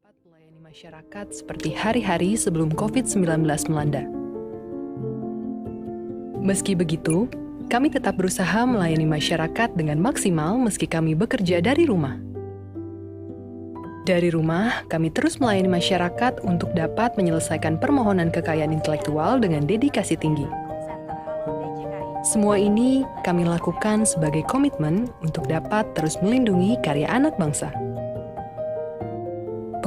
dapat melayani masyarakat seperti hari-hari sebelum COVID-19 melanda. Meski begitu, kami tetap berusaha melayani masyarakat dengan maksimal meski kami bekerja dari rumah. Dari rumah, kami terus melayani masyarakat untuk dapat menyelesaikan permohonan kekayaan intelektual dengan dedikasi tinggi. Semua ini kami lakukan sebagai komitmen untuk dapat terus melindungi karya anak bangsa.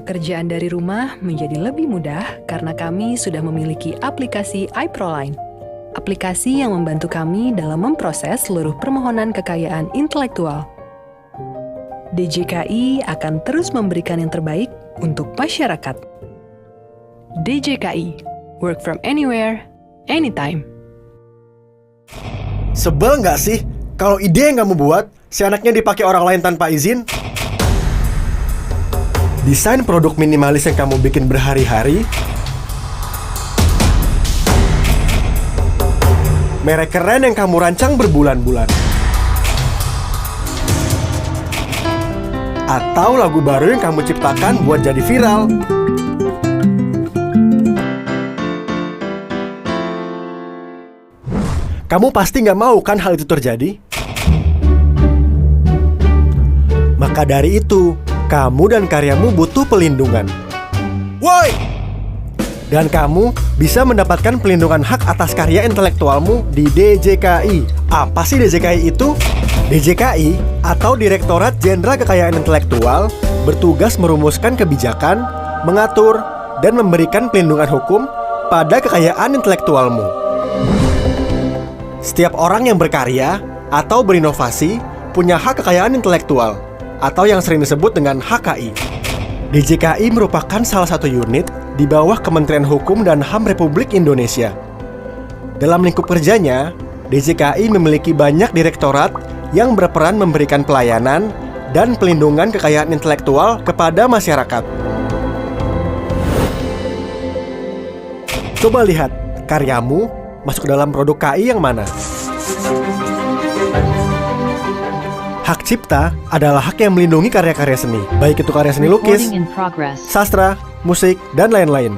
Pekerjaan dari rumah menjadi lebih mudah karena kami sudah memiliki aplikasi iProline. Aplikasi yang membantu kami dalam memproses seluruh permohonan kekayaan intelektual. DJKI akan terus memberikan yang terbaik untuk masyarakat. DJKI, work from anywhere, anytime. Sebel nggak sih kalau ide yang kamu buat seenaknya dipakai orang lain tanpa izin? Desain produk minimalis yang kamu bikin berhari-hari, merek keren yang kamu rancang berbulan-bulan, atau lagu baru yang kamu ciptakan buat jadi viral. Kamu pasti nggak mau kan hal itu terjadi? Maka dari itu, kamu dan karyamu butuh pelindungan. Woi! Dan kamu bisa mendapatkan pelindungan hak atas karya intelektualmu di DJKI. Apa sih DJKI itu? DJKI atau Direktorat Jenderal Kekayaan Intelektual bertugas merumuskan kebijakan, mengatur, dan memberikan pelindungan hukum pada kekayaan intelektualmu. Setiap orang yang berkarya atau berinovasi punya hak kekayaan intelektual atau yang sering disebut dengan HKI. DJKI merupakan salah satu unit di bawah Kementerian Hukum dan HAM Republik Indonesia. Dalam lingkup kerjanya, DJKI memiliki banyak direktorat yang berperan memberikan pelayanan dan pelindungan kekayaan intelektual kepada masyarakat. Coba lihat, karyamu masuk dalam produk KI yang mana? Hak cipta adalah hak yang melindungi karya-karya seni, baik itu karya seni lukis, sastra, musik, dan lain-lain.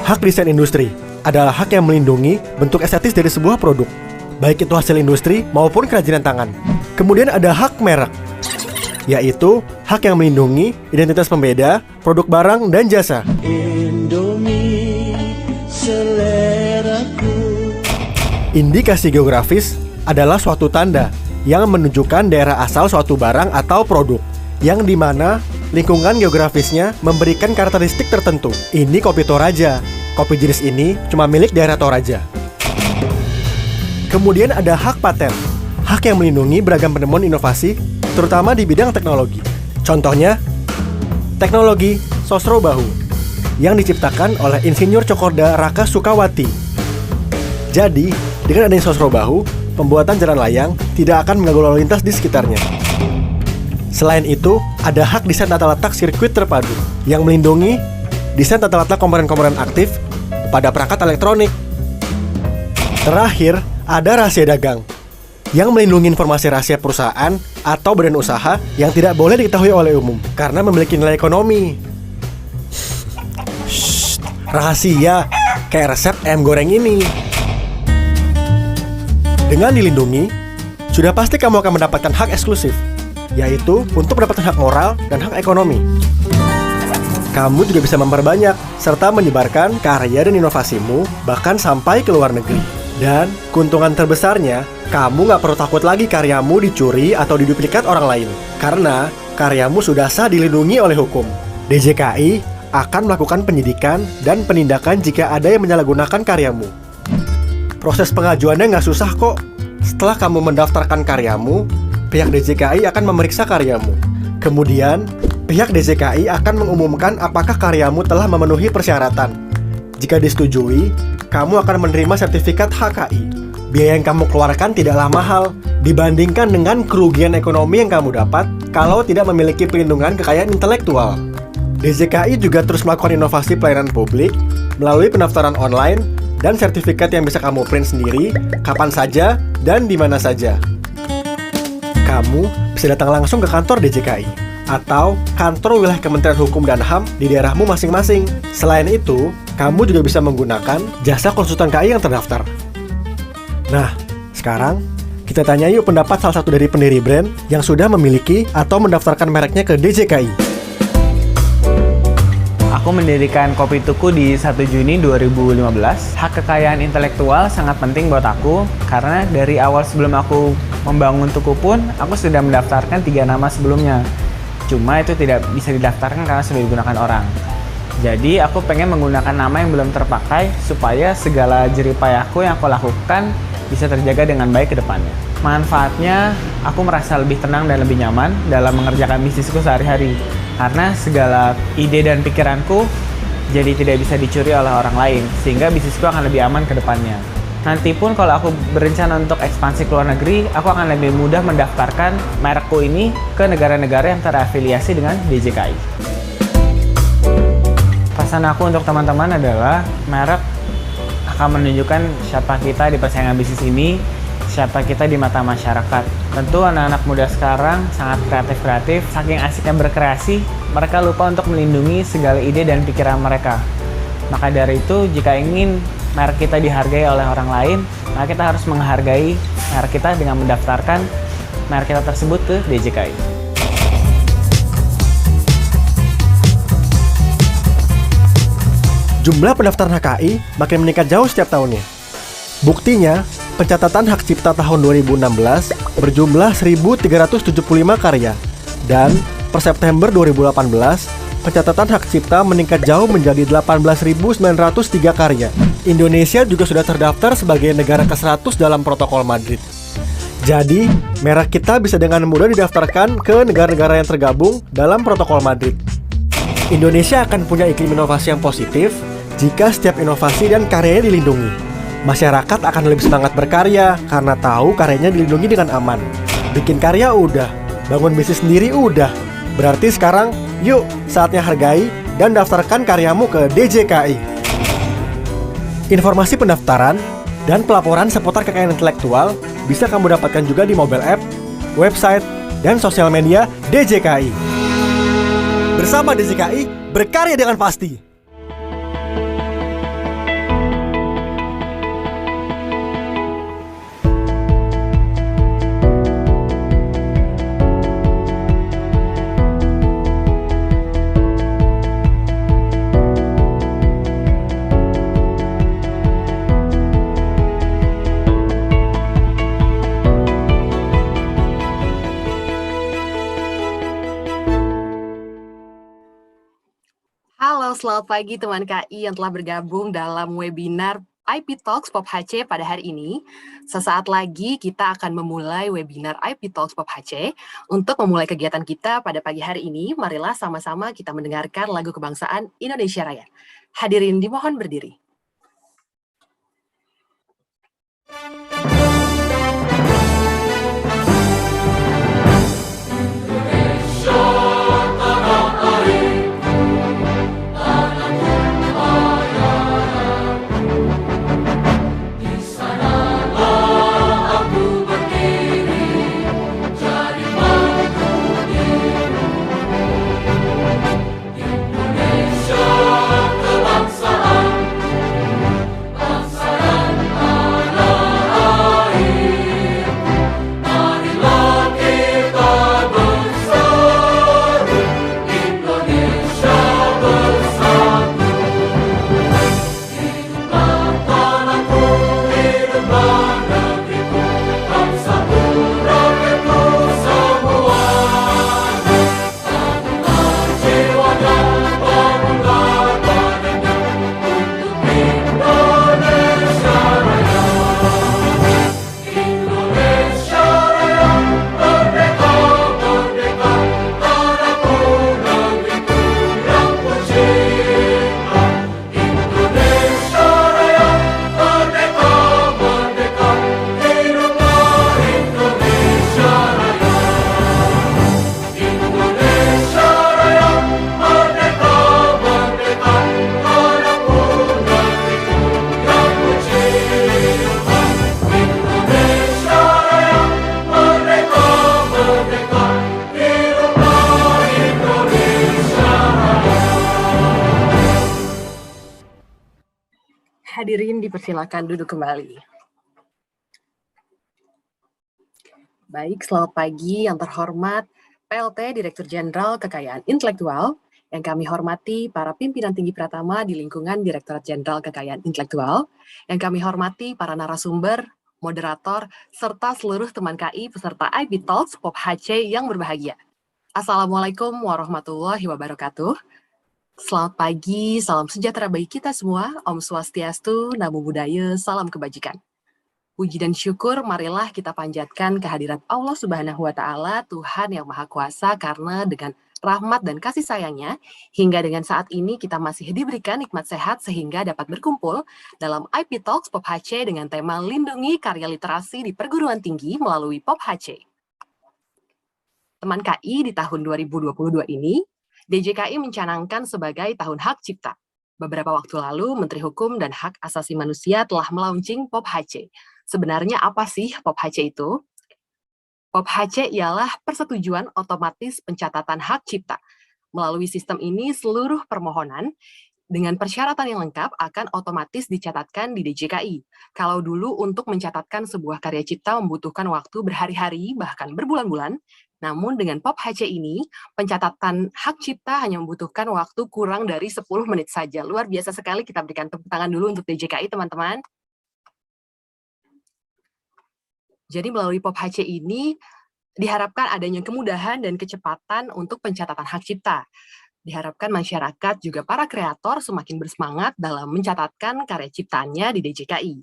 Hak desain industri adalah hak yang melindungi bentuk estetis dari sebuah produk, baik itu hasil industri maupun kerajinan tangan. Kemudian ada hak merek, yaitu hak yang melindungi identitas pembeda, produk barang, dan jasa. Indomie seleraku. Indikasi geografis adalah suatu tanda yang menunjukkan daerah asal suatu barang atau produk, yang dimana lingkungan geografisnya memberikan karakteristik tertentu. Ini kopi Toraja. Kopi jenis ini cuma milik daerah Toraja. Kemudian ada hak paten, hak yang melindungi beragam penemuan inovasi, terutama di bidang teknologi. Contohnya, teknologi Sosro Bahu yang diciptakan oleh Insinyur Cokorda Raka Sukawati. Jadi, dengan adanya Sosro Bahu, pembuatan jalan layang tidak akan mengganggu lalu lintas di sekitarnya. Selain itu, ada hak desain tata letak sirkuit terpadu yang melindungi desain tata letak komponen-komponen aktif pada perangkat elektronik. Terakhir, ada rahasia dagang yang melindungi informasi rahasia perusahaan atau badan usaha yang tidak boleh diketahui oleh umum karena memiliki nilai ekonomi. Shh, rahasia kayak resep ayam goreng ini. Dengan dilindungi, sudah pasti kamu akan mendapatkan hak eksklusif, yaitu untuk mendapatkan hak moral dan hak ekonomi. Kamu juga bisa memperbanyak serta menyebarkan karya dan inovasimu bahkan sampai ke luar negeri. Dan keuntungan terbesarnya, kamu nggak perlu takut lagi karyamu dicuri atau diduplikat orang lain, karena karyamu sudah sah dilindungi oleh hukum. DJKI akan melakukan penyidikan dan penindakan jika ada yang menyalahgunakan karyamu. Proses pengajuannya nggak susah kok. Setelah kamu mendaftarkan karyamu, pihak DJKI akan memeriksa karyamu. Kemudian, pihak DJKI akan mengumumkan apakah karyamu telah memenuhi persyaratan. Jika disetujui, kamu akan menerima sertifikat HKI. Biaya yang kamu keluarkan tidaklah mahal dibandingkan dengan kerugian ekonomi yang kamu dapat kalau tidak memiliki perlindungan kekayaan intelektual. DJKI juga terus melakukan inovasi pelayanan publik melalui pendaftaran online dan sertifikat yang bisa kamu print sendiri kapan saja dan di mana saja. Kamu bisa datang langsung ke kantor DJKI atau kantor wilayah Kementerian Hukum dan HAM di daerahmu masing-masing. Selain itu, kamu juga bisa menggunakan jasa konsultan KAI yang terdaftar. Nah, sekarang kita tanya yuk pendapat salah satu dari pendiri brand yang sudah memiliki atau mendaftarkan mereknya ke DJKI. Aku mendirikan Kopi Tuku di 1 Juni 2015. Hak kekayaan intelektual sangat penting buat aku karena dari awal sebelum aku membangun Tuku pun, aku sudah mendaftarkan 3 nama sebelumnya. Cuma itu tidak bisa didaftarkan karena sudah digunakan orang. Jadi aku pengen menggunakan nama yang belum terpakai supaya segala jeripayahku yang aku lakukan bisa terjaga dengan baik ke depannya. Manfaatnya, aku merasa lebih tenang dan lebih nyaman dalam mengerjakan bisnisku sehari-hari. Karena segala ide dan pikiranku jadi tidak bisa dicuri oleh orang lain, sehingga bisnisku akan lebih aman ke depannya. Nanti pun kalau aku berencana untuk ekspansi ke luar negeri, aku akan lebih mudah mendaftarkan merekku ini ke negara-negara yang terafiliasi dengan DJKI. Pesan aku untuk teman-teman adalah merek akan menunjukkan siapa kita di persaingan bisnis ini, siapa kita di mata masyarakat. Tentu anak-anak muda sekarang sangat kreatif, saking asiknya berkreasi, mereka lupa untuk melindungi segala ide dan pikiran mereka. Maka dari itu, jika ingin merek kita dihargai oleh orang lain, maka kita harus menghargai merek kita dengan mendaftarkan merek kita tersebut ke DJKI. Jumlah pendaftaran HKI makin meningkat jauh setiap tahunnya. Buktinya, pencatatan hak cipta tahun 2016 berjumlah 1.375 karya. Dan per September 2018, pencatatan hak cipta meningkat jauh menjadi 18.903 karya. Indonesia juga sudah terdaftar sebagai negara ke-100 dalam Protokol Madrid. Jadi, merek kita bisa dengan mudah didaftarkan ke negara-negara yang tergabung dalam Protokol Madrid. Indonesia akan punya iklim inovasi yang positif jika setiap inovasi dan karyanya dilindungi. Masyarakat akan lebih semangat berkarya karena tahu karyanya dilindungi dengan aman. Bikin karya udah, bangun bisnis sendiri udah. Berarti sekarang, yuk saatnya hargai dan daftarkan karyamu ke DJKI. Informasi pendaftaran dan pelaporan seputar kekayaan intelektual bisa kamu dapatkan juga di mobile app, website, dan sosial media DJKI. Bersama DJKI, berkarya dengan pasti. Halo, selamat pagi teman KI yang telah bergabung dalam webinar IP Talks Pop HC pada hari ini. Sesaat lagi kita akan memulai webinar IP Talks Pop HC. Untuk memulai kegiatan kita pada pagi hari ini, marilah sama-sama kita mendengarkan lagu kebangsaan Indonesia Raya. Hadirin dimohon berdiri. dipersilakan duduk kembali. Baik, selamat pagi yang terhormat PLT Direktur Jenderal Kekayaan Intelektual, yang kami hormati para pimpinan tinggi pratama di lingkungan Direktorat Jenderal Kekayaan Intelektual, yang kami hormati para narasumber, moderator, serta seluruh teman KI peserta IP Talks POP HC yang berbahagia. Assalamualaikum warahmatullahi wabarakatuh. Selamat pagi, salam sejahtera bagi kita semua, Om Swastiastu, Namo Buddhaya, salam kebajikan. Puji dan syukur, marilah kita panjatkan kehadirat Allah Subhanahu wa Ta'ala, Tuhan yang Maha Kuasa, karena dengan rahmat dan kasih sayangnya, hingga dengan saat ini kita masih diberikan nikmat sehat sehingga dapat berkumpul dalam IP Talks POP HC dengan tema Lindungi Karya Literasi di Perguruan Tinggi melalui POP HC. Teman KI di tahun 2022 ini, DJKI mencanangkan sebagai Tahun Hak Cipta. Beberapa waktu lalu, Menteri Hukum dan Hak Asasi Manusia telah melaunching POP HC. Sebenarnya apa sih POP HC itu? POP HC ialah persetujuan otomatis pencatatan hak cipta. Melalui sistem ini, seluruh permohonan dengan persyaratan yang lengkap akan otomatis dicatatkan di DJKI. Kalau dulu untuk mencatatkan sebuah karya cipta membutuhkan waktu berhari-hari, bahkan berbulan-bulan, namun dengan POP HC ini, pencatatan hak cipta hanya membutuhkan waktu kurang dari 10 menit saja. Luar biasa sekali, kita berikan tepuk tangan dulu untuk DJKI, teman-teman. Jadi melalui POP HC ini diharapkan adanya kemudahan dan kecepatan untuk pencatatan hak cipta. Diharapkan masyarakat juga para kreator semakin bersemangat dalam mencatatkan karya ciptaannya di DJKI.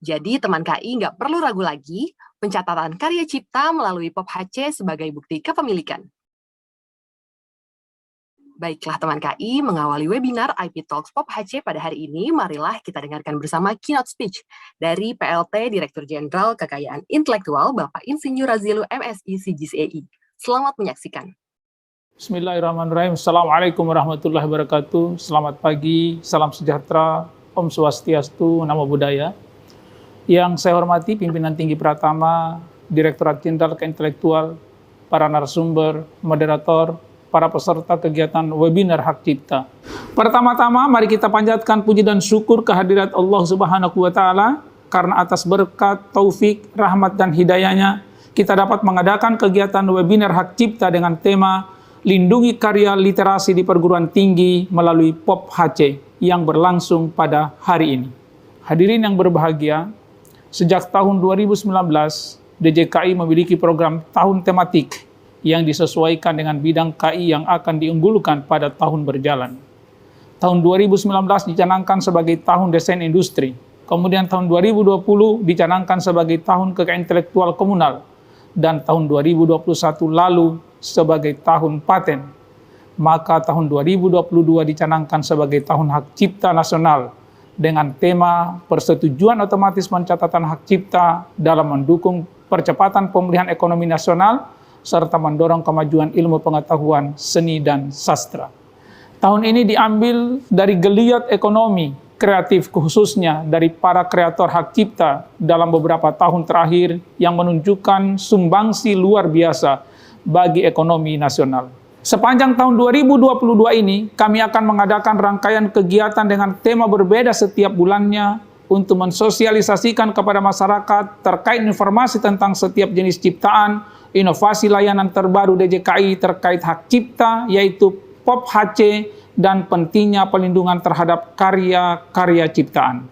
Jadi teman KI nggak perlu ragu lagi, pencatatan karya cipta melalui POP HC sebagai bukti kepemilikan. Baiklah teman KI, mengawali webinar IP Talks POP HC pada hari ini, marilah kita dengarkan bersama keynote speech dari PLT Direktur Jenderal Kekayaan Intelektual, Bapak Insinyur Razilu MSI CGCAI. Selamat menyaksikan. Bismillahirrahmanirrahim. Assalamualaikum warahmatullahi wabarakatuh. Selamat pagi, salam sejahtera, Om Swastiastu, Namo Buddhaya. Yang saya hormati pimpinan tinggi pratama, Direktorat Jenderal Keintelektual, para narasumber, moderator, para peserta kegiatan webinar Hak Cipta. Pertama-tama, mari kita panjatkan puji dan syukur kehadirat Allah Subhanahu wa Ta'ala, karena atas berkat, taufik, rahmat, dan hidayahnya, kita dapat mengadakan kegiatan webinar Hak Cipta dengan tema Lindungi Karya Literasi di Perguruan Tinggi melalui POP HC yang berlangsung pada hari ini. Hadirin yang berbahagia, sejak tahun 2019, DJKI memiliki program tahun tematik yang disesuaikan dengan bidang KI yang akan diunggulkan pada tahun berjalan. Tahun 2019 dicanangkan sebagai tahun desain industri, kemudian tahun 2020 dicanangkan sebagai tahun kekayaan intelektual komunal, dan tahun 2021 lalu sebagai tahun paten. Maka tahun 2022 dicanangkan sebagai tahun hak cipta nasional dengan tema persetujuan otomatis pencatatan hak cipta dalam mendukung percepatan pemulihan ekonomi nasional serta mendorong kemajuan ilmu pengetahuan, seni, dan sastra. Tahun ini diambil dari geliat ekonomi kreatif khususnya dari para kreator hak cipta dalam beberapa tahun terakhir yang menunjukkan sumbangsi luar biasa bagi ekonomi nasional. Sepanjang tahun 2022 ini, kami akan mengadakan rangkaian kegiatan dengan tema berbeda setiap bulannya untuk mensosialisasikan kepada masyarakat terkait informasi tentang setiap jenis ciptaan, inovasi layanan terbaru DJKI terkait hak cipta, yaitu POP HC, dan pentingnya pelindungan terhadap karya-karya ciptaan.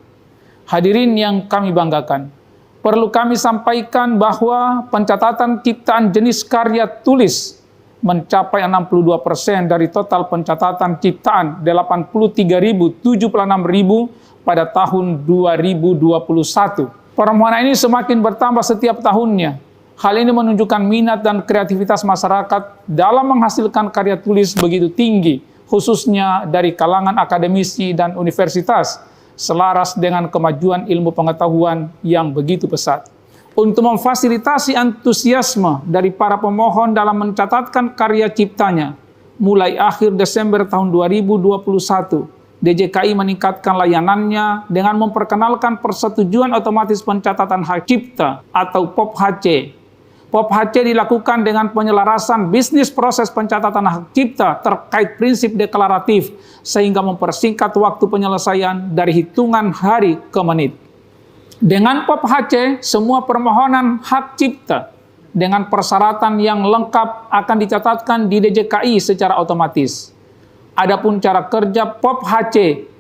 Hadirin yang kami banggakan, perlu kami sampaikan bahwa pencatatan ciptaan jenis karya tulis mencapai 62% dari total pencatatan ciptaan 83.076.000 pada tahun 2021. Permohonan ini semakin bertambah setiap tahunnya. Hal ini menunjukkan minat dan kreativitas masyarakat dalam menghasilkan karya tulis begitu tinggi, khususnya dari kalangan akademisi dan universitas, selaras dengan kemajuan ilmu pengetahuan yang begitu pesat. Untuk memfasilitasi antusiasme dari para pemohon dalam mencatatkan karya ciptanya, mulai akhir Desember tahun 2021, DJKI meningkatkan layanannya dengan memperkenalkan persetujuan otomatis pencatatan hak cipta atau POP HC. POP HC dilakukan dengan penyelarasan bisnis proses pencatatan hak cipta terkait prinsip deklaratif sehingga mempersingkat waktu penyelesaian dari hitungan hari ke menit. Dengan POP HC, semua permohonan hak cipta dengan persyaratan yang lengkap akan dicatatkan di DJKI secara otomatis. Adapun cara kerja POP HC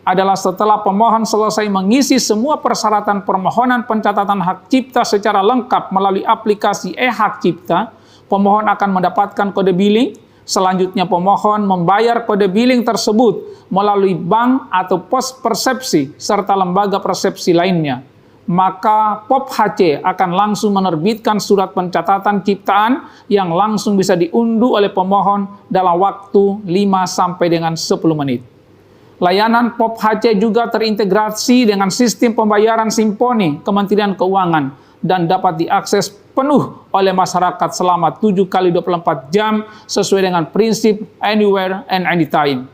adalah setelah pemohon selesai mengisi semua persyaratan permohonan pencatatan hak cipta secara lengkap melalui aplikasi e-hak cipta, pemohon akan mendapatkan kode billing. Selanjutnya pemohon membayar kode billing tersebut melalui bank atau pos persepsi serta lembaga persepsi lainnya. Maka POP HC akan langsung menerbitkan surat pencatatan ciptaan yang langsung bisa diunduh oleh pemohon dalam waktu 5 sampai dengan 10 menit. Layanan POP HC juga terintegrasi dengan sistem pembayaran Simponi Kementerian Keuangan dan dapat diakses penuh oleh masyarakat selama 7x24 jam sesuai dengan prinsip anywhere and anytime.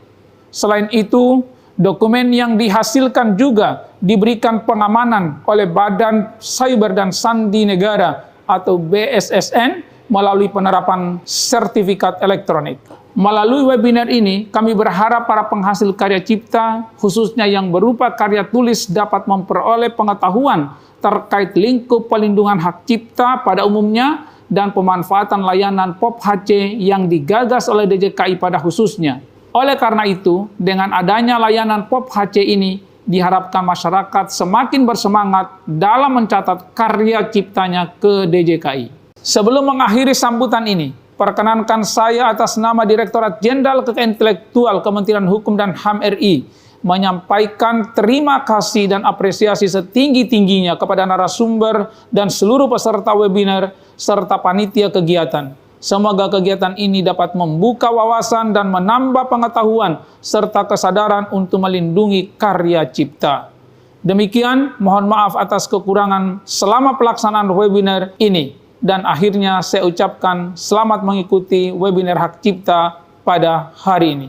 Selain itu, dokumen yang dihasilkan juga diberikan pengamanan oleh Badan Cyber dan Sandi Negara atau BSSN melalui penerapan sertifikat elektronik. Melalui webinar ini, kami berharap para penghasil karya cipta, khususnya yang berupa karya tulis, dapat memperoleh pengetahuan terkait lingkup pelindungan hak cipta pada umumnya dan pemanfaatan layanan POP HC yang digagas oleh DJKI pada khususnya. Oleh karena itu, dengan adanya layanan POP HC ini, diharapkan masyarakat semakin bersemangat dalam mencatat karya ciptanya ke DJKI. Sebelum mengakhiri sambutan ini, perkenankan saya atas nama Direktorat Jenderal Kekayaan Intelektual Kementerian Hukum dan HAM RI menyampaikan terima kasih dan apresiasi setinggi-tingginya kepada narasumber dan seluruh peserta webinar serta panitia kegiatan. Semoga kegiatan ini dapat membuka wawasan dan menambah pengetahuan serta kesadaran untuk melindungi karya cipta. Demikian, mohon maaf atas kekurangan selama pelaksanaan webinar ini. Dan akhirnya saya ucapkan selamat mengikuti webinar hak cipta pada hari ini.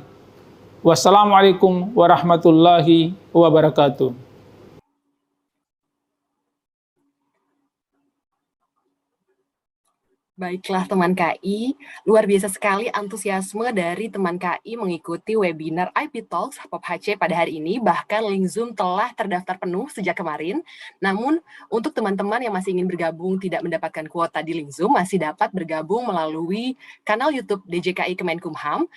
Wassalamualaikum warahmatullahi wabarakatuh. Baiklah teman KI, luar biasa sekali antusiasme dari teman KI mengikuti webinar IP Talks POP HC pada hari ini, bahkan link Zoom telah terdaftar penuh sejak kemarin. Namun, untuk teman-teman yang masih ingin bergabung tidak mendapatkan kuota di link Zoom, masih dapat bergabung melalui kanal YouTube DJKI Kemenkumham,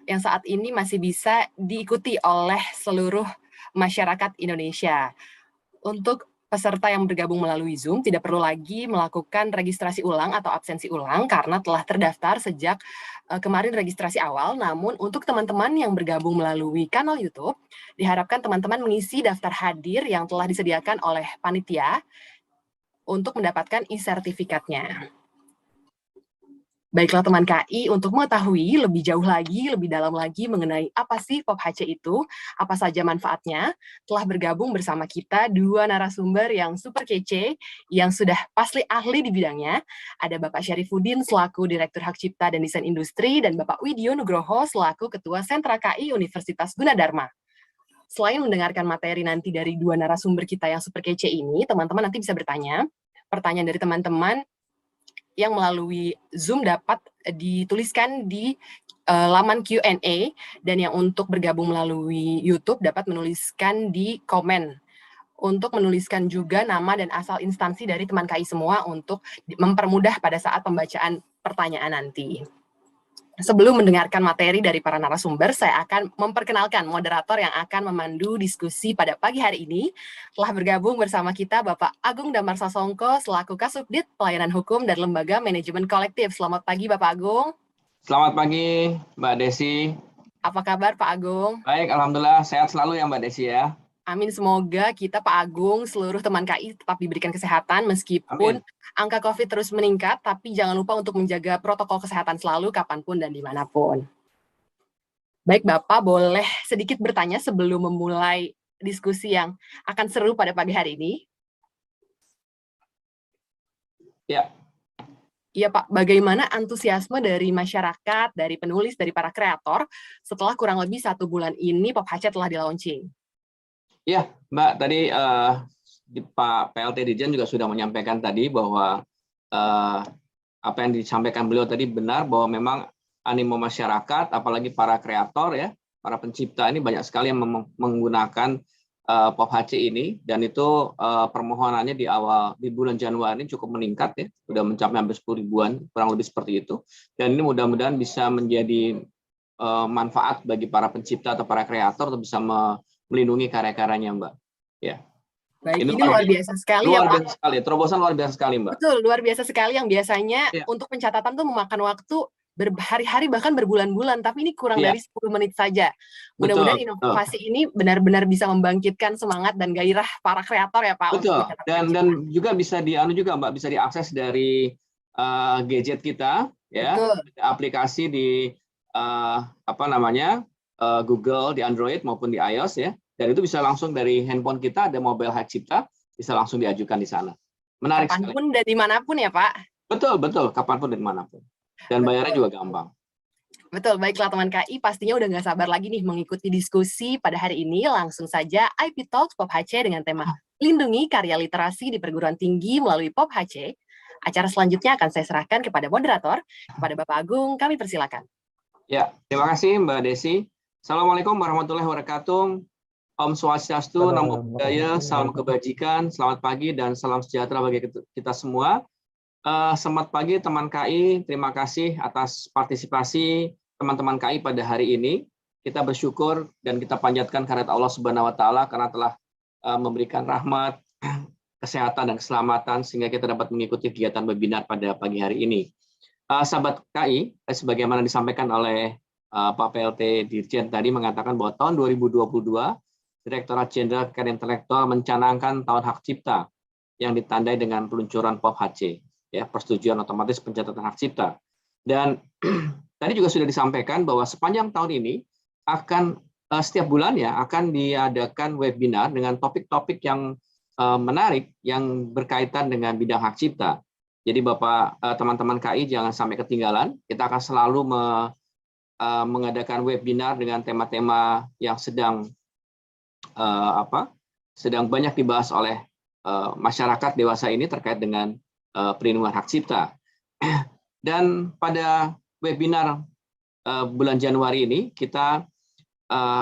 yang saat ini masih bisa diikuti oleh seluruh masyarakat Indonesia. Untuk peserta yang bergabung melalui Zoom tidak perlu lagi melakukan registrasi ulang atau absensi ulang karena telah terdaftar sejak kemarin registrasi awal. Namun untuk teman-teman yang bergabung melalui kanal YouTube, diharapkan teman-teman mengisi daftar hadir yang telah disediakan oleh panitia untuk mendapatkan e-sertifikatnya. Baiklah teman KI, untuk mengetahui lebih jauh lagi, lebih dalam lagi mengenai apa sih POP HC itu, apa saja manfaatnya, telah bergabung bersama kita dua narasumber yang super kece, yang sudah pasti ahli di bidangnya. Ada Bapak Syarifuddin selaku Direktur Hak Cipta dan Desain Industri, dan Bapak Widyo Nugroho selaku Ketua Sentra KI Universitas Gunadarma. Selain mendengarkan materi nanti dari dua narasumber kita yang super kece ini, teman-teman nanti bisa bertanya. Pertanyaan dari teman-teman yang melalui Zoom dapat dituliskan di laman Q&A, dan yang untuk bergabung melalui YouTube dapat menuliskan di komen. Untuk menuliskan juga nama dan asal instansi dari teman KI semua untuk mempermudah pada saat pembacaan pertanyaan nanti. Sebelum mendengarkan materi dari para narasumber, saya akan memperkenalkan moderator yang akan memandu diskusi pada pagi hari ini. Telah bergabung bersama kita Bapak Agung Damar Sasongko selaku Kasubdit Pelayanan Hukum dan Lembaga Manajemen Kolektif. Selamat pagi Bapak Agung. Selamat pagi Mbak Desi. Apa kabar Pak Agung? Baik, Alhamdulillah sehat selalu ya Mbak Desi ya. Amin, semoga kita Pak Agung, seluruh teman KI tetap diberikan kesehatan meskipun angka COVID terus meningkat, tapi jangan lupa untuk menjaga protokol kesehatan selalu kapanpun dan dimanapun. Baik Bapak, boleh sedikit bertanya sebelum memulai diskusi yang akan seru pada pagi hari ini? Ya. Iya Pak, bagaimana antusiasme dari masyarakat, dari penulis, dari para kreator setelah kurang lebih 1 bulan ini POP HC telah di-launching? Ya, Mbak, tadi Pak PLT Dirjen juga sudah menyampaikan tadi bahwa apa yang disampaikan beliau tadi benar, bahwa memang animo masyarakat, apalagi para kreator ya, para pencipta ini banyak sekali yang menggunakan POP HC ini, dan itu permohonannya di bulan Januari ini cukup meningkat ya, sudah mencapai hampir 10 ribuan, kurang lebih seperti itu. Dan ini mudah-mudahan bisa menjadi manfaat bagi para pencipta atau para kreator untuk bisa melindungi karya-karyanya, Mbak. Ya. Baik, ini luar biasa sekali ya, Pak. Luar biasa sekali, terobosan luar biasa sekali, Mbak. Betul, luar biasa sekali, yang biasanya Ya. untuk pencatatan tuh memakan waktu berhari-hari bahkan berbulan-bulan, tapi ini kurang Ya. dari 10 menit saja. Mudah-mudahan inovasi ini benar-benar bisa membangkitkan semangat dan gairah para kreator ya, Pak. Betul. Untuk mencatatkan Dan juga bisa juga Mbak, bisa diakses dari gadget kita ya. Betul. Aplikasi di Google, di Android maupun di iOS ya. Dan itu bisa langsung dari handphone kita, ada mobile hak cipta, bisa langsung diajukan di sana. Menarik sekali. Kapanpun dan dimanapun ya, Pak. Betul, kapanpun dan dimanapun. Dan bayarnya juga gampang. Betul, baiklah teman KI, pastinya udah nggak sabar lagi nih mengikuti diskusi pada hari ini. Langsung saja IP Talks POP HC dengan tema Lindungi Karya Literasi di Perguruan Tinggi melalui POP HC. Acara selanjutnya akan saya serahkan kepada moderator, kepada Bapak Agung, kami persilakan. Ya, terima kasih Mbak Desi. Assalamualaikum warahmatullahi wabarakatuh. Om Swastiastu, Namo Buddhaya, salam kebajikan, selamat pagi dan salam sejahtera bagi kita semua. Selamat pagi teman KI, terima kasih atas partisipasi teman-teman KI pada hari ini. Kita bersyukur dan kita panjatkan kehadirat Allah Subhanahu wa taala karena telah memberikan rahmat, kesehatan dan keselamatan sehingga kita dapat mengikuti kegiatan webinar pada pagi hari ini. Sahabat KI, sebagaimana disampaikan oleh Pak PLT Dirjen tadi mengatakan bahwa tahun 2022 Direktorat Jenderal Kekayaan Intelektual mencanangkan Tahun Hak Cipta yang ditandai dengan peluncuran POP HC, ya, persetujuan otomatis pencatatan hak cipta. Dan tadi juga sudah disampaikan bahwa sepanjang tahun ini akan setiap bulannya akan diadakan webinar dengan topik-topik yang menarik yang berkaitan dengan bidang hak cipta. Jadi Bapak teman-teman KI jangan sampai ketinggalan. Kita akan selalu mengadakan webinar dengan tema-tema yang sedang banyak dibahas oleh masyarakat dewasa ini terkait dengan perlindungan hak cipta. Dan pada webinar bulan Januari ini kita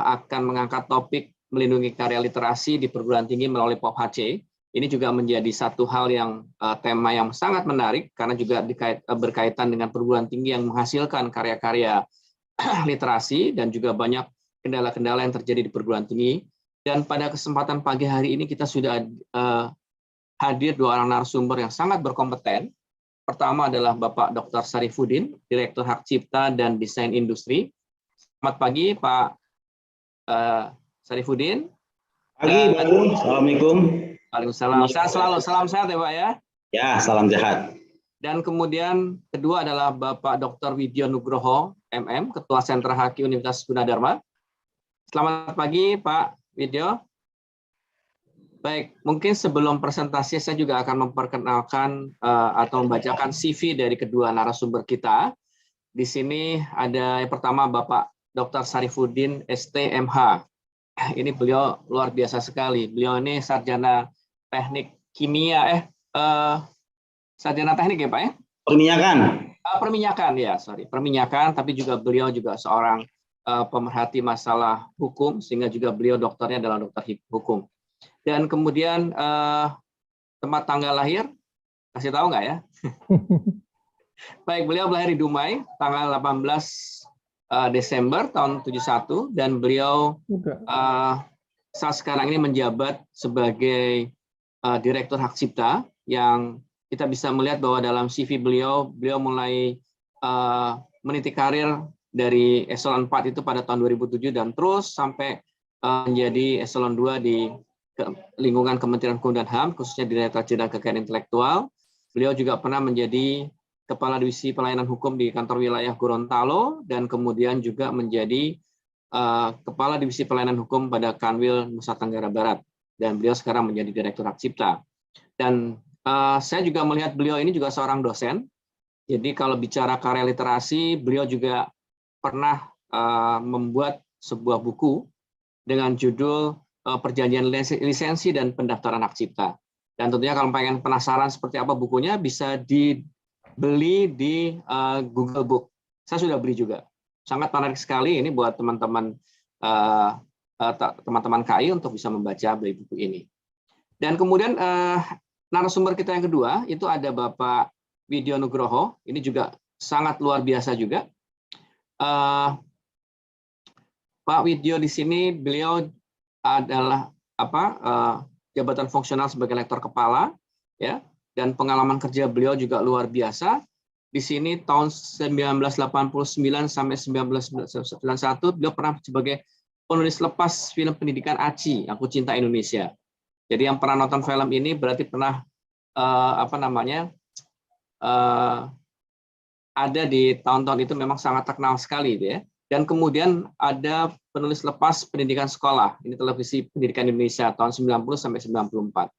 akan mengangkat topik melindungi karya literasi di perguruan tinggi melalui POP HC. Ini juga menjadi satu hal yang tema yang sangat menarik karena juga berkaitan dengan perguruan tinggi yang menghasilkan karya-karya literasi dan juga banyak kendala-kendala yang terjadi di perguruan tinggi. Dan pada kesempatan pagi hari ini kita sudah hadir dua orang narasumber yang sangat berkompeten. Pertama adalah Bapak Dr. Sarifudin, Direktur Hak Cipta dan Desain Industri. Selamat pagi Pak Sarifudin. Pagi, Pak. Assalamualaikum. Waalaikumsalam. Sehat selalu, salam sehat ya Pak ya. Ya, salam sehat. Dan kemudian kedua adalah Bapak Dr. Widyo Nugroho, MM, Ketua Sentra Haki Universitas Gunadarma. Selamat pagi Pak Widyo. Baik, mungkin sebelum presentasi saya juga akan memperkenalkan atau membacakan CV dari kedua narasumber kita. Di sini ada yang pertama Bapak Dr. Sarifudin STMH. Ini beliau luar biasa sekali. Beliau ini sarjana teknik kimia, sarjana teknik ya Pak ya? Perminyakan. Perminyakan ya, perminyakan. Tapi juga beliau juga seorang pemerhati masalah hukum, sehingga juga beliau dokternya adalah dokter hukum. Dan kemudian tempat tanggal lahir, kasih tahu nggak ya? Baik, beliau lahir di Dumai, tanggal 18 Desember tahun 71, dan beliau saat sekarang ini menjabat sebagai Direktur Hak Cipta, yang kita bisa melihat bahwa dalam CV beliau mulai meniti karir dari eselon 4 itu pada tahun 2007 dan terus sampai menjadi eselon 2 di lingkungan Kementerian Hukum dan HAM, khususnya Direktorat Jenderal Kekayaan Intelektual. Beliau juga pernah menjadi Kepala Divisi Pelayanan Hukum di Kantor Wilayah Gorontalo dan kemudian juga menjadi Kepala Divisi Pelayanan Hukum pada Kanwil Nusa Tenggara Barat. Dan beliau sekarang menjadi Direktur Hak Cipta. Dan saya juga melihat beliau ini juga seorang dosen. Jadi kalau bicara karya literasi, beliau juga pernah membuat sebuah buku dengan judul Perjanjian Lisensi dan Pendaftaran Hak Cipta. Dan tentunya kalau pengen penasaran seperti apa bukunya, bisa beli di Google Book. Saya sudah beli juga. Sangat menarik sekali ini buat teman-teman teman-teman KAI untuk bisa membaca beli buku ini. Dan kemudian narasumber kita yang kedua itu ada Bapak Widyo Nugroho. Ini juga sangat luar biasa juga. Pak Widyo di sini beliau adalah jabatan fungsional sebagai lektor kepala, ya, dan pengalaman kerja beliau juga luar biasa. Di sini tahun 1989 sampai 1991 beliau pernah sebagai penulis lepas film pendidikan ACI, Aku Cinta Indonesia. Jadi yang pernah nonton film ini berarti pernah ada di tahun-tahun itu memang sangat terkenal sekali, ya. Dan kemudian ada penulis lepas pendidikan sekolah, ini televisi pendidikan Indonesia tahun 90 sampai 94.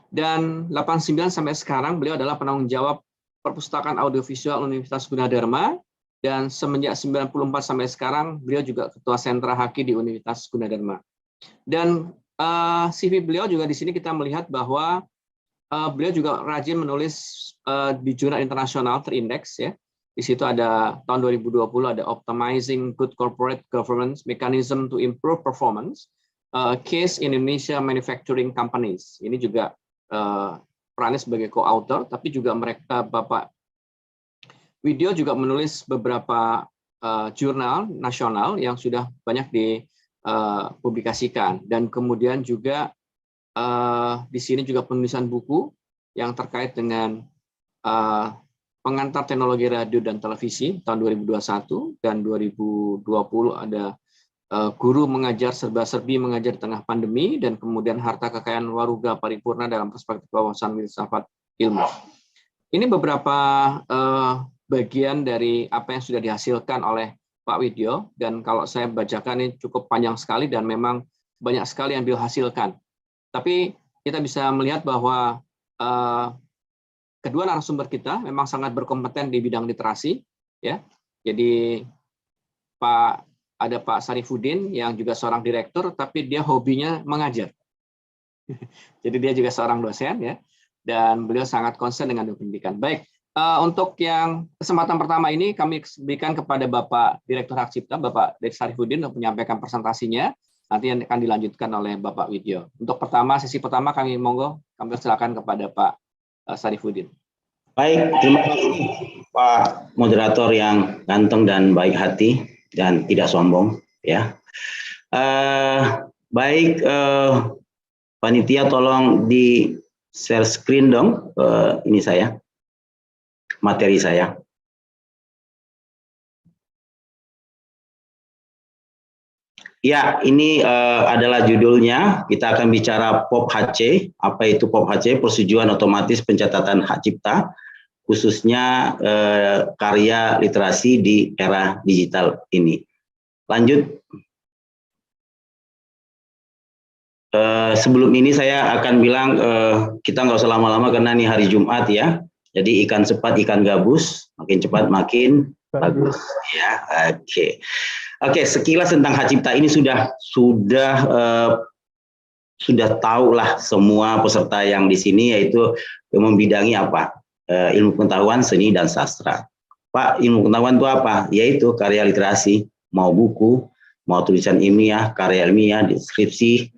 Dan 89 sampai sekarang beliau adalah penanggung jawab Perpustakaan Audiovisual Universitas Gunadarma, dan semenjak 94 sampai sekarang beliau juga ketua sentra Haki di Universitas Gunadarma. Dan CV beliau juga di sini kita melihat bahwa beliau juga rajin menulis di jurnal internasional terindeks, ya. Di situ ada tahun 2020 ada Optimizing Good Corporate Governance Mechanism to Improve Performance, Case Indonesia Manufacturing Companies. Ini juga perannya sebagai co-author, tapi juga Bapak Widyo juga menulis beberapa jurnal nasional yang sudah banyak dipublikasikan. Dan kemudian juga di sini juga penulisan buku yang terkait dengan pengantar teknologi radio dan televisi tahun 2021 dan 2020 ada guru mengajar serba-serbi mengajar di tengah pandemi, dan kemudian harta kekayaan waruga paripurna dalam perspektif wawasan filsafat ilmu. Ini beberapa bagian dari apa yang sudah dihasilkan oleh Pak Widyo, dan kalau saya bacakan ini cukup panjang sekali dan memang banyak sekali yang beliau hasilkan. Tapi kita bisa melihat bahwa kedua narasumber kita memang sangat berkompeten di bidang literasi, ya. Jadi ada Pak Sarifudin yang juga seorang direktur, tapi dia hobinya mengajar. Jadi dia juga seorang dosen, ya, dan beliau sangat concern dengan pendidikan. Baik, untuk yang kesempatan pertama ini kami berikan kepada Bapak Direktur Hak Cipta, Bapak Sarifudin, untuk menyampaikan presentasinya. Nanti akan dilanjutkan oleh Bapak Widyo. Untuk sesi pertama kami silakan kepada Pak Sarifudin. Baik, terima kasih Pak moderator yang ganteng dan baik hati dan tidak sombong, ya. Baik, panitia tolong di share screen dong, ini saya, materi saya. Ya, ini adalah judulnya. Kita akan bicara POP HC. Apa itu POP HC? Persetujuan Otomatis Pencatatan Hak Cipta, khususnya karya literasi di era digital ini. Lanjut. Sebelum ini saya akan bilang kita nggak usah lama-lama karena ini hari Jumat, ya. Jadi ikan cepat ikan gabus, makin cepat makin bagus, ya. Oke, sekilas tentang hak cipta ini sudah tahulah semua peserta yang di sini, yaitu membidangi apa? Ilmu pengetahuan, seni, dan sastra. Pak, ilmu pengetahuan itu apa? Yaitu karya literasi, mau buku, mau tulisan ilmiah, karya ilmiah, deskripsi,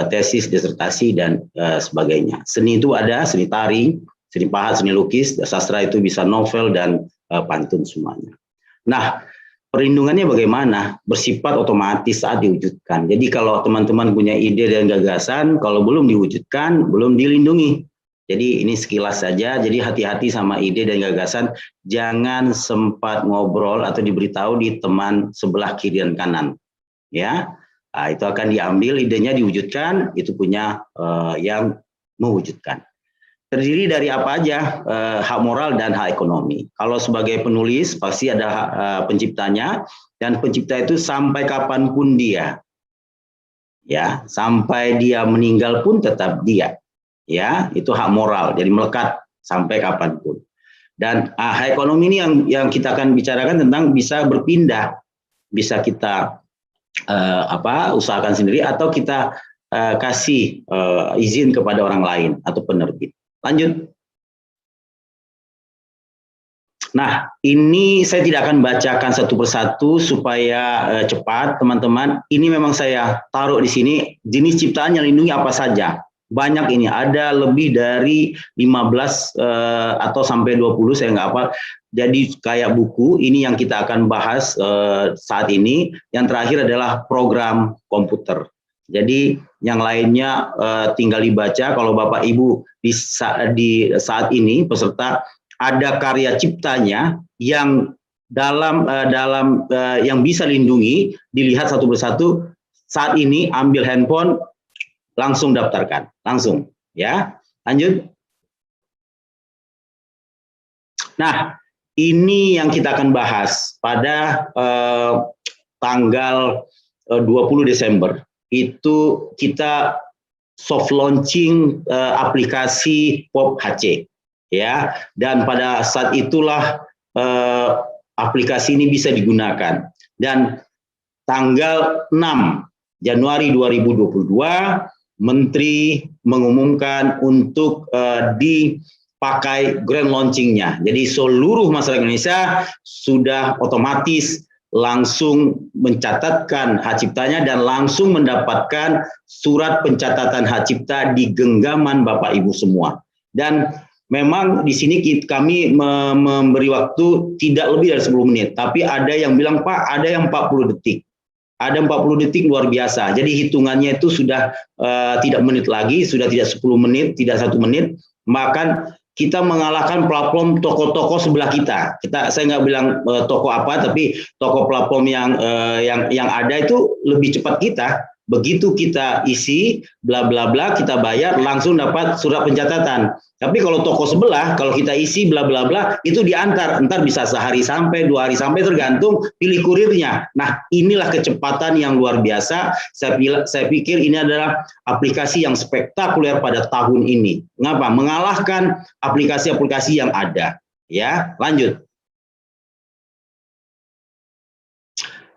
tesis, disertasi, dan sebagainya. Seni itu ada seni tari, seni pahat, seni lukis, sastra itu bisa novel dan pantun semuanya. Nah, perlindungannya bagaimana? Bersifat otomatis saat diwujudkan. Jadi kalau teman-teman punya ide dan gagasan, kalau belum diwujudkan, belum dilindungi. Jadi ini sekilas saja, jadi hati-hati sama ide dan gagasan, jangan sempat ngobrol atau diberitahu di teman sebelah kiri dan kanan. Ya, nah, itu akan diambil, idenya diwujudkan, itu punya yang mewujudkan. Terdiri dari apa aja? Hak moral dan hak ekonomi. Kalau sebagai penulis pasti ada hak penciptanya, dan pencipta itu sampai kapanpun dia, ya, sampai dia meninggal pun tetap dia, ya, itu hak moral. Jadi melekat sampai kapanpun. Dan hak ekonomi ini yang kita akan bicarakan tentang bisa berpindah, bisa kita usahakan sendiri atau kita kasih izin kepada orang lain atau penerbit. Lanjut. Nah, ini saya tidak akan bacakan satu persatu supaya cepat, teman-teman. Ini memang saya taruh di sini jenis ciptaan yang lindungi apa saja. Banyak ini, ada lebih dari 15 atau sampai 20, saya nggak hafal. Jadi kayak buku, ini yang kita akan bahas saat ini. Yang terakhir adalah program komputer. Jadi yang lainnya tinggal dibaca. Kalau Bapak Ibu di saat ini peserta ada karya ciptanya yang yang bisa lindungi, dilihat satu persatu. Saat ini ambil handphone, langsung daftarkan, langsung ya. Lanjut. Nah, ini yang kita akan bahas pada tanggal 20 Desember. Itu kita soft launching aplikasi POP HC. Ya, dan pada saat itulah aplikasi ini bisa digunakan. Dan tanggal 6 Januari 2022 Menteri mengumumkan untuk dipakai grand launchingnya. Jadi seluruh masyarakat Indonesia sudah otomatis langsung mencatatkan hak ciptanya dan langsung mendapatkan surat pencatatan hak cipta di genggaman Bapak Ibu semua. Dan memang di sini kami memberi waktu tidak lebih dari 10 menit, tapi ada yang bilang, Pak, ada yang 40 detik. Ada 40 detik luar biasa. Jadi hitungannya itu sudah tidak menit lagi, sudah tidak 10 menit, tidak 1 menit. Bahkan kita mengalahkan platform toko-toko sebelah kita. Saya nggak bilang toko apa, tapi toko platform yang ada itu lebih cepat kita. Begitu kita isi bla bla bla, kita bayar, langsung dapat surat pencatatan. Tapi kalau toko sebelah, kalau kita isi bla bla bla, itu diantar, entar bisa sehari sampai 2 hari sampai, tergantung pilih kurirnya. Nah, inilah kecepatan yang luar biasa. Saya pikir ini adalah aplikasi yang spektakuler pada tahun ini. Mengapa? Mengalahkan aplikasi-aplikasi yang ada. Ya, lanjut.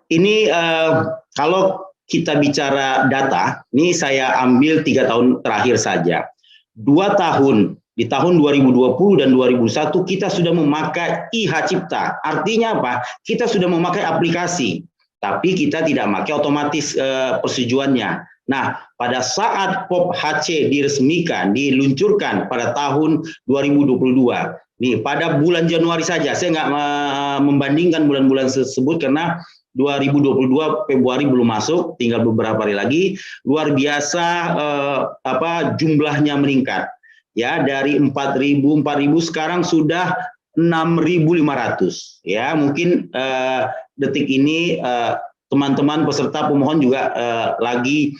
Ini kalau kita bicara data, ini saya ambil 3 tahun terakhir saja. 2 tahun, di tahun 2020 dan 2021 kita sudah memakai e-hak cipta. Artinya apa? Kita sudah memakai aplikasi, tapi kita tidak memakai otomatis persetujuannya. Nah, pada saat POP HC diresmikan, diluncurkan pada tahun 2022, nih pada bulan Januari saja, saya nggak membandingkan bulan-bulan tersebut karena 2022 Februari belum masuk, tinggal beberapa hari lagi. Luar biasa jumlahnya meningkat. Ya, dari 4.000 sekarang sudah 6.500. Ya, mungkin detik ini teman-teman peserta pemohon juga lagi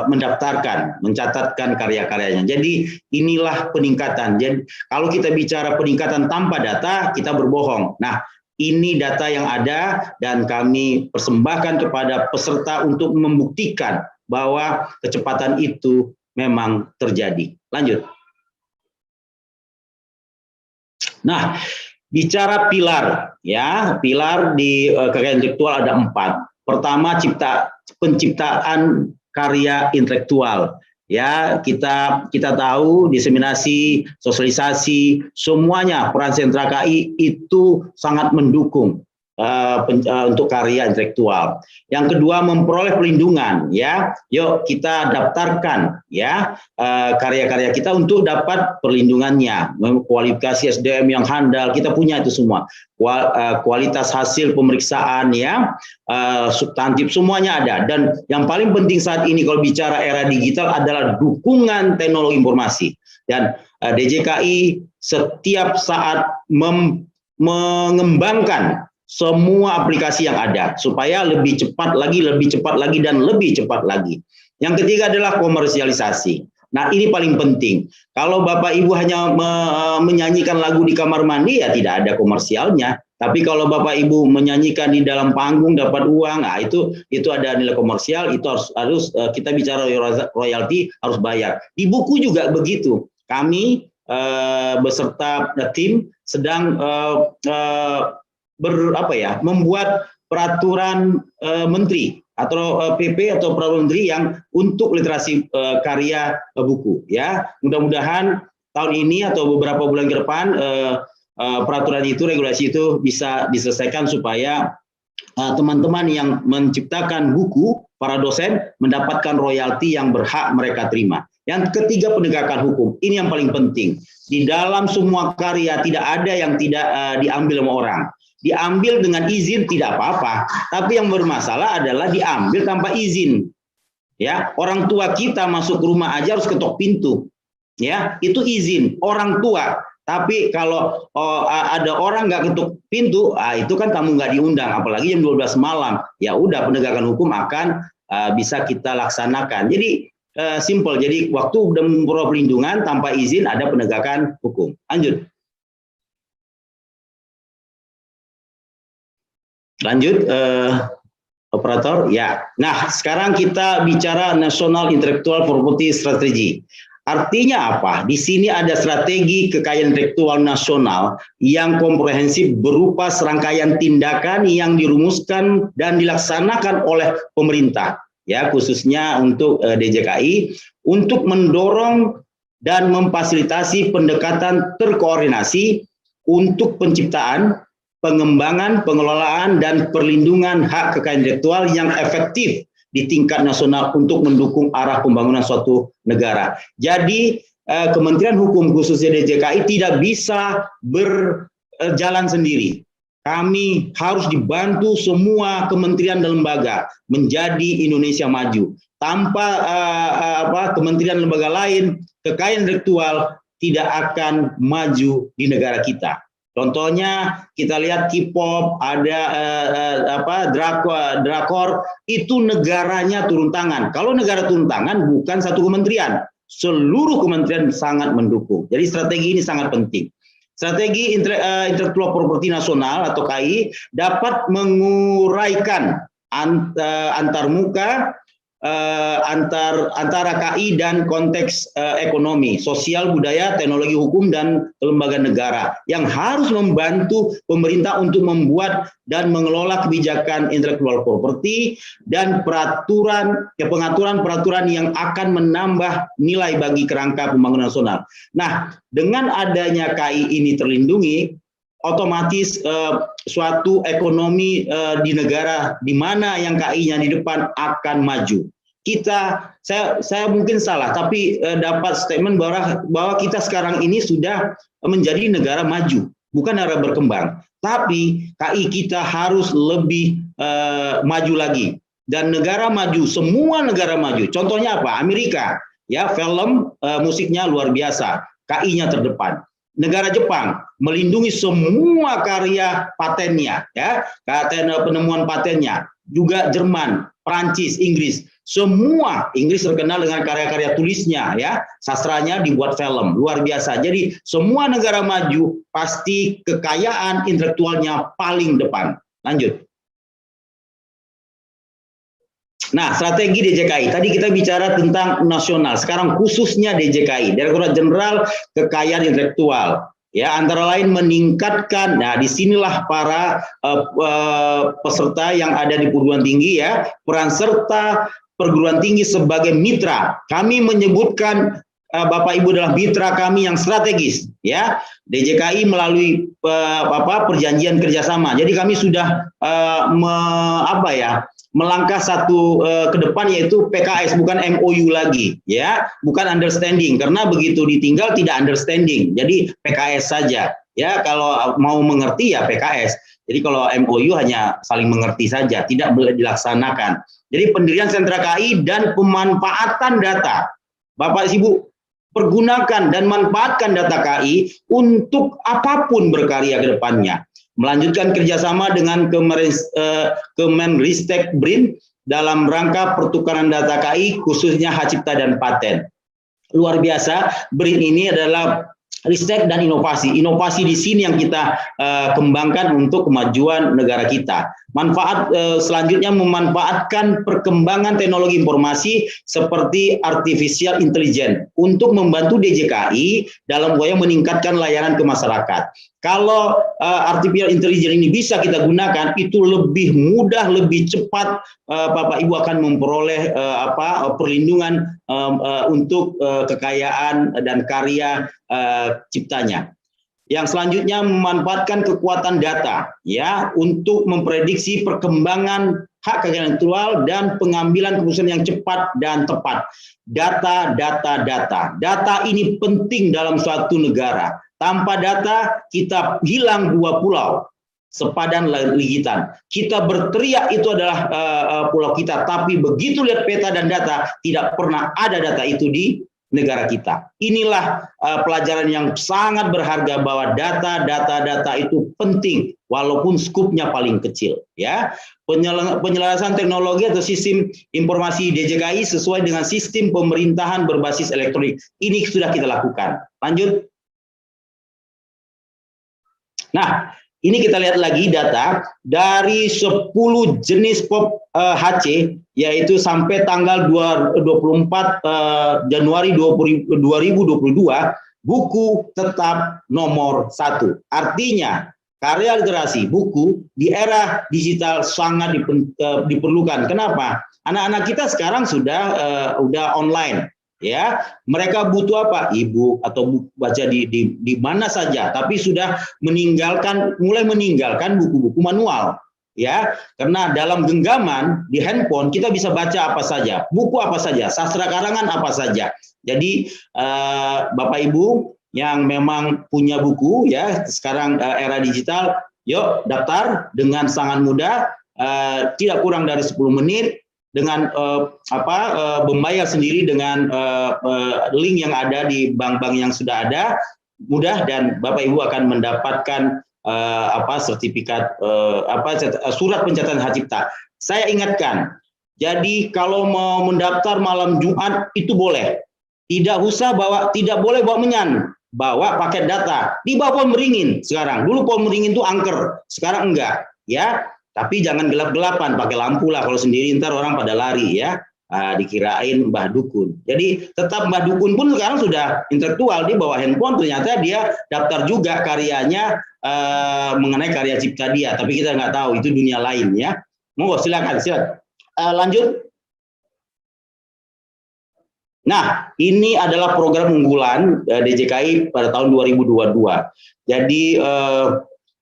mencatatkan karya-karyanya. Jadi inilah peningkatan. Jadi kalau kita bicara peningkatan tanpa data, kita berbohong. Nah, ini data yang ada dan kami persembahkan kepada peserta untuk membuktikan bahwa kecepatan itu memang terjadi. Lanjut. Nah, bicara pilar, ya, pilar di kekayaan intelektual ada 4. Pertama, penciptaan karya intelektual. Ya, kita tahu diseminasi, sosialisasi, semuanya peran sentra KI itu sangat mendukung untuk karya intelektual. Yang kedua, memperoleh perlindungan, ya. Yuk kita daftarkan ya karya-karya kita untuk dapat perlindungannya. Kualifikasi SDM yang handal, kita punya itu semua. Kualitas hasil pemeriksaan, ya, substantif, semuanya ada. Dan yang paling penting saat ini kalau bicara era digital adalah dukungan teknologi informasi. Dan DJKI setiap saat mengembangkan semua aplikasi yang ada supaya lebih cepat lagi, dan lebih cepat lagi. Yang ketiga adalah komersialisasi. Nah, ini paling penting. Kalau Bapak Ibu hanya menyanyikan lagu di kamar mandi, ya tidak ada komersialnya. Tapi kalau Bapak Ibu menyanyikan di dalam panggung dapat uang, nah itu ada nilai komersial. Itu harus kita bicara royalti, harus bayar. Di buku juga begitu. Kami beserta tim sedang membuat peraturan menteri atau PP atau peraturan menteri yang untuk literasi karya buku, ya. Mudah-mudahan tahun ini atau beberapa bulan ke depan peraturan itu, regulasi itu bisa diselesaikan supaya teman-teman yang menciptakan buku, para dosen, mendapatkan royalti yang berhak mereka terima. Yang ketiga, penegakan hukum. Ini yang paling penting. Di dalam semua karya tidak ada yang tidak diambil sama orang. Diambil dengan izin tidak apa-apa, tapi yang bermasalah adalah diambil tanpa izin. Ya, orang tua kita masuk rumah aja harus ketok pintu. Ya, itu izin orang tua. Tapi kalau ada orang nggak ketuk pintu, itu kan tamu nggak diundang, apalagi jam 12 malam. Ya udah, penegakan hukum akan bisa kita laksanakan. Jadi simple. Jadi waktu udah memperoleh perlindungan tanpa izin ada penegakan hukum. Lanjut. Lanjut, operator. Ya. Nah, sekarang kita bicara National Intellectual Property Strategy. Artinya apa? Di sini ada strategi kekayaan intelektual nasional yang komprehensif berupa serangkaian tindakan yang dirumuskan dan dilaksanakan oleh pemerintah, ya khususnya untuk DJKI, untuk mendorong dan memfasilitasi pendekatan terkoordinasi untuk penciptaan, pengembangan, pengelolaan, dan perlindungan hak kekayaan intelektual yang efektif di tingkat nasional untuk mendukung arah pembangunan suatu negara. Jadi Kementerian Hukum khususnya DJKI tidak bisa berjalan sendiri. Kami harus dibantu semua kementerian dan lembaga menjadi Indonesia maju. Tanpa kementerian dan lembaga lain, kekayaan intelektual tidak akan maju di negara kita. Contohnya kita lihat K-pop, ada drakor, itu negaranya turun tangan. Kalau negara turun tangan bukan satu kementerian, seluruh kementerian sangat mendukung. Jadi strategi ini sangat penting. Strategi Intellectual Property Nasional atau KI dapat menguraikan antarmuka antara KI dan konteks ekonomi, sosial, budaya, teknologi hukum, dan lembaga negara yang harus membantu pemerintah untuk membuat dan mengelola kebijakan intellectual property dan pengaturan peraturan yang akan menambah nilai bagi kerangka pembangunan nasional. Nah, dengan adanya KI ini terlindungi, otomatis suatu ekonomi di negara di mana yang KI-nya di depan akan maju. Saya mungkin salah, tapi dapat statement bahwa kita sekarang ini sudah menjadi negara maju, bukan negara berkembang. Tapi KI kita harus lebih maju lagi. Dan negara maju, semua negara maju. Contohnya apa? Amerika, ya film musiknya luar biasa, KI-nya terdepan. Negara Jepang melindungi semua karya patennya, ya, penemuan patennya. Juga Jerman, Prancis, Inggris, semua. Inggris terkenal dengan karya-karya tulisnya, ya, sastranya dibuat film, luar biasa. Jadi semua negara maju pasti kekayaan intelektualnya paling depan. Lanjut. Nah, strategi DJKI. Tadi kita bicara tentang nasional, sekarang khususnya DJKI, Direktorat Jenderal Kekayaan Intelektual. Ya, antara lain meningkatkan, nah disinilah para peserta yang ada di perguruan tinggi, ya, peran serta perguruan tinggi sebagai mitra. Kami menyebutkan Bapak Ibu adalah mitra kami yang strategis, ya. DJKI melalui perjanjian kerjasama. Jadi kami sudah melangkah satu ke depan, yaitu PKS, bukan MOU lagi, ya, bukan understanding, karena begitu ditinggal tidak understanding, jadi PKS saja, ya. Kalau mau mengerti ya PKS. Jadi kalau MOU hanya saling mengerti saja, tidak boleh dilaksanakan. Jadi pendirian sentra KI dan pemanfaatan data, Bapak Ibu pergunakan dan manfaatkan data KI untuk apapun berkarya ke depannya. Melanjutkan kerjasama dengan Kemenristek BRIN dalam rangka pertukaran data KI khususnya hak cipta dan paten. Luar biasa, BRIN ini adalah Ristek dan inovasi. Inovasi di sini yang kita kembangkan untuk kemajuan negara kita. Manfaat selanjutnya memanfaatkan perkembangan teknologi informasi seperti artificial intelligence untuk membantu DJKI dalam upaya meningkatkan layanan ke masyarakat. Kalau artificial intelligence ini bisa kita gunakan, itu lebih mudah, lebih cepat Bapak Ibu akan memperoleh perlindungan untuk kekayaan dan karya ciptanya. Yang selanjutnya memanfaatkan kekuatan data ya untuk memprediksi perkembangan hak kekayaan intelektual dan pengambilan keputusan yang cepat dan tepat. Data ini penting dalam suatu negara. Tanpa data kita hilang dua pulau, sepadan ligitan. Kita berteriak itu adalah pulau kita, tapi begitu lihat peta dan data tidak pernah ada data itu di negara kita. Inilah pelajaran yang sangat berharga bahwa data itu penting walaupun skupnya paling kecil ya. Penyelarasan teknologi atau sistem informasi DJKI sesuai dengan sistem pemerintahan berbasis elektronik. Ini sudah kita lakukan. Lanjut. Nah, ini kita lihat lagi data dari 10 jenis POP HC, yaitu sampai tanggal 24 Januari 2022, buku tetap nomor 1. Artinya, karya literasi, buku di era digital sangat diperlukan. Kenapa? Anak-anak kita sekarang sudah online. Ya, mereka butuh apa? E-book atau buku baca di mana saja, tapi sudah mulai meninggalkan buku-buku manual. Ya, karena dalam genggaman di handphone kita bisa baca apa saja, buku apa saja, sastra karangan apa saja. Jadi Bapak Ibu yang memang punya buku ya, sekarang era digital, yuk daftar dengan sangat mudah, tidak kurang dari 10 menit. Dengan membayar sendiri dengan link yang ada di bank-bank yang sudah ada, mudah, dan Bapak Ibu akan mendapatkan sertifikat surat pencatatan hak cipta. Saya ingatkan, jadi kalau mau mendaftar malam Jumat itu boleh, tidak boleh bawa menyan, bawa paket data, di bawah pohon beringin sekarang. Dulu pohon beringin itu angker, sekarang enggak, ya. Tapi jangan gelap-gelapan, pakai lampu lah, kalau sendiri ntar orang pada lari ya, dikirain Mbah Dukun. Jadi tetap Mbah Dukun pun sekarang sudah intelektual, di bawah handphone ternyata dia daftar juga karyanya mengenai karya cipta dia, tapi kita nggak tahu, itu dunia lain ya. Monggo silakan. Lanjut. Nah, ini adalah program unggulan DJKI pada tahun 2022. Jadi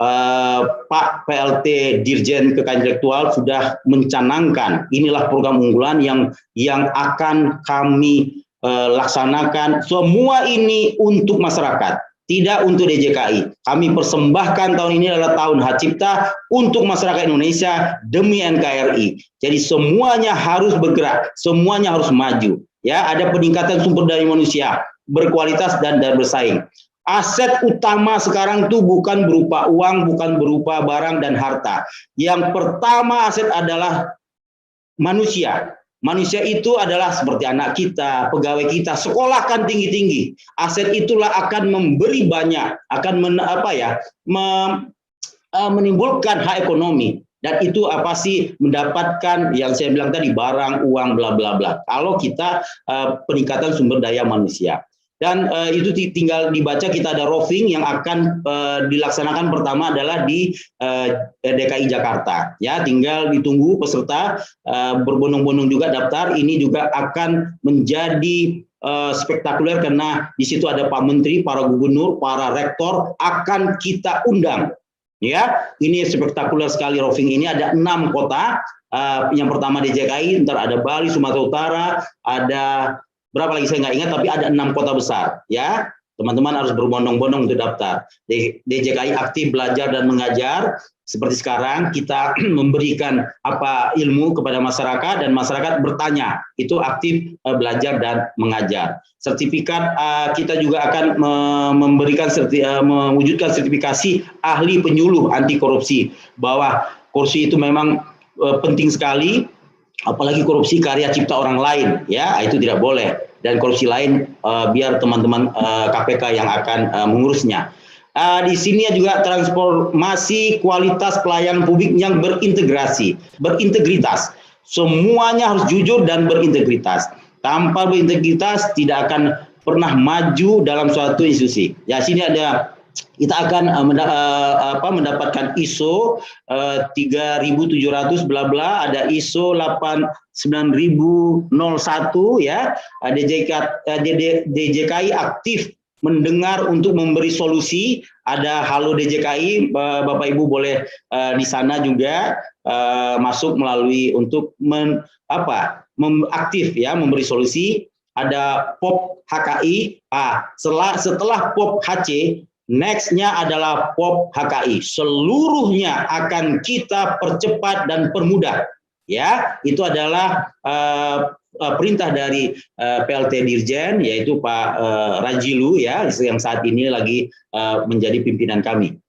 Pak PLT Dirjen Kekayaan Intelektual sudah mencanangkan, inilah program unggulan yang akan kami laksanakan. Semua ini untuk masyarakat, tidak untuk DJKI. Kami persembahkan tahun ini adalah tahun hak cipta untuk masyarakat Indonesia demi NKRI. Jadi semuanya harus bergerak, semuanya harus maju. Ya, ada peningkatan sumber daya manusia berkualitas dan bersaing. Aset utama sekarang itu bukan berupa uang, bukan berupa barang dan harta. Yang pertama aset adalah manusia. Manusia itu adalah seperti anak kita, pegawai kita, sekolahkan tinggi-tinggi. Aset itulah akan memberi banyak, akan menimbulkan hak ekonomi. Dan itu apa sih? Mendapatkan yang saya bilang tadi, barang, uang, bla bla bla. Kalau kita peningkatan sumber daya manusia. Dan itu tinggal dibaca, kita ada roving yang akan dilaksanakan pertama adalah di DKI Jakarta. Ya, tinggal ditunggu peserta berbondong-bondong juga daftar. Ini juga akan menjadi spektakuler karena di situ ada Pak Menteri, para gubernur, para rektor akan kita undang. Ya, ini spektakuler sekali roving ini, ada 6 kota. Yang pertama DJKI, ntar ada Bali, Sumatera Utara, ada berapa lagi saya nggak ingat, tapi ada 6 kota besar. Ya, teman-teman harus berbondong-bondong untuk daftar. DJKI aktif belajar dan mengajar. Seperti sekarang kita memberikan ilmu kepada masyarakat dan masyarakat bertanya. Itu aktif belajar dan mengajar. Sertifikat kita juga akan mewujudkan sertifikasi ahli penyuluh anti korupsi, bahwa korupsi itu memang penting sekali. Apalagi korupsi karya cipta orang lain, ya itu tidak boleh, dan korupsi lain biar teman-teman KPK yang akan mengurusnya. Di sini juga transformasi kualitas pelayanan publik yang berintegritas. Semuanya harus jujur dan berintegritas. Tanpa berintegritas tidak akan pernah maju dalam suatu institusi. Ya, sini ada, kita akan mendapatkan ISO 3700 bla bla, ada ISO 9001 ya. DJKI aktif mendengar untuk memberi solusi ada Halo DJKI, Bapak Ibu boleh di sana juga masuk melalui untuk aktif ya, memberi solusi. Ada POP HKI. Setelah POP HC, next-nya adalah POP HKI. Seluruhnya akan kita percepat dan permudah. Ya, itu adalah perintah dari PLT Dirjen, yaitu Pak Rajilu ya, yang saat ini lagi menjadi pimpinan kami.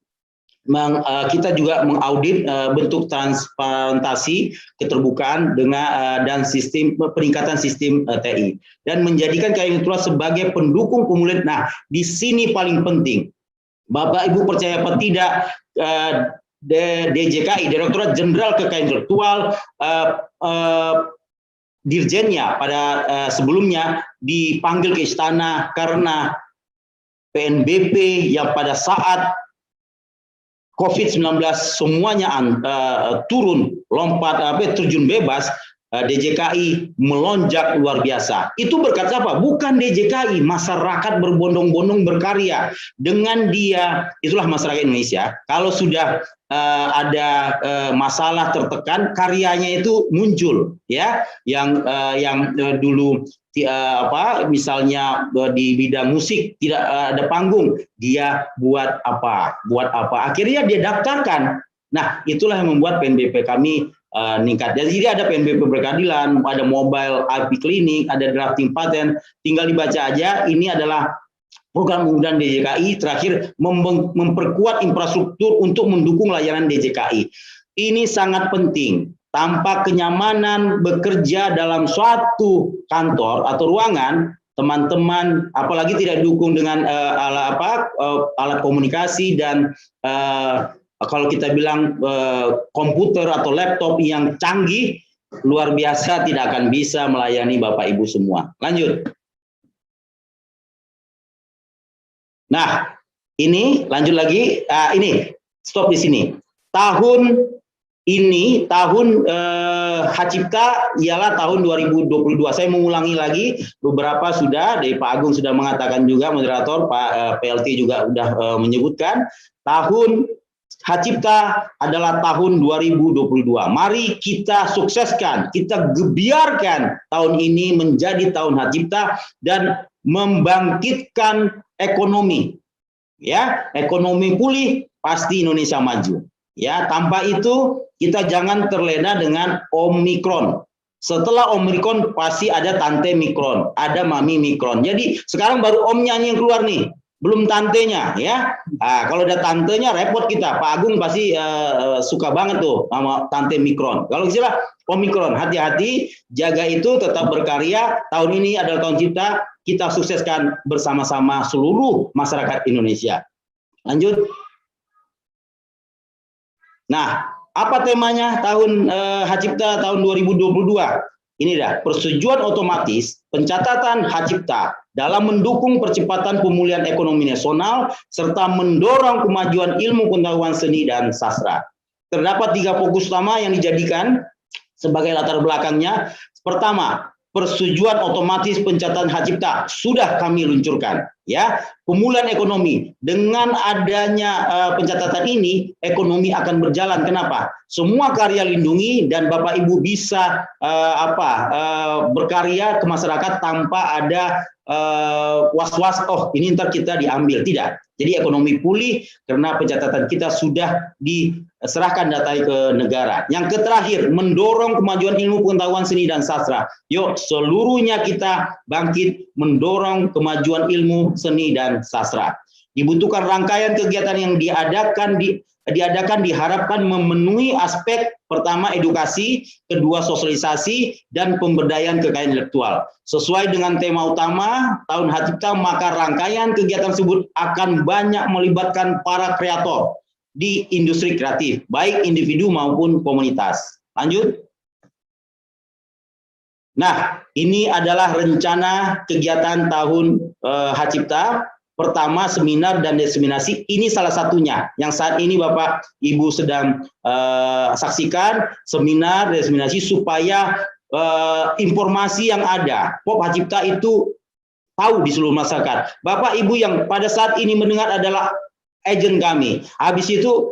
Kita juga mengaudit bentuk transparentasi, keterbukaan dengan dan sistem peningkatan sistem TI, dan menjadikan kekayaan intelektual sebagai pendukung pemulihan. Nah, di sini paling penting, Bapak Ibu percaya apa tidak, DJKI, Direktorat Jenderal Kekayaan Intelektual, Dirjennya pada sebelumnya dipanggil ke istana karena PNBP yang pada saat COVID-19 semuanya turun, terjun bebas, DJKI melonjak luar biasa. Itu berkat apa? Bukan DJKI, masyarakat berbondong-bondong berkarya. Dengan dia, itulah masyarakat Indonesia. Kalau sudah ada masalah tertekan, karyanya itu muncul, ya. Yang dulu misalnya di bidang musik tidak ada panggung, dia buat apa? Akhirnya dia daftarkan. Nah, itulah yang membuat PNBP kami meningkat. Jadi ada PNBP berkeadilan, ada mobile IP klinik, ada drafting patent. Tinggal dibaca aja. Ini adalah program unggulan DJKI. Terakhir, memperkuat infrastruktur untuk mendukung layanan DJKI. Ini sangat penting. Tanpa kenyamanan bekerja dalam suatu kantor atau ruangan, teman-teman, apalagi tidak didukung dengan alat komunikasi dan kalau kita bilang komputer atau laptop yang canggih, luar biasa, tidak akan bisa melayani Bapak Ibu semua. Lanjut. Nah, ini lanjut lagi. Ini stop di sini. Tahun Hcipta ialah tahun 2022. Saya mengulangi lagi, beberapa sudah, dari Pak Agung sudah mengatakan juga, moderator, Pak PLT juga sudah menyebutkan, tahun Hcipta adalah tahun 2022. Mari kita sukseskan, kita biarkan tahun ini menjadi tahun Hcipta dan membangkitkan ekonomi. Ya, ekonomi pulih, pasti Indonesia maju. Ya, tanpa itu kita jangan terlena dengan Omikron. Setelah Omikron pasti ada tante Mikron, ada mami Mikron. Jadi sekarang baru omnya yang keluar nih, belum tantenya ya. Nah, kalau ada tantenya repot kita. Pak Agung pasti suka banget tuh sama tante Mikron. Kalau istilah Omikron, hati-hati, jaga itu, tetap berkarya. Tahun ini adalah tahun kita sukseskan bersama-sama seluruh masyarakat Indonesia. Lanjut. Nah, apa temanya tahun Hcipta tahun 2022? Ini dah, persetujuan otomatis pencatatan Hcipta dalam mendukung percepatan pemulihan ekonomi nasional serta mendorong kemajuan ilmu pengetahuan seni dan sastra. Terdapat 3 fokus utama yang dijadikan sebagai latar belakangnya. Pertama, persetujuan otomatis pencatatan Hcipta sudah kami luncurkan, ya. Pemulihan ekonomi, dengan adanya pencatatan ini, ekonomi akan berjalan. Kenapa? Semua karya lindungi dan Bapak Ibu bisa berkarya ke masyarakat tanpa ada was-was, oh ini ntar kita diambil. Tidak. Jadi ekonomi pulih karena pencatatan kita sudah diserahkan data ke negara. Yang terakhir, mendorong kemajuan ilmu pengetahuan seni dan sastra. Yuk, seluruhnya kita bangkit mendorong kemajuan ilmu seni dan sastra. Dibutuhkan rangkaian kegiatan yang diadakan diharapkan memenuhi aspek pertama edukasi, kedua sosialisasi, dan pemberdayaan kekayaan intelektual. Sesuai dengan tema utama tahun Hcipta, maka rangkaian kegiatan tersebut akan banyak melibatkan para kreator di industri kreatif, baik individu maupun komunitas. Lanjut. Nah, ini adalah rencana kegiatan tahun Hcipta. Pertama, seminar dan diseminasi, ini salah satunya yang saat ini Bapak Ibu sedang saksikan, seminar diseminasi supaya informasi yang ada POP Hcipta itu tahu di seluruh masyarakat. Bapak Ibu yang pada saat ini mendengar adalah agent kami. Habis itu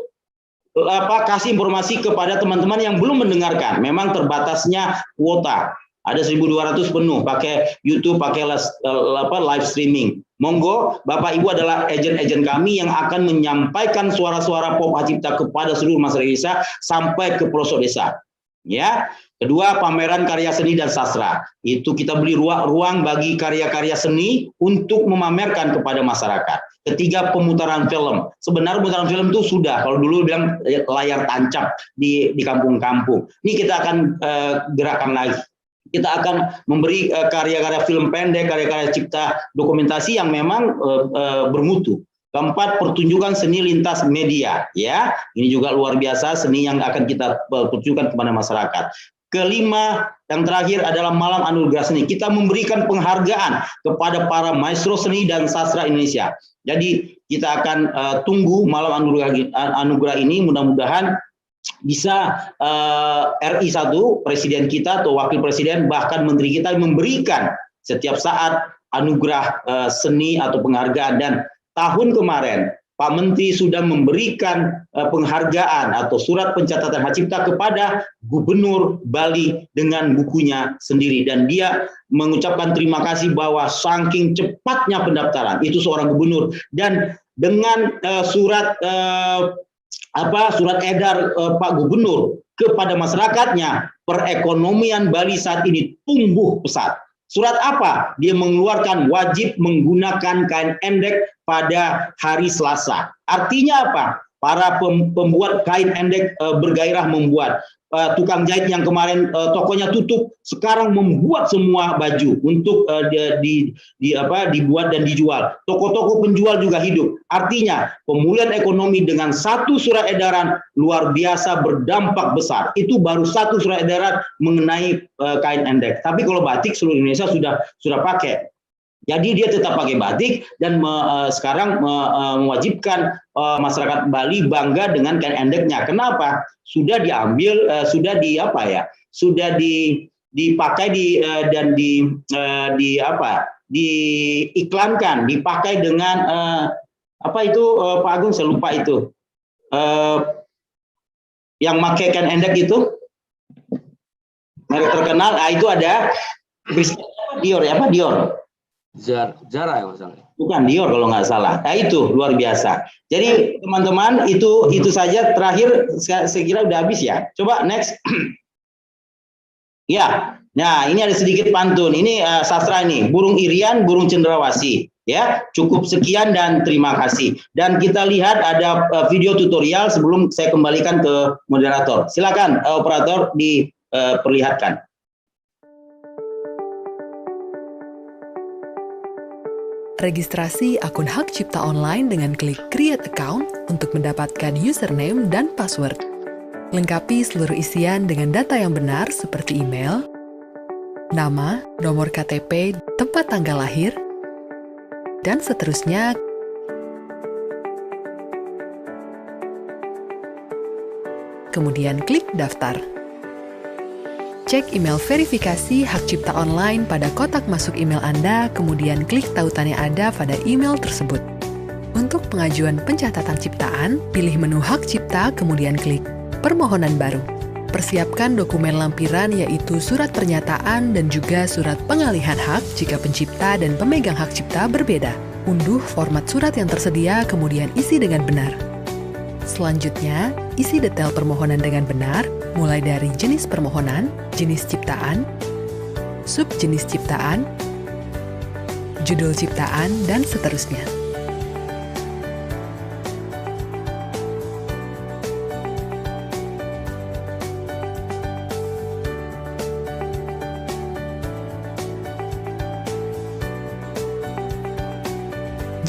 kasih informasi kepada teman-teman yang belum mendengarkan. Memang terbatasnya kuota. Ada 1.200 penuh pakai YouTube, pakai live streaming. Monggo, Bapak Ibu adalah agen-agen kami yang akan menyampaikan suara-suara Pop Hacipta kepada seluruh masyarakat Indonesia sampai ke pelosok desa. Ya. Kedua, pameran karya seni dan sastra. Itu kita beri ruang bagi karya-karya seni untuk memamerkan kepada masyarakat. Ketiga, pemutaran film. Sebenarnya pemutaran film itu sudah, kalau dulu bilang layar tancap di kampung-kampung. Ini kita akan gerakan lagi. Kita akan memberi karya-karya film pendek, karya-karya cipta dokumentasi yang memang bermutu. Keempat, pertunjukan seni lintas media, ya. Ini juga luar biasa seni yang akan kita pertunjukkan kepada masyarakat. Kelima, yang terakhir adalah Malam Anugerah Seni. Kita memberikan penghargaan kepada para maestro seni dan sastra Indonesia. Jadi kita akan tunggu Malam Anugerah ini, mudah-mudahan bisa RI 1, presiden kita atau wakil presiden, bahkan menteri kita memberikan setiap saat anugerah seni atau penghargaan. Dan tahun kemarin Pak Menteri sudah memberikan penghargaan atau surat pencatatan hak cipta kepada Gubernur Bali dengan bukunya sendiri, dan dia mengucapkan terima kasih bahwa saking cepatnya pendaftaran itu seorang gubernur, dan dengan surat edar Pak Gubernur kepada masyarakatnya, perekonomian Bali saat ini tumbuh pesat. Surat apa? Dia mengeluarkan wajib menggunakan kain endek pada hari Selasa. Artinya apa? Para pembuat kain endek bergairah membuat. Tukang jahit yang kemarin tokonya tutup, sekarang membuat semua baju untuk dibuat dan dijual. Toko-toko penjual juga hidup. Artinya pemulihan ekonomi dengan satu surat edaran luar biasa berdampak besar. Itu baru satu surat edaran mengenai kain endek. Tapi kalau batik seluruh Indonesia sudah pakai. Jadi dia tetap pakai batik dan sekarang mewajibkan masyarakat Bali bangga dengan kain endeknya. Kenapa? Sudah diambil, sudah dipakai diiklankan, dipakai dengan Pak Agung, saya lupa itu. Yang pakai kain endek itu merek terkenal, itu ada Dior, Dior. Zara ya masalah. Bukan, Dior kalau nggak salah. Nah itu luar biasa. Jadi teman-teman itu saja, terakhir saya kira udah habis ya. Coba next. Ya, nah ini ada sedikit pantun. Ini sastra ini, burung irian, burung cendrawasih. Ya, cukup sekian dan terima kasih. Dan kita lihat ada video tutorial sebelum saya kembalikan ke moderator. Silakan operator diperlihatkan. Registrasi akun hak cipta online dengan klik Create Account untuk mendapatkan username dan password. Lengkapi seluruh isian dengan data yang benar seperti email, nama, nomor KTP, tempat tanggal lahir, dan seterusnya. Kemudian klik daftar. Cek email verifikasi hak cipta online pada kotak masuk email Anda, kemudian klik tautan yang ada pada email tersebut. Untuk pengajuan pencatatan ciptaan, pilih menu hak cipta, kemudian klik permohonan baru. Persiapkan dokumen lampiran yaitu surat pernyataan dan juga surat pengalihan hak jika pencipta dan pemegang hak cipta berbeda. Unduh format surat yang tersedia, kemudian isi dengan benar. Selanjutnya, isi detail permohonan dengan benar, mulai dari jenis permohonan, jenis ciptaan, subjenis ciptaan, judul ciptaan, dan seterusnya.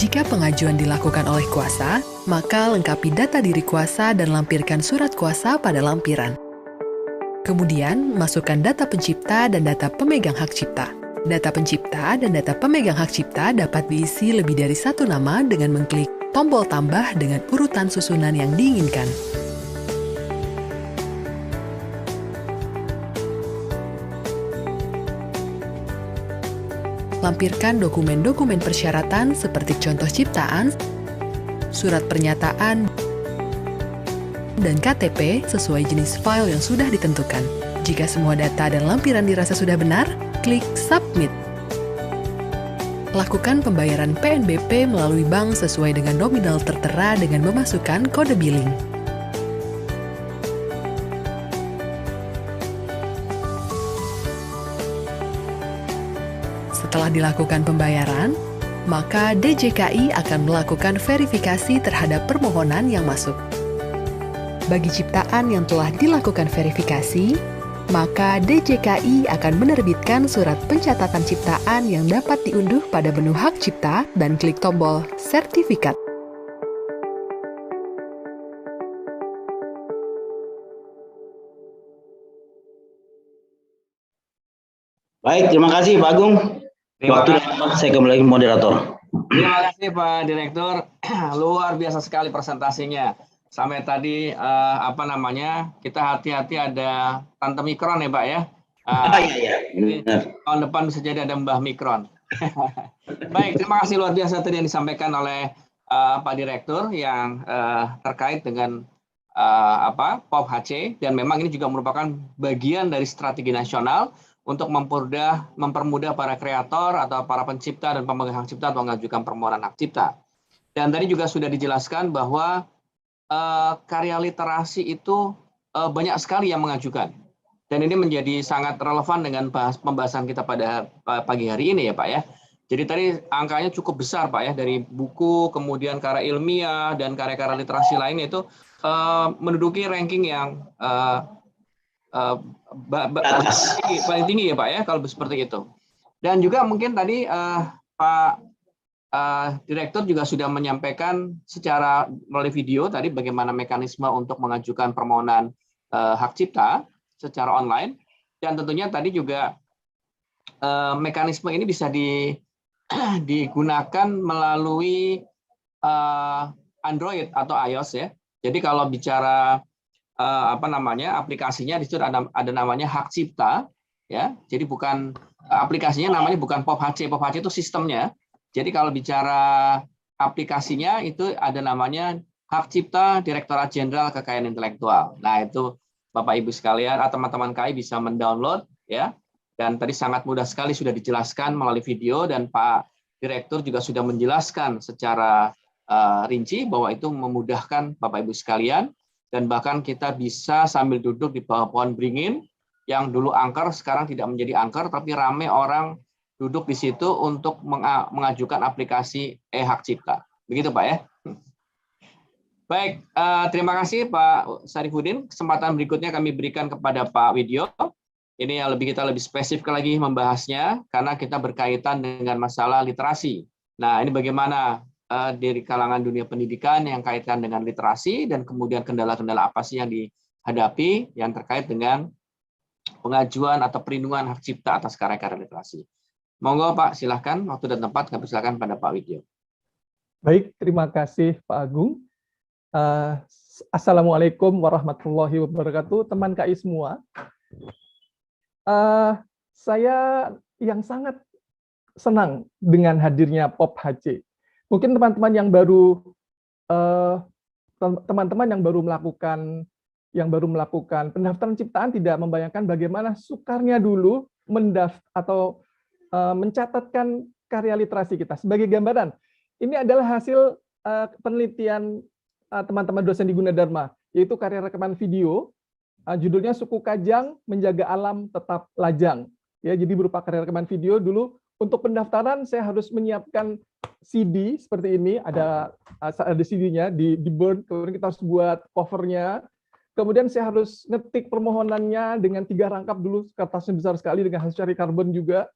Jika pengajuan dilakukan oleh kuasa, maka lengkapi data diri kuasa dan lampirkan surat kuasa pada lampiran. Kemudian, masukkan data pencipta dan data pemegang hak cipta. Data pencipta dan data pemegang hak cipta dapat diisi lebih dari satu nama dengan mengklik tombol tambah dengan urutan susunan yang diinginkan. Lampirkan dokumen-dokumen persyaratan seperti contoh ciptaan, surat pernyataan, dan KTP sesuai jenis file yang sudah ditentukan. Jika semua data dan lampiran dirasa sudah benar, klik Submit. Lakukan pembayaran PNBP melalui bank sesuai dengan nominal tertera dengan memasukkan kode billing. Setelah dilakukan pembayaran, maka DJKI akan melakukan verifikasi terhadap permohonan yang masuk. Bagi ciptaan yang telah dilakukan verifikasi, maka DJKI akan menerbitkan surat pencatatan ciptaan yang dapat diunduh pada menu hak cipta dan klik tombol sertifikat. Baik, terima kasih Pak Agung. Waktu saya kembali ke moderator. Terima kasih Pak Direktur, luar biasa sekali presentasinya. Sampai tadi kita hati-hati ada Tante Mikron ya Pak ya. Iya. Tahun depan bisa jadi ada Mbah Mikron. Baik, terima kasih luar biasa tadi yang disampaikan oleh Pak Direktur yang terkait dengan POP HC, dan memang ini juga merupakan bagian dari strategi nasional untuk mempermudah para kreator atau para pencipta dan pemegang hak cipta untuk mengajukan permohonan hak cipta. Dan tadi juga sudah dijelaskan bahwa karya literasi itu banyak sekali yang mengajukan. Dan ini menjadi sangat relevan dengan pembahasan kita pada pagi hari ini ya Pak ya. Jadi tadi angkanya cukup besar Pak ya, dari buku, kemudian karya ilmiah, dan karya-karya literasi lainnya itu menduduki ranking yang paling tinggi ya Pak ya, kalau seperti itu. Dan juga mungkin tadi Pak Direktur juga sudah menyampaikan secara melalui video tadi bagaimana mekanisme untuk mengajukan permohonan hak cipta secara online, dan tentunya tadi juga mekanisme ini bisa digunakan melalui Android atau iOS ya. Jadi kalau bicara aplikasinya di situ ada namanya hak cipta ya. Jadi bukan aplikasinya namanya bukan POP HC. POP HC itu sistemnya. Jadi kalau bicara aplikasinya itu ada namanya Hak Cipta Direktorat Jenderal Kekayaan Intelektual. Nah, itu Bapak Ibu sekalian atau teman-teman KAI bisa mendownload ya. Dan tadi sangat mudah sekali sudah dijelaskan melalui video, dan Pak Direktur juga sudah menjelaskan secara rinci bahwa itu memudahkan Bapak Ibu sekalian. Dan bahkan kita bisa sambil duduk di bawah pohon beringin, yang dulu angker sekarang tidak menjadi angker, tapi ramai orang duduk di situ untuk mengajukan aplikasi e-hak cipta. Begitu Pak ya. Baik, terima kasih Pak Sarifudin. Kesempatan berikutnya kami berikan kepada Pak Widyo. Ini yang kita lebih spesifik lagi membahasnya, karena kita berkaitan dengan masalah literasi. Nah, ini bagaimana dari kalangan dunia pendidikan yang kaitkan dengan literasi, dan kemudian kendala-kendala apa sih yang dihadapi yang terkait dengan pengajuan atau perlindungan hak cipta atas karya-karya literasi. Monggo Pak, silahkan, waktu dan tempat kami silakan pada Pak Widyo. Baik, terima kasih Pak Agung. Assalamualaikum warahmatullahi wabarakatuh, teman KAI semua. Saya yang sangat senang dengan hadirnya POP HC. Mungkin teman-teman yang baru melakukan pendaftaran ciptaan tidak membayangkan bagaimana sukarnya dulu mencatatkan karya literasi kita. Sebagai gambaran, ini adalah hasil penelitian teman-teman dosen di Gunadarma, yaitu karya rekaman video, judulnya Suku Kajang Menjaga Alam Tetap Lajang. Ya, jadi berupa karya rekaman video. Dulu untuk pendaftaran saya harus menyiapkan CD seperti ini, ada CD-nya di burn, kemudian kita harus buat covernya. Kemudian saya harus ngetik permohonannya dengan 3 rangkap dulu, kertasnya besar sekali dengan hasil cari karbon juga.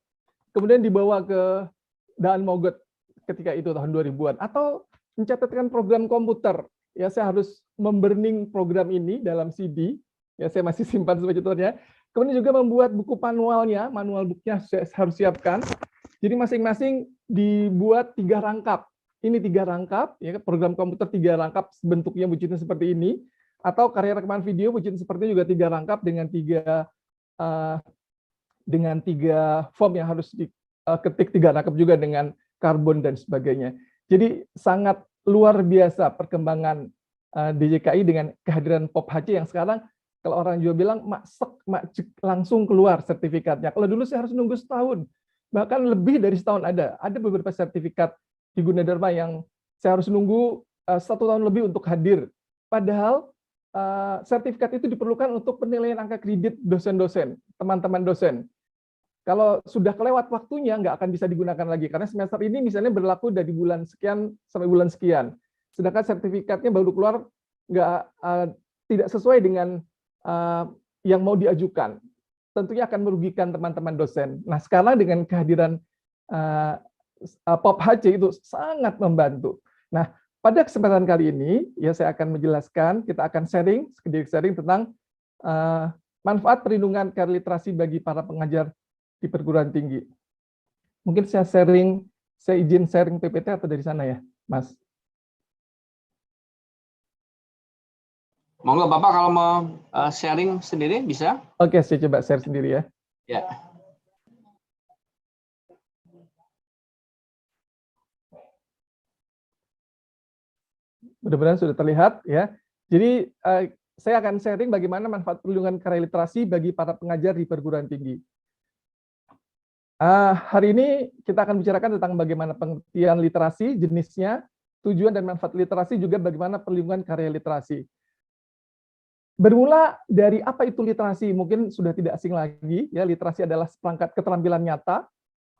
Kemudian dibawa ke Daan Mogot ketika itu tahun 2000-an, atau mencatatkan program komputer. Ya, saya harus memburning program ini dalam CD. Ya, saya masih simpan sebagai contohnya. Kemudian juga membuat buku manualnya, manual booknya saya harus siapkan. Jadi masing-masing dibuat 3 rangkap. Ini 3 rangkap, ya, program komputer 3 rangkap, bentuknya wujudnya seperti ini. Atau karya rekaman video wujudnya seperti ini juga 3 rangkap dengan 3 form yang harus diketik, 3 rangkap juga dengan karbon dan sebagainya. Jadi sangat luar biasa perkembangan DJKI dengan kehadiran POP HC yang sekarang kalau orang Jawa bilang langsung keluar sertifikatnya. Kalau dulu saya harus nunggu setahun, bahkan lebih dari setahun ada. Ada beberapa sertifikat di Gunadarma yang saya harus nunggu 1 tahun lebih untuk hadir. Padahal sertifikat itu diperlukan untuk penilaian angka kredit dosen-dosen, teman-teman dosen. Kalau sudah kelewat waktunya, nggak akan bisa digunakan lagi. Karena semester ini misalnya berlaku dari bulan sekian sampai bulan sekian. Sedangkan sertifikatnya baru keluar tidak sesuai dengan yang mau diajukan. Tentunya akan merugikan teman-teman dosen. Nah, sekarang dengan kehadiran POP HC itu sangat membantu. Nah, pada kesempatan kali ini, ya saya akan menjelaskan, kita akan sedikit sharing tentang manfaat perlindungan karir literasi bagi para pengajar di perguruan tinggi. Mungkin saya izin sharing PPT atau dari sana ya, Mas? Monggo Bapak kalau mau sharing sendiri bisa? Oke, saya coba share sendiri ya. Ya. Mudah-mudahan sudah terlihat ya. Jadi saya akan sharing bagaimana manfaat perlindungan karya literasi bagi para pengajar di perguruan tinggi. Hari ini kita akan bicarakan tentang bagaimana pengertian literasi, jenisnya, tujuan dan manfaat literasi, juga bagaimana perlindungan karya literasi. Bermula dari apa itu literasi, mungkin sudah tidak asing lagi ya. Literasi adalah seperangkat keterampilan nyata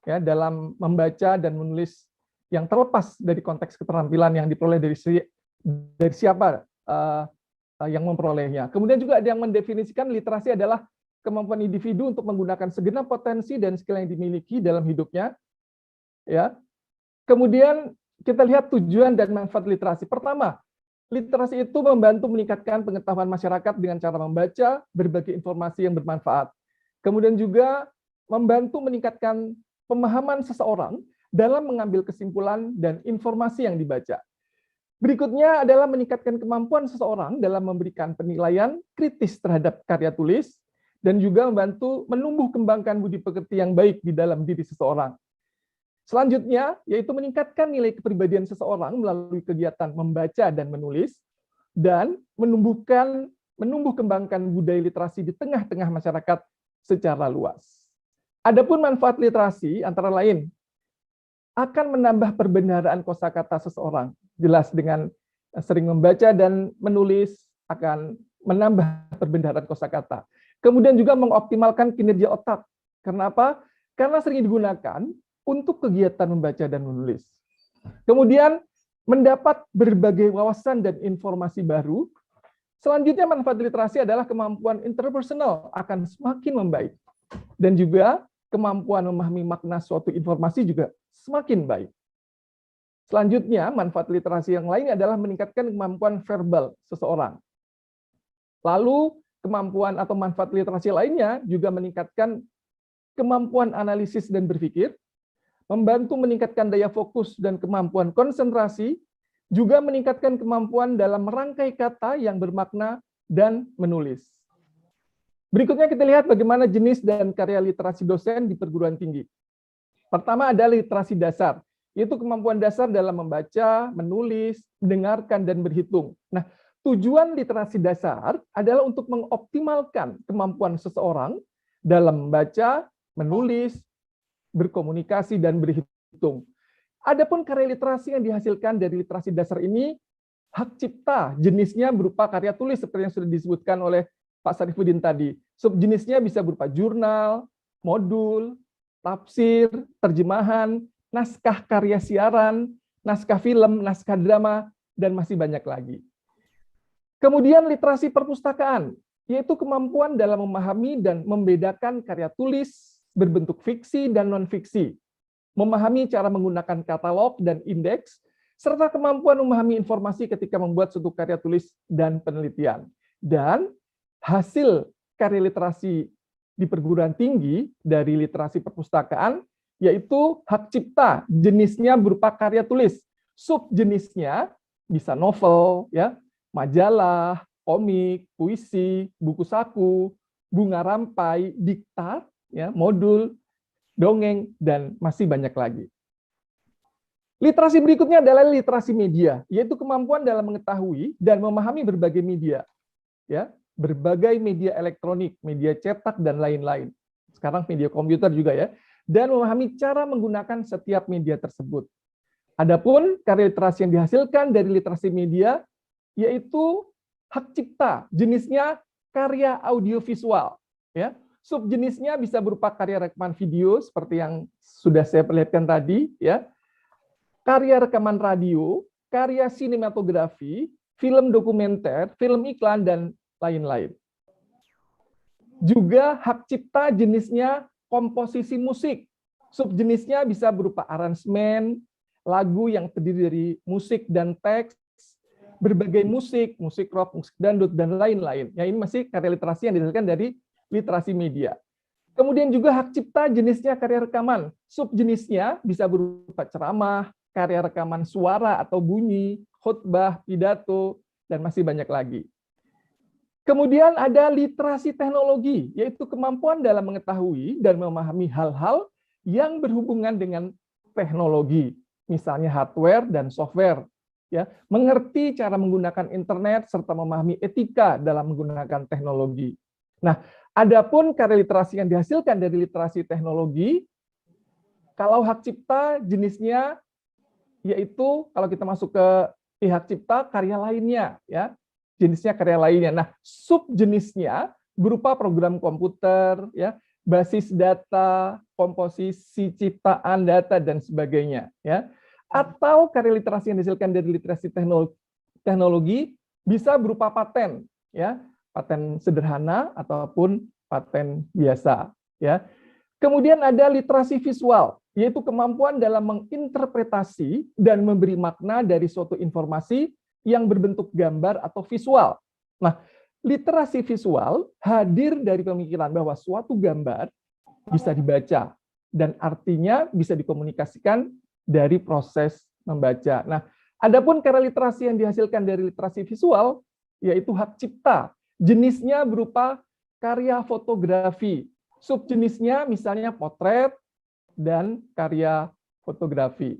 ya dalam membaca dan menulis yang terlepas dari konteks keterampilan yang diperoleh dari siapa yang memperolehnya. Kemudian juga ada yang mendefinisikan literasi adalah kemampuan individu untuk menggunakan segenap potensi dan skill yang dimiliki dalam hidupnya. Ya. Kemudian kita lihat tujuan dan manfaat literasi. Pertama, literasi itu membantu meningkatkan pengetahuan masyarakat dengan cara membaca berbagai informasi yang bermanfaat. Kemudian juga membantu meningkatkan pemahaman seseorang dalam mengambil kesimpulan dan informasi yang dibaca. Berikutnya adalah meningkatkan kemampuan seseorang dalam memberikan penilaian kritis terhadap karya tulis, dan juga membantu menumbuh kembangkan budi pekerti yang baik di dalam diri seseorang. Selanjutnya, yaitu meningkatkan nilai kepribadian seseorang melalui kegiatan membaca dan menulis, dan menumbuh kembangkan budaya literasi di tengah-tengah masyarakat secara luas. Adapun manfaat literasi antara lain akan menambah perbendaharaan kosakata seseorang. Jelas dengan sering membaca dan menulis akan menambah perbendaharaan kosakata. Kemudian juga mengoptimalkan kinerja otak. Karena apa? Karena sering digunakan untuk kegiatan membaca dan menulis. Kemudian mendapat berbagai wawasan dan informasi baru. Selanjutnya manfaat literasi adalah kemampuan interpersonal akan semakin membaik. Dan juga kemampuan memahami makna suatu informasi juga semakin baik. Selanjutnya, manfaat literasi yang lain adalah meningkatkan kemampuan verbal seseorang. Lalu, kemampuan atau manfaat literasi lainnya juga meningkatkan kemampuan analisis dan berpikir, membantu meningkatkan daya fokus dan kemampuan konsentrasi, juga meningkatkan kemampuan dalam merangkai kata yang bermakna dan menulis. Berikutnya kita lihat bagaimana jenis dan karya literasi dosen di perguruan tinggi. Pertama ada literasi dasar, yaitu kemampuan dasar dalam membaca, menulis, mendengarkan, dan berhitung. Nah, tujuan literasi dasar adalah untuk mengoptimalkan kemampuan seseorang dalam membaca, menulis, berkomunikasi, dan berhitung. Adapun karya literasi yang dihasilkan dari literasi dasar ini, hak cipta, jenisnya berupa karya tulis seperti yang sudah disebutkan oleh Pak Sarifudin tadi. Subjenisnya bisa berupa jurnal, modul, tafsir, terjemahan, naskah karya siaran, naskah film, naskah drama, dan masih banyak lagi. Kemudian literasi perpustakaan, yaitu kemampuan dalam memahami dan membedakan karya tulis berbentuk fiksi dan non-fiksi, memahami cara menggunakan katalog dan indeks, serta kemampuan memahami informasi ketika membuat suatu karya tulis dan penelitian. Dan hasil karya literasi di perguruan tinggi dari literasi perpustakaan, yaitu hak cipta, jenisnya berupa karya tulis, subjenisnya bisa novel, ya, majalah, komik, puisi, buku saku, bunga rampai, diktat, ya, modul, dongeng, dan masih banyak lagi. Literasi berikutnya adalah literasi media, yaitu kemampuan dalam mengetahui dan memahami berbagai media, ya, berbagai media elektronik, media cetak dan lain-lain. Sekarang media komputer juga ya, dan memahami cara menggunakan setiap media tersebut. Adapun karya literasi yang dihasilkan dari literasi media yaitu hak cipta, jenisnya karya audiovisual, ya. Subjenisnya bisa berupa karya rekaman video seperti yang sudah saya perlihatkan tadi, ya. Karya rekaman radio, karya sinematografi, film dokumenter, film iklan, dan lain-lain. Juga hak cipta jenisnya komposisi musik. Subjenisnya bisa berupa aransemen, lagu yang terdiri dari musik dan teks, berbagai musik, musik rock, musik dangdut, dan lain-lain. Ya, ini masih karya literasi yang dihasilkan dari literasi media. Kemudian juga hak cipta jenisnya karya rekaman. Subjenisnya bisa berupa ceramah, karya rekaman suara atau bunyi, khutbah, pidato, dan masih banyak lagi. Kemudian ada literasi teknologi, yaitu kemampuan dalam mengetahui dan memahami hal-hal yang berhubungan dengan teknologi, misalnya hardware dan software. Ya, mengerti cara menggunakan internet serta memahami etika dalam menggunakan teknologi. Nah, adapun karya literasi yang dihasilkan dari literasi teknologi, kalau hak cipta jenisnya yaitu kalau kita masuk ke hak cipta karya lainnya, ya, jenisnya karya lainnya. Nah, subjenisnya berupa program komputer, ya, basis data, komposisi ciptaan data, dan sebagainya, ya. Atau karya literasi yang dihasilkan dari literasi teknologi bisa berupa paten, ya, paten sederhana ataupun paten biasa, ya. Kemudian ada literasi visual, yaitu kemampuan dalam menginterpretasi dan memberi makna dari suatu informasi yang berbentuk gambar atau visual. Nah, literasi visual hadir dari pemikiran bahwa suatu gambar bisa dibaca dan artinya bisa dikomunikasikan dari proses membaca. Nah, adapun karya literasi yang dihasilkan dari literasi visual yaitu hak cipta. Jenisnya berupa karya fotografi. Subjenisnya misalnya potret dan karya fotografi.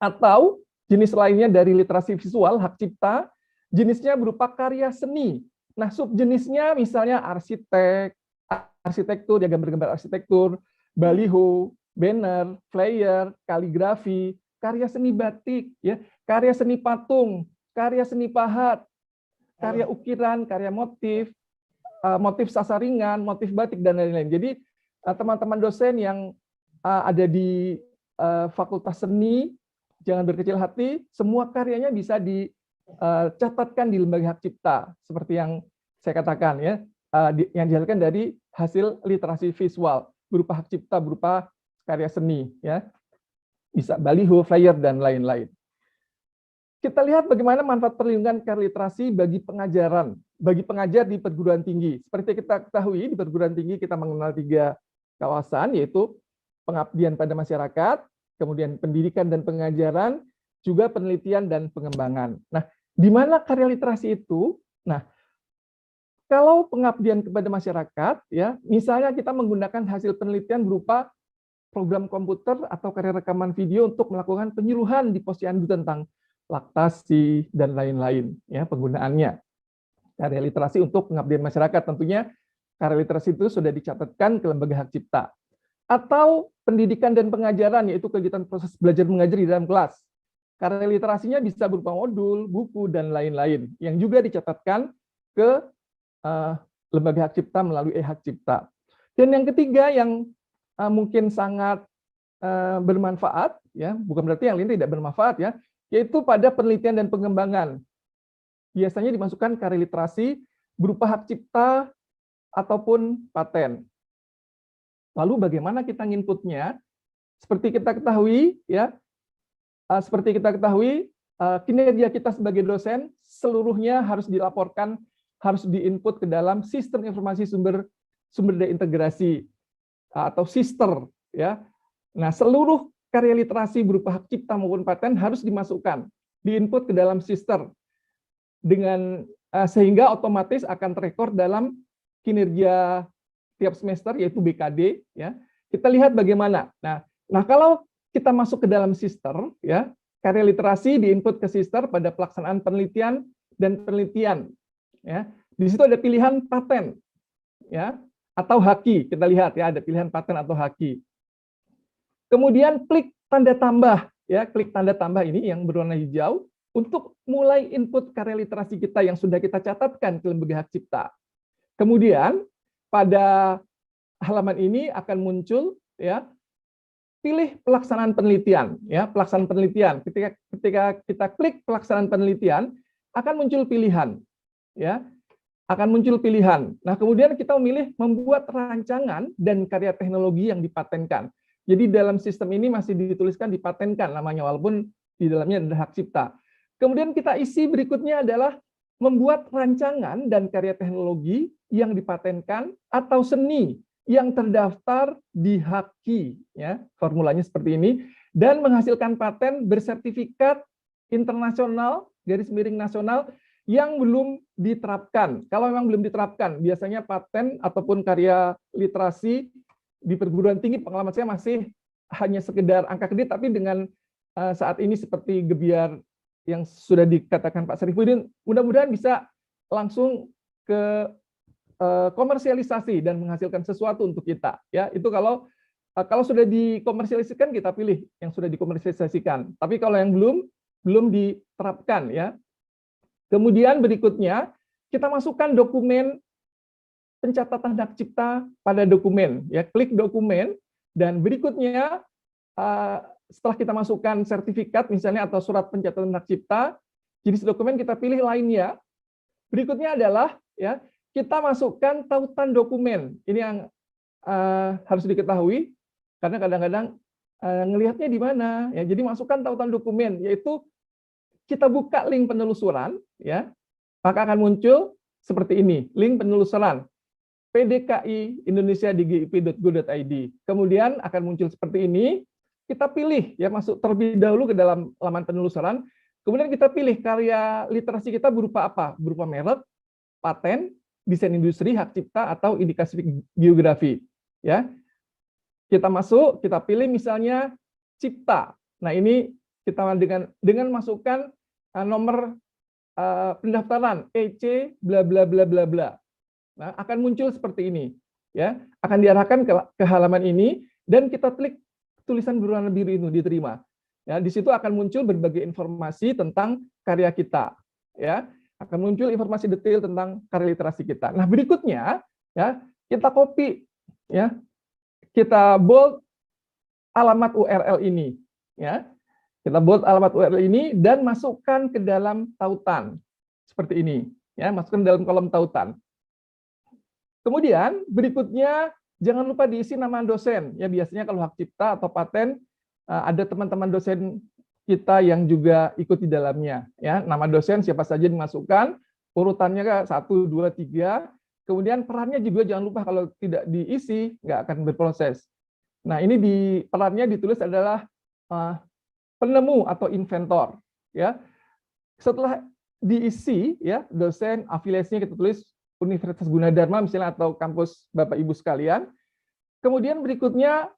Atau jenis lainnya dari literasi visual, hak cipta, jenisnya berupa karya seni. Nah, subjenisnya misalnya arsitektur, ya, gambar-gambar arsitektur, baliho, banner, flyer, kaligrafi, karya seni batik, ya, karya seni patung, karya seni pahat, karya ukiran, karya motif, motif sasaringan, motif batik, dan lain-lain. Jadi teman-teman dosen yang ada di Fakultas Seni, jangan berkecil hati, semua karyanya bisa dicatatkan di lembaga hak cipta, seperti yang saya katakan, ya, yang dihasilkan dari hasil literasi visual, berupa hak cipta, berupa karya seni, ya, bisa baliho, flyer, dan lain-lain. Kita lihat bagaimana manfaat perlindungan karya literasi bagi pengajaran, bagi pengajar di perguruan tinggi. Seperti kita ketahui, di perguruan tinggi kita mengenal 3 kawasan, yaitu pengabdian pada masyarakat, kemudian pendidikan dan pengajaran, juga penelitian dan pengembangan. Nah, di mana karya literasi itu? Nah, kalau pengabdian kepada masyarakat, ya, misalnya kita menggunakan hasil penelitian berupa program komputer atau karya rekaman video untuk melakukan penyuluhan di posyandu tentang laktasi dan lain-lain, ya, penggunaannya. Karya literasi untuk pengabdian masyarakat, tentunya karya literasi itu sudah dicatatkan ke lembaga hak cipta. Atau pendidikan dan pengajaran, yaitu kegiatan proses belajar mengajar di dalam kelas. Karya literasinya bisa berupa modul, buku, dan lain-lain, yang juga dicatatkan ke lembaga hak cipta melalui hak cipta. Dan yang ketiga yang mungkin sangat bermanfaat, ya, bukan berarti yang lain tidak bermanfaat, ya, yaitu pada penelitian dan pengembangan. Biasanya dimasukkan karya literasi berupa hak cipta ataupun paten. Lalu bagaimana kita nginputnya? Seperti kita ketahui, ya, kinerja kita sebagai dosen seluruhnya harus dilaporkan, harus diinput ke dalam sistem informasi sumber daya integrasi atau SISTER, ya. Nah, seluruh karya literasi berupa hak cipta maupun paten harus dimasukkan, diinput ke dalam SISTER dengan sehingga otomatis akan terekor dalam kinerja tiap semester, yaitu BKD, ya. Kita lihat bagaimana. Nah, kalau kita masuk ke dalam sister, ya, karya literasi diinput ke sister pada pelaksanaan penelitian dan penelitian. Ya, di situ ada pilihan paten, ya, atau haki. Kita lihat ya, ada pilihan paten atau haki. Kemudian klik tanda tambah, ya, klik tanda tambah ini yang berwarna hijau untuk mulai input karya literasi kita yang sudah kita catatkan ke lembaga hak cipta. Kemudian pada halaman ini akan muncul, ya, pilih pelaksanaan penelitian, ya, pelaksanaan penelitian. Ketika kita klik pelaksanaan penelitian, akan muncul pilihan, ya, akan muncul pilihan. Nah, kemudian kita memilih membuat rancangan dan karya teknologi yang dipatenkan. Jadi dalam sistem ini masih dituliskan dipatenkan namanya, walaupun di dalamnya ada hak cipta. Kemudian kita isi berikutnya adalah membuat rancangan dan karya teknologi yang dipatenkan atau seni yang terdaftar di Haki, ya, formulanya seperti ini, dan menghasilkan paten bersertifikat internasional /nasional yang belum diterapkan. Kalau memang belum diterapkan, biasanya paten ataupun karya literasi di perguruan tinggi, pengalaman saya masih hanya sekedar angka kredit, tapi dengan saat ini seperti Gebiar yang sudah dikatakan Pak Syarifuddin, mudah-mudahan bisa langsung ke komersialisasi dan menghasilkan sesuatu untuk kita. Ya, itu kalau sudah dikomersialisasikan, kita pilih yang sudah dikomersialisasikan. Tapi kalau yang belum diterapkan, ya. Kemudian berikutnya kita masukkan dokumen pencatatan hak cipta pada dokumen, ya, klik dokumen, dan berikutnya setelah kita masukkan sertifikat misalnya atau surat pencatatan hak cipta, jenis dokumen kita pilih lainnya. Berikutnya adalah, ya, kita masukkan tautan dokumen. Ini yang harus diketahui karena kadang-kadang ngelihatnya di mana, ya. Jadi masukkan tautan dokumen, yaitu kita buka link penelusuran, ya, maka akan muncul seperti ini, link penelusuran PDKI Indonesia di gip.go.id. Kemudian akan muncul seperti ini, kita pilih, ya, masuk terlebih dahulu ke dalam laman penelusuran, kemudian kita pilih karya literasi kita berupa apa? Berupa merek, paten, desain industri, hak cipta, atau indikasi geografi. Ya, kita masuk, kita pilih misalnya cipta. Nah, ini kita dengan masukkan nomor pendaftaran EC bla bla bla bla bla. Nah, akan muncul seperti ini, ya. Akan diarahkan ke halaman ini dan kita klik tulisan berwarna biru itu diterima. Ya, di situ akan muncul berbagai informasi tentang karya kita, ya. Akan muncul informasi detail tentang karya literasi kita. Nah, berikutnya, ya, kita copy, ya. Kita bold alamat URL ini, ya. Kita bold alamat URL ini dan masukkan ke dalam tautan seperti ini, ya, masukkan dalam kolom tautan. Kemudian berikutnya jangan lupa diisi nama dosen, ya, biasanya kalau hak cipta atau paten ada teman-teman dosen kita yang juga ikut di dalamnya, ya. Nama dosen siapa saja dimasukkan, urutannya 1, 2, 3. Kemudian perannya juga jangan lupa, kalau tidak diisi nggak akan berproses. Nah, ini perannya ditulis adalah penemu atau inventor, ya. Setelah diisi, ya, dosen, afiliasinya kita tulis Universitas Gunadarma misalnya atau kampus Bapak Ibu sekalian. Kemudian berikutnya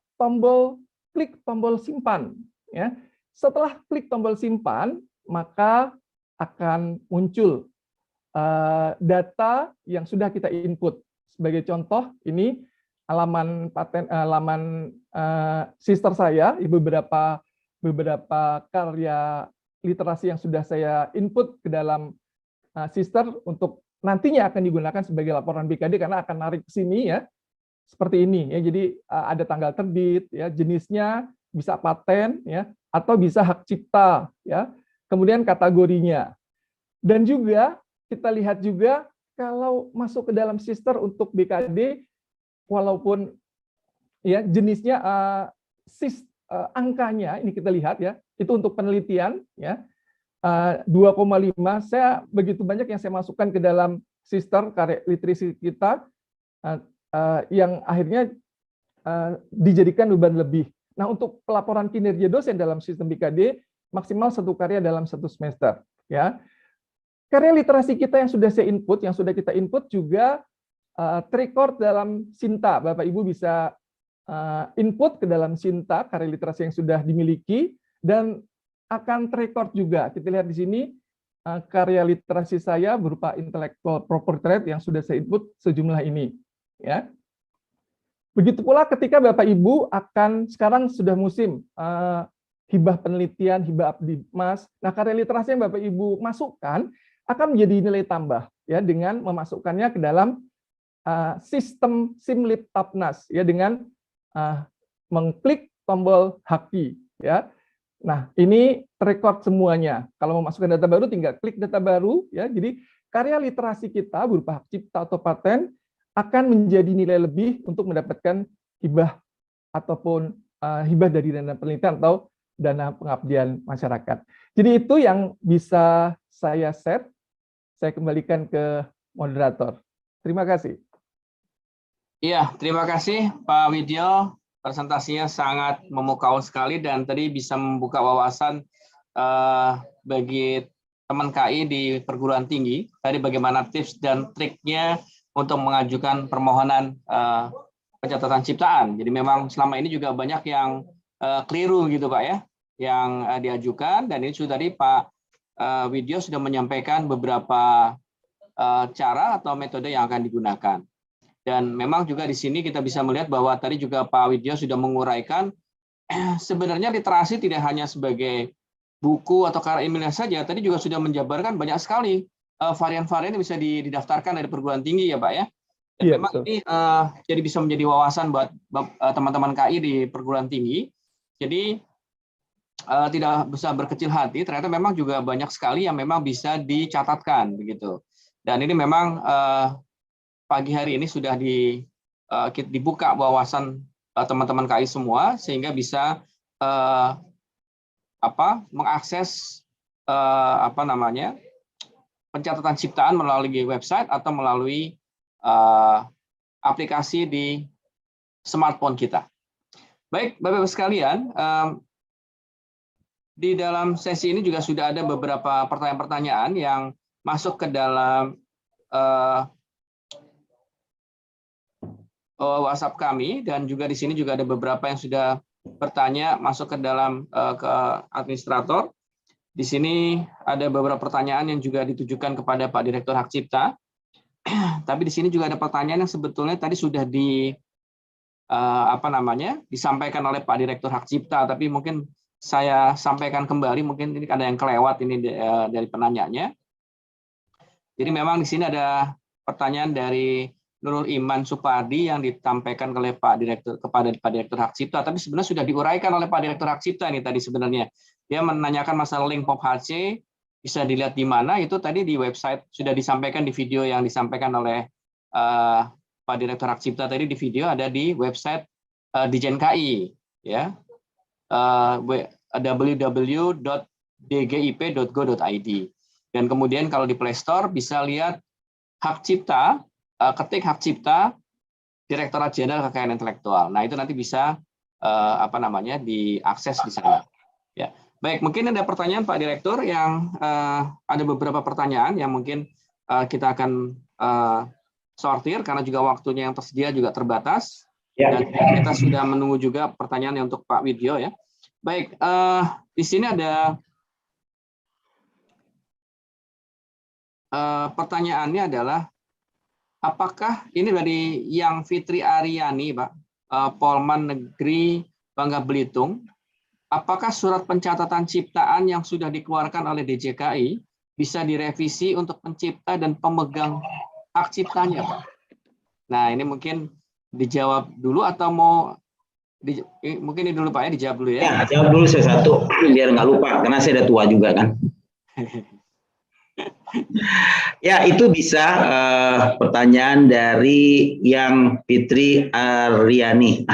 klik tombol simpan, ya. Setelah klik tombol simpan, maka akan muncul data yang sudah kita input. Sebagai contoh, ini halaman sister saya, beberapa karya literasi yang sudah saya input ke dalam sister untuk nantinya akan digunakan sebagai laporan BKD karena akan narik ke sini, ya, seperti ini, ya. Jadi ada tanggal terbit, ya, jenisnya bisa paten, ya, atau bisa hak cipta, ya. Kemudian kategorinya, dan juga kita lihat juga kalau masuk ke dalam sister untuk BKD, walaupun, ya, jenisnya angkanya ini kita lihat, ya, itu untuk penelitian, ya. 2,5, saya begitu banyak yang saya masukkan ke dalam sister karya literasi kita yang akhirnya dijadikan beban lebih. Nah, untuk pelaporan kinerja dosen dalam sistem BKD maksimal 1 karya dalam 1 semester, ya. Karya literasi kita yang sudah saya input, yang sudah kita input juga terrecord dalam Sinta. Bapak Ibu bisa input ke dalam Sinta, karya literasi yang sudah dimiliki, dan akan terekord juga. Kita lihat di sini karya literasi saya berupa intellectual property right yang sudah saya input sejumlah ini. Ya. Begitu pula ketika Bapak Ibu akan, sekarang sudah musim hibah penelitian, hibah abdi mas. Nah, karya literasi yang Bapak Ibu masukkan akan menjadi nilai tambah ya dengan memasukkannya ke dalam sistem Simlip Tapnas ya dengan mengklik tombol haki ya. Nah, ini record semuanya. Kalau memasukkan data baru tinggal klik data baru ya. Jadi karya literasi kita berupa hak cipta atau paten akan menjadi nilai lebih untuk mendapatkan hibah ataupun hibah dari dana penelitian atau dana pengabdian masyarakat. Jadi itu yang bisa saya share. Saya kembalikan ke moderator. Terima kasih. Iya, terima kasih Pak Widyo. Presentasinya sangat memukau sekali dan tadi bisa membuka wawasan bagi teman KI di perguruan tinggi. Tadi bagaimana tips dan triknya untuk mengajukan permohonan pencatatan ciptaan. Jadi memang selama ini juga banyak yang keliru gitu Pak ya, yang diajukan, dan ini sudah tadi Pak Widyo sudah menyampaikan beberapa cara atau metode yang akan digunakan. Dan memang juga di sini kita bisa melihat bahwa tadi juga Pak Widyo sudah menguraikan sebenarnya literasi tidak hanya sebagai buku atau karya ilmiah saja, tadi juga sudah menjabarkan banyak sekali varian-varian yang bisa didaftarkan dari perguruan tinggi ya Pak ya. Dan iya, memang betul. ini jadi bisa menjadi wawasan buat teman-teman KI di perguruan tinggi. Jadi tidak bisa berkecil hati, ternyata memang juga banyak sekali yang memang bisa dicatatkan begitu. Dan ini memang pagi hari ini sudah dibuka wawasan teman-teman KI semua sehingga bisa mengakses pencatatan ciptaan melalui website atau melalui aplikasi di smartphone kita. Baik, Bapak-Ibu sekalian, di dalam sesi ini juga sudah ada beberapa pertanyaan-pertanyaan yang masuk ke dalam WhatsApp kami, dan juga di sini juga ada beberapa yang sudah bertanya masuk ke dalam ke administrator. Di sini ada beberapa pertanyaan yang juga ditujukan kepada Pak Direktur Hak Cipta. Tapi di sini juga ada pertanyaan yang sebetulnya tadi sudah disampaikan oleh Pak Direktur Hak Cipta, tapi mungkin saya sampaikan kembali, mungkin ini ada yang kelewat ini dari penanyanya. Jadi memang di sini ada pertanyaan dari Nurul Iman Supardi yang disampaikan oleh Pak Direktur kepada Pak Direktur Hak Cipta, tapi sebenarnya sudah diuraikan oleh Pak Direktur Hak Cipta ini tadi sebenarnya. Dia menanyakan masalah link POP HC, bisa dilihat di mana, itu tadi di website sudah disampaikan di video yang disampaikan oleh Pak Direktur Hak Cipta tadi di video, ada di website Dijen KI ya. www.dgip.go.id. Dan kemudian kalau di Play Store bisa lihat Hak Cipta, ketik Hak Cipta Direktorat Jenderal Kekayaan Intelektual. Nah, itu nanti bisa diakses di sana. Ya. Baik, mungkin ada pertanyaan Pak Direktur yang ada beberapa pertanyaan yang mungkin kita akan sortir karena juga waktunya yang tersedia juga terbatas. Ya. Dan kita sudah menunggu juga pertanyaan untuk Pak Widyo ya. Baik, di sini ada pertanyaannya adalah apakah ini dari yang Fitri Aryani, Pak, Polman Negeri Bangka Belitung, apakah surat pencatatan ciptaan yang sudah dikeluarkan oleh DJKI bisa direvisi untuk pencipta dan pemegang hak ciptanya, Pak? Nah, ini mungkin dijawab dulu atau mungkin ini dulu Pak ya, dijawab dulu ya. Ya, jawab dulu saya satu biar nggak lupa karena saya udah tua juga kan. Ya, itu bisa pertanyaan dari yang Fitri Aryani.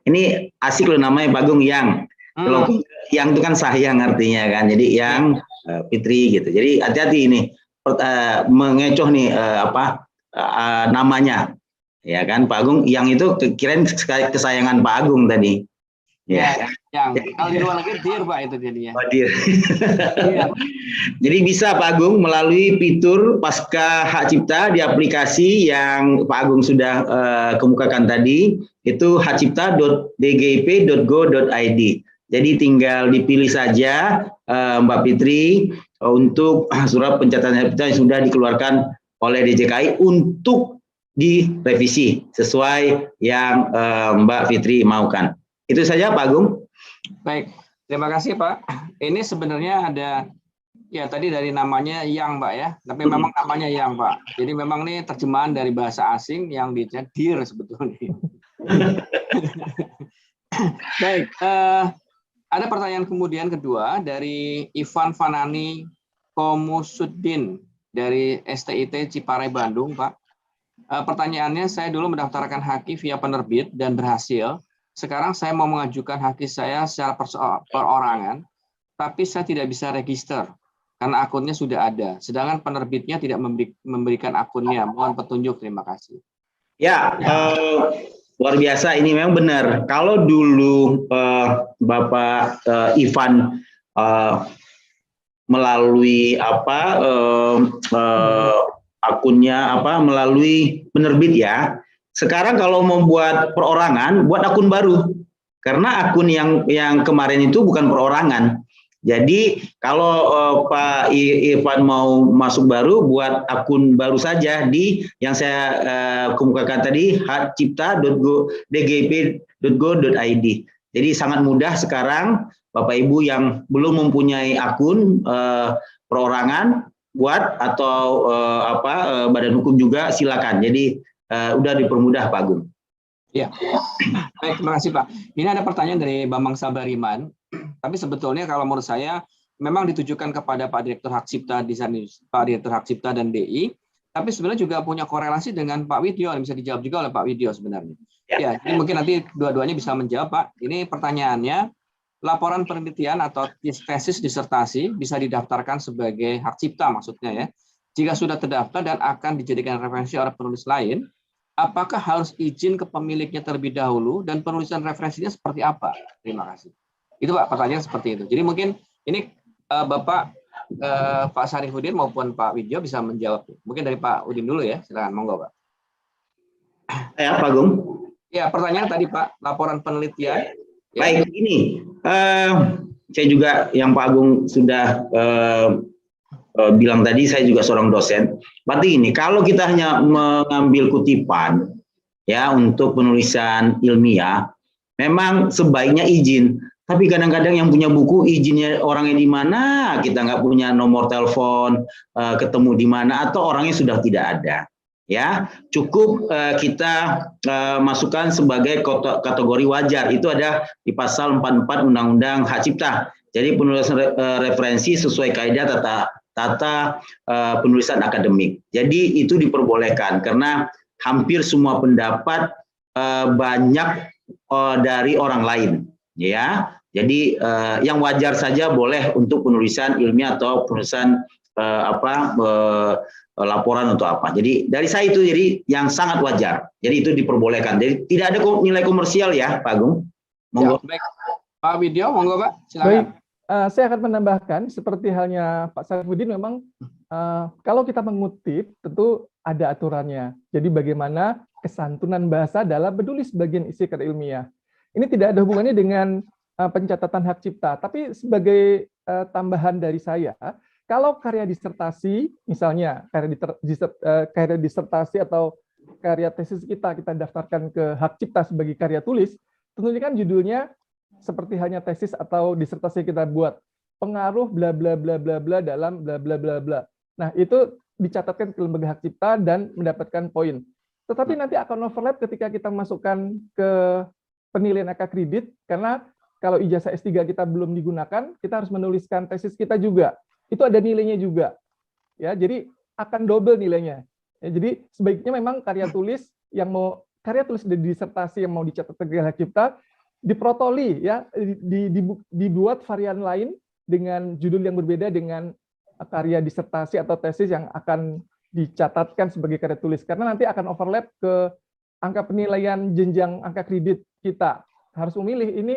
Ini asik loh namanya Pak Agung, yang. Kalau yang itu kan sayang artinya kan. Jadi yang Fitri gitu. Jadi hati-hati ini mengecoh nih namanya. Ya kan Pak Agung, yang itu kirain kesayangan Pak Agung tadi. Ya. Yang kalau di luar negeri dir Pak itu jadinya. Oh, dir. Iya. Jadi bisa Pak Agung melalui fitur pasca hak cipta di aplikasi yang Pak Agung sudah kemukakan tadi, itu hakcipta.dgip.go.id. Jadi tinggal dipilih saja Mbak Fitri untuk surat pencatatan hak cipta yang sudah dikeluarkan oleh DJKI untuk direvisi sesuai yang Mbak Fitri maukan. Itu saja Pak Agung. Baik, terima kasih Pak. Ini sebenarnya ada, ya tadi dari namanya yang Pak ya, tapi memang namanya yang Pak. Jadi memang ini terjemahan dari bahasa asing yang dir sebetulnya. Baik, ada pertanyaan kemudian kedua dari Ivan Fanani Komusuddin dari STIT Ciparai Bandung Pak. Pertanyaannya, saya dulu mendaftarkan haki via penerbit dan berhasil. Sekarang saya mau mengajukan haki saya secara perorangan, tapi saya tidak bisa register karena akunnya sudah ada. Sedangkan penerbitnya tidak memberikan akunnya. Mohon petunjuk, terima kasih. Ya, luar biasa. Ini memang benar. Kalau dulu Bapak Ivan melalui akunnya melalui penerbit ya. Sekarang kalau membuat perorangan, buat akun baru. Karena akun yang kemarin itu bukan perorangan. Jadi kalau Pak Ivan mau masuk baru, buat akun baru saja di yang saya kemukakan tadi, hakcipta.dgip.go.id. Jadi sangat mudah sekarang Bapak Ibu yang belum mempunyai akun perorangan, buat atau badan hukum juga silakan. Jadi udah dipermudah Pak Agung. Ya, baik, terima kasih Pak. Ini ada pertanyaan dari Bambang Sabariman, tapi sebetulnya kalau menurut saya memang ditujukan kepada Pak Direktur Hak Cipta di sana, Pak Direktur Hak Cipta dan DI, tapi sebenarnya juga punya korelasi dengan Pak Widyo, yang bisa dijawab juga oleh Pak Widyo sebenarnya. Ya, ini mungkin nanti dua-duanya bisa menjawab Pak. Ini pertanyaannya, laporan penelitian atau tesis disertasi bisa didaftarkan sebagai hak cipta maksudnya ya. Jika sudah terdaftar dan akan dijadikan referensi oleh penulis lain, apakah harus izin ke pemiliknya terlebih dahulu dan penulisan referensinya seperti apa? Terima kasih. Itu Pak, pertanyaan seperti itu. Jadi mungkin ini Bapak Pak Sarifudin maupun Pak Widyo bisa menjawab. Mungkin dari Pak Udin dulu ya, silakan monggo Pak. Ya Pak Agung. Ya, pertanyaan tadi Pak, laporan penelitian. Baik, ini saya juga yang Pak Agung sudah bilang tadi, saya juga seorang dosen. Berarti ini, kalau kita hanya mengambil kutipan ya untuk penulisan ilmiah, memang sebaiknya izin. Tapi kadang-kadang yang punya buku izinnya orangnya di mana, kita nggak punya nomor telepon, ketemu di mana, atau orangnya sudah tidak ada. Ya, cukup kita masukkan sebagai kategori wajar. Itu ada di pasal 44 Undang-Undang Hak Cipta. Jadi penulisan referensi sesuai kaidah tata penulisan akademik. Jadi itu diperbolehkan karena hampir semua pendapat banyak dari orang lain, ya. Jadi yang wajar saja boleh untuk penulisan ilmiah atau penulisan laporan atau apa. Jadi dari saya itu jadi yang sangat wajar. Jadi itu diperbolehkan. Jadi tidak ada nilai komersial ya, Pak Agung. Monggo. Ya, baik. Pak Widyo, monggo Pak. Silakan. Baik. Saya akan menambahkan seperti halnya Pak Sarifudin, memang kalau kita mengutip tentu ada aturannya. Jadi bagaimana kesantunan bahasa dalam menulis bagian isi karya ilmiah. Ini tidak ada hubungannya dengan pencatatan hak cipta, tapi sebagai tambahan dari saya, kalau karya disertasi, misalnya karya disertasi atau karya tesis kita daftarkan ke hak cipta sebagai karya tulis, tentunya kan judulnya seperti hanya tesis atau disertasi kita buat pengaruh bla bla bla bla bla dalam bla bla bla bla. Nah, itu dicatatkan ke lembaga hak cipta dan mendapatkan poin. Tetapi nanti akan overlap ketika kita masukkan ke penilaian angka kredit, karena kalau ijazah S3 kita belum digunakan, kita harus menuliskan tesis kita juga. Itu ada nilainya juga. Ya, jadi akan double nilainya. Ya, jadi sebaiknya memang karya tulis dari disertasi yang mau dicatat ke hak cipta diprotoli ya, dibuat varian lain dengan judul yang berbeda dengan karya disertasi atau tesis yang akan dicatatkan sebagai karya tulis, karena nanti akan overlap ke angka penilaian jenjang angka kredit kita. Harus memilih ini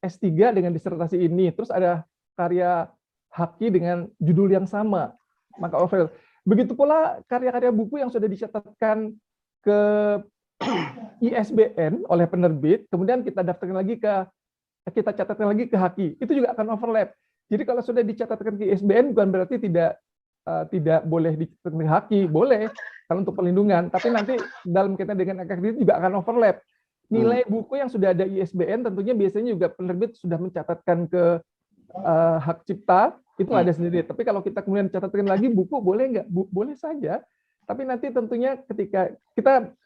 S3 dengan disertasi ini, terus ada karya Haki dengan judul yang sama, maka overlap. Begitu pula karya-karya buku yang sudah dicatatkan ke ISBN oleh penerbit, kemudian kita catatkan lagi ke Haki, itu juga akan overlap. Jadi kalau sudah dicatatkan ke ISBN bukan berarti tidak boleh dicatatkan ke Haki, boleh kalau untuk perlindungan, tapi nanti dalam kaitan dengan akademik juga akan overlap. Nilai buku yang sudah ada ISBN tentunya biasanya juga penerbit sudah mencatatkan ke hak cipta, itu ada sendiri. Tapi kalau kita kemudian catatkan lagi buku, boleh nggak? Boleh saja. Tapi nanti tentunya ketika kita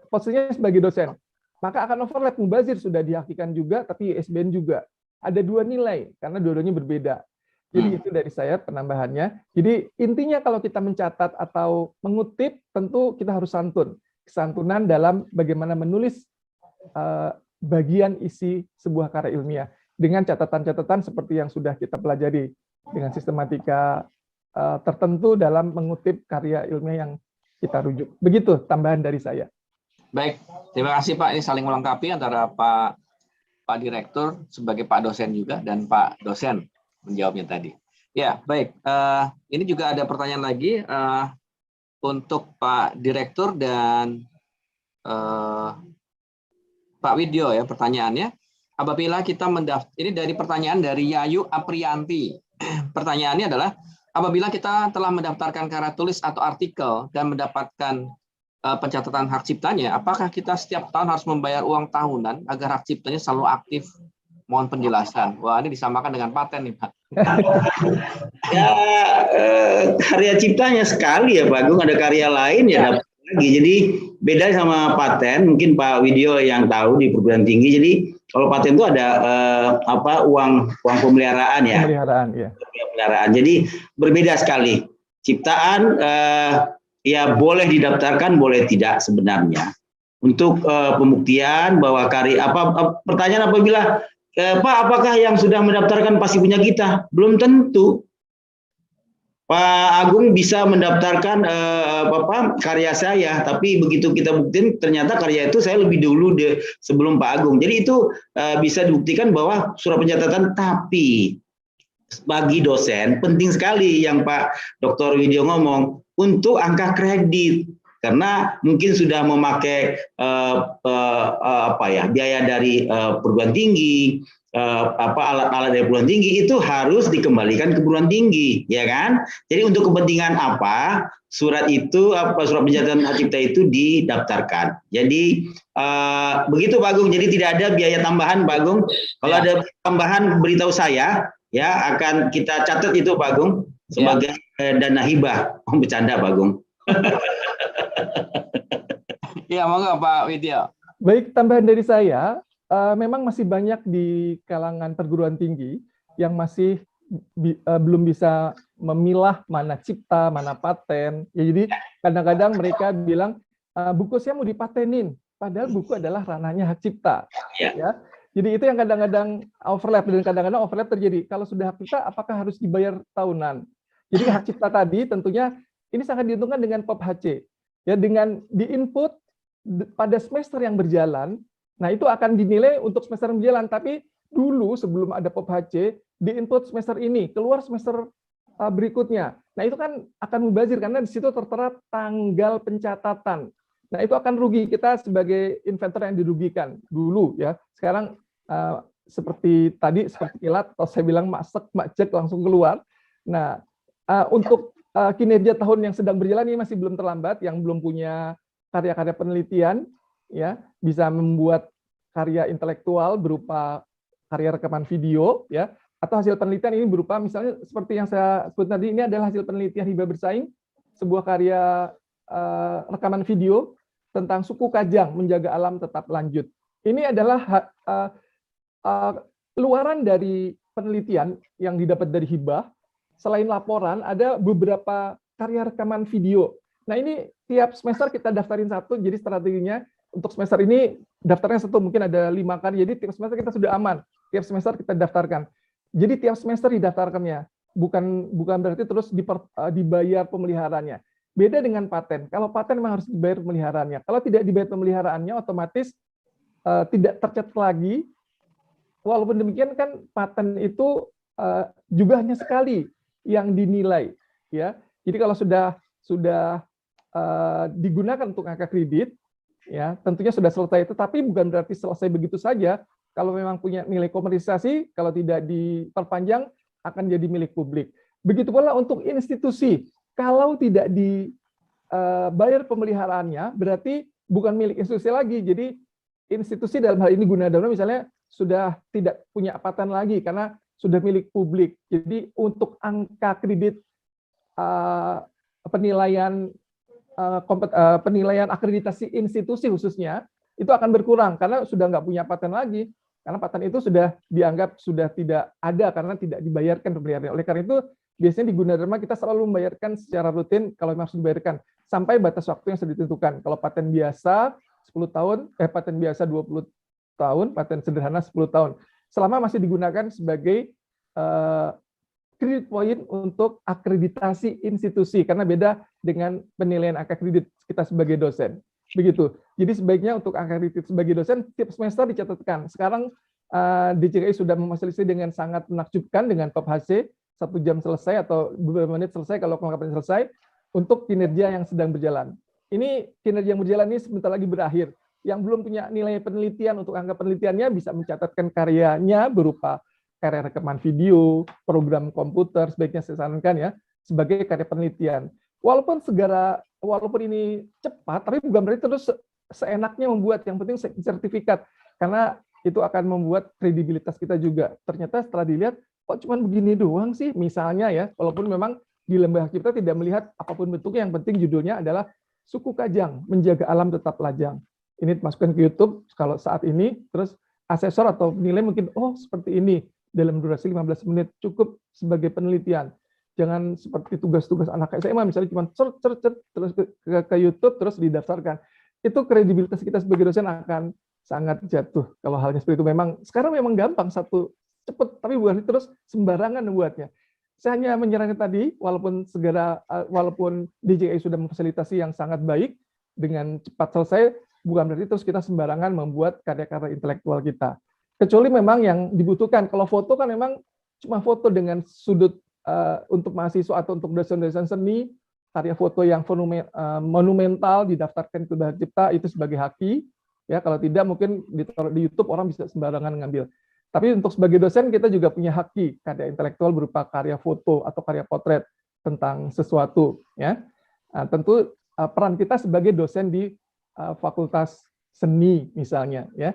posisinya sebagai dosen, maka akan overlap. Mubazir sudah dihakikan juga, tapi ISBN juga. Ada 2 nilai, karena dua-duanya berbeda. Jadi itu dari saya penambahannya. Jadi intinya kalau kita mencatat atau mengutip, tentu kita harus santun. Kesantunan dalam bagaimana menulis bagian isi sebuah karya ilmiah. Dengan catatan-catatan seperti yang sudah kita pelajari. Dengan sistematika tertentu dalam mengutip karya ilmiah yang kita rujuk. Begitu tambahan dari saya. Baik, terima kasih Pak. Ini saling melengkapi antara Pak Direktur sebagai Pak dosen juga dan Pak dosen menjawabnya tadi. Ya, baik. Ini juga ada pertanyaan lagi untuk Pak Direktur dan Pak Widyo ya pertanyaannya. Apabila kita ini dari pertanyaan dari Yayu Aprianti. Pertanyaannya adalah, apabila kita telah mendaftarkan karya tulis atau artikel dan mendapatkan pencatatan hak ciptanya, apakah kita setiap tahun harus membayar uang tahunan agar hak ciptanya selalu aktif? Mohon penjelasan. Wah, ini disamakan dengan paten nih, Pak. Ya, karya ciptanya sekali ya, Pak Agung. Ada karya lain ya dapat lagi. Jadi beda sama paten. Mungkin Pak Widyo yang tahu di perguruan tinggi. Jadi kalau paten itu ada uang pemeliharaan ya. Pemeliharaan, ya. Pemeliharaan. Jadi berbeda sekali. Ciptaan ya boleh didaftarkan, boleh tidak sebenarnya. Untuk pembuktian bahwa karya pertanyaan apabila Pak, apakah yang sudah mendaftarkan pasti punya kita? Belum tentu. Pak Agung bisa mendaftarkan karya saya, tapi begitu kita buktiin ternyata karya itu saya lebih dulu sebelum Pak Agung. Jadi itu bisa dibuktikan bahwa surat pencatatan. Tapi bagi dosen penting sekali yang Pak Dr. Widyo ngomong untuk angka kredit. Karena mungkin sudah memakai biaya dari perguruan tinggi, alat-alat dari perguruan tinggi itu harus dikembalikan ke perguruan tinggi, ya kan? Jadi untuk kepentingan apa surat pencatatan hak cipta itu didaftarkan. Jadi begitu Pak Agung. Jadi tidak ada biaya tambahan Pak Agung. Kalau ada tambahan beritahu saya, ya akan kita catat itu Pak Agung sebagai dana hibah. Bercanda Pak Agung. Ya, monggo Pak Widyo. Baik, tambahan dari saya, memang masih banyak di kalangan perguruan tinggi yang masih belum bisa memilah mana cipta, mana paten. Ya, jadi kadang-kadang mereka bilang buku saya mau dipatenin, padahal buku adalah ranahnya hak cipta. Ya. Jadi itu yang kadang-kadang overlap, dan kadang-kadang overlap terjadi. Kalau sudah hak cipta, apakah harus dibayar tahunan? Jadi hak cipta tadi tentunya ini sangat diuntungkan dengan POP HC. Ya, dengan diinput pada semester yang berjalan, nah itu akan dinilai untuk semester yang berjalan. Tapi dulu sebelum ada POP HC, diinput semester ini, keluar semester berikutnya. Nah itu kan akan mubazir karena di situ tertera tanggal pencatatan. Nah itu akan rugi, kita sebagai inventor yang dirugikan dulu ya. Sekarang seperti tadi seperti kilat, kalau saya bilang masuk, macet langsung keluar. Nah untuk kinerja tahun yang sedang berjalan ini masih belum terlambat, yang belum punya karya-karya penelitian ya bisa membuat karya intelektual berupa karya rekaman video ya, atau hasil penelitian ini berupa misalnya seperti yang saya sebut tadi, ini adalah hasil penelitian hibah bersaing, sebuah karya rekaman video tentang suku Kajang menjaga alam tetap lanjut. Ini adalah luaran dari penelitian yang didapat dari hibah. Selain laporan, ada beberapa karya rekaman video. Nah ini tiap semester kita daftarin satu, jadi strateginya untuk semester ini daftarnya satu, mungkin ada 5 karya, jadi tiap semester kita sudah aman. Tiap semester kita daftarkan. Jadi tiap semester didaftarkannya, bukan berarti terus dibayar pemeliharaannya. Beda dengan paten. Kalau paten memang harus dibayar pemeliharaannya. Kalau tidak dibayar pemeliharaannya, otomatis tidak tercatat lagi walaupun demikian kan paten itu juga hanya sekali yang dinilai, ya. Jadi kalau sudah digunakan untuk angka kredit, ya tentunya sudah selesai. Tetapi bukan berarti selesai begitu saja. Kalau memang punya nilai komersialisasi, kalau tidak diperpanjang akan jadi milik publik. Begitu pula untuk institusi, kalau tidak dibayar pemeliharaannya, berarti bukan milik institusi lagi. Jadi institusi dalam hal ini Gunadarma misalnya sudah tidak punya paten lagi karena sudah milik publik. Jadi untuk angka kredit penilaian akreditasi institusi khususnya itu akan berkurang karena sudah nggak punya paten lagi, karena paten itu sudah dianggap sudah tidak ada karena tidak dibayarkan pembayarannya. Oleh karena itu biasanya di Gunadarma kita selalu membayarkan secara rutin kalau memang harus dibayarkan sampai batas waktu yang sudah ditentukan. Kalau paten biasa 10 tahun, paten biasa 20 tahun, paten sederhana 10 tahun. Selama masih digunakan sebagai kredit point untuk akreditasi institusi, karena beda dengan penilaian angka kredit kita sebagai dosen. Begitu. Jadi sebaiknya untuk angka kredit sebagai dosen, tiap semester dicatatkan. Sekarang DJKI sudah memfasilitasi dengan sangat menakjubkan dengan POP-HC, 1 jam selesai atau beberapa menit selesai kalau kelengkapan selesai, untuk kinerja yang sedang berjalan. Ini kinerja yang berjalan ini sebentar lagi berakhir. Yang belum punya nilai penelitian untuk angka penelitiannya bisa mencatatkan karyanya berupa karya rekaman video, program komputer, sebaiknya saya sarankan ya, sebagai karya penelitian. Walaupun ini cepat, tapi bukan berarti terus seenaknya membuat, yang penting sertifikat, karena itu akan membuat kredibilitas kita juga. Ternyata setelah dilihat, kok cuma begini doang sih, misalnya ya, walaupun memang di Lembaga Hak Cipta tidak melihat apapun bentuknya, yang penting judulnya adalah Suku Kajang, Menjaga Alam Tetap Lajang. Ini dimasukkan ke YouTube kalau saat ini, terus asesor atau penilai mungkin, oh seperti ini, dalam durasi 15 menit cukup sebagai penelitian. Jangan seperti tugas-tugas anak SMA misalnya cuma terus ke YouTube terus didaftarkan. Itu kredibilitas kita sebagai dosen akan sangat jatuh kalau halnya seperti itu. Memang sekarang memang gampang, satu cepat, tapi bukan terus sembarangan buatnya. Saya hanya menyarankan tadi, walaupun DJKI sudah memfasilitasi yang sangat baik dengan cepat selesai, bukan berarti terus kita sembarangan membuat karya-karya intelektual kita. Kecuali memang yang dibutuhkan. Kalau foto kan memang cuma foto dengan sudut untuk mahasiswa atau untuk dosen-dosen seni, karya foto yang monumental didaftarkan ke Lembaga Hak Cipta itu sebagai haki. Ya, kalau tidak mungkin ditaruh di YouTube orang bisa sembarangan ngambil. Tapi untuk sebagai dosen kita juga punya haki karya intelektual berupa karya foto atau karya potret tentang sesuatu. Ya, tentu peran kita sebagai dosen di Fakultas Seni misalnya. Ya.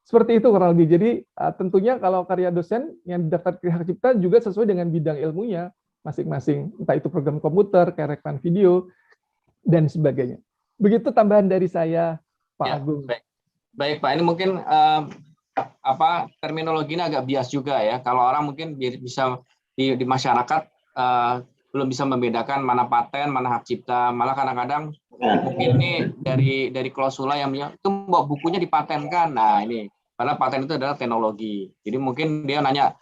Seperti itu kurang lebih. Jadi tentunya kalau karya dosen yang didaftar ke Hak Cipta juga sesuai dengan bidang ilmunya masing-masing. Entah itu program komputer, karya rekaman video, dan sebagainya. Begitu tambahan dari saya, Pak Agung. Baik Pak, ini mungkin terminologinya agak bias juga ya. Kalau orang mungkin bisa di masyarakat belum bisa membedakan mana paten, mana hak cipta. Malah kadang-kadang mungkin ini dari klausula yang itu bukunya dipatenkan. Nah ini. Karena paten itu adalah teknologi. Jadi mungkin dia nanya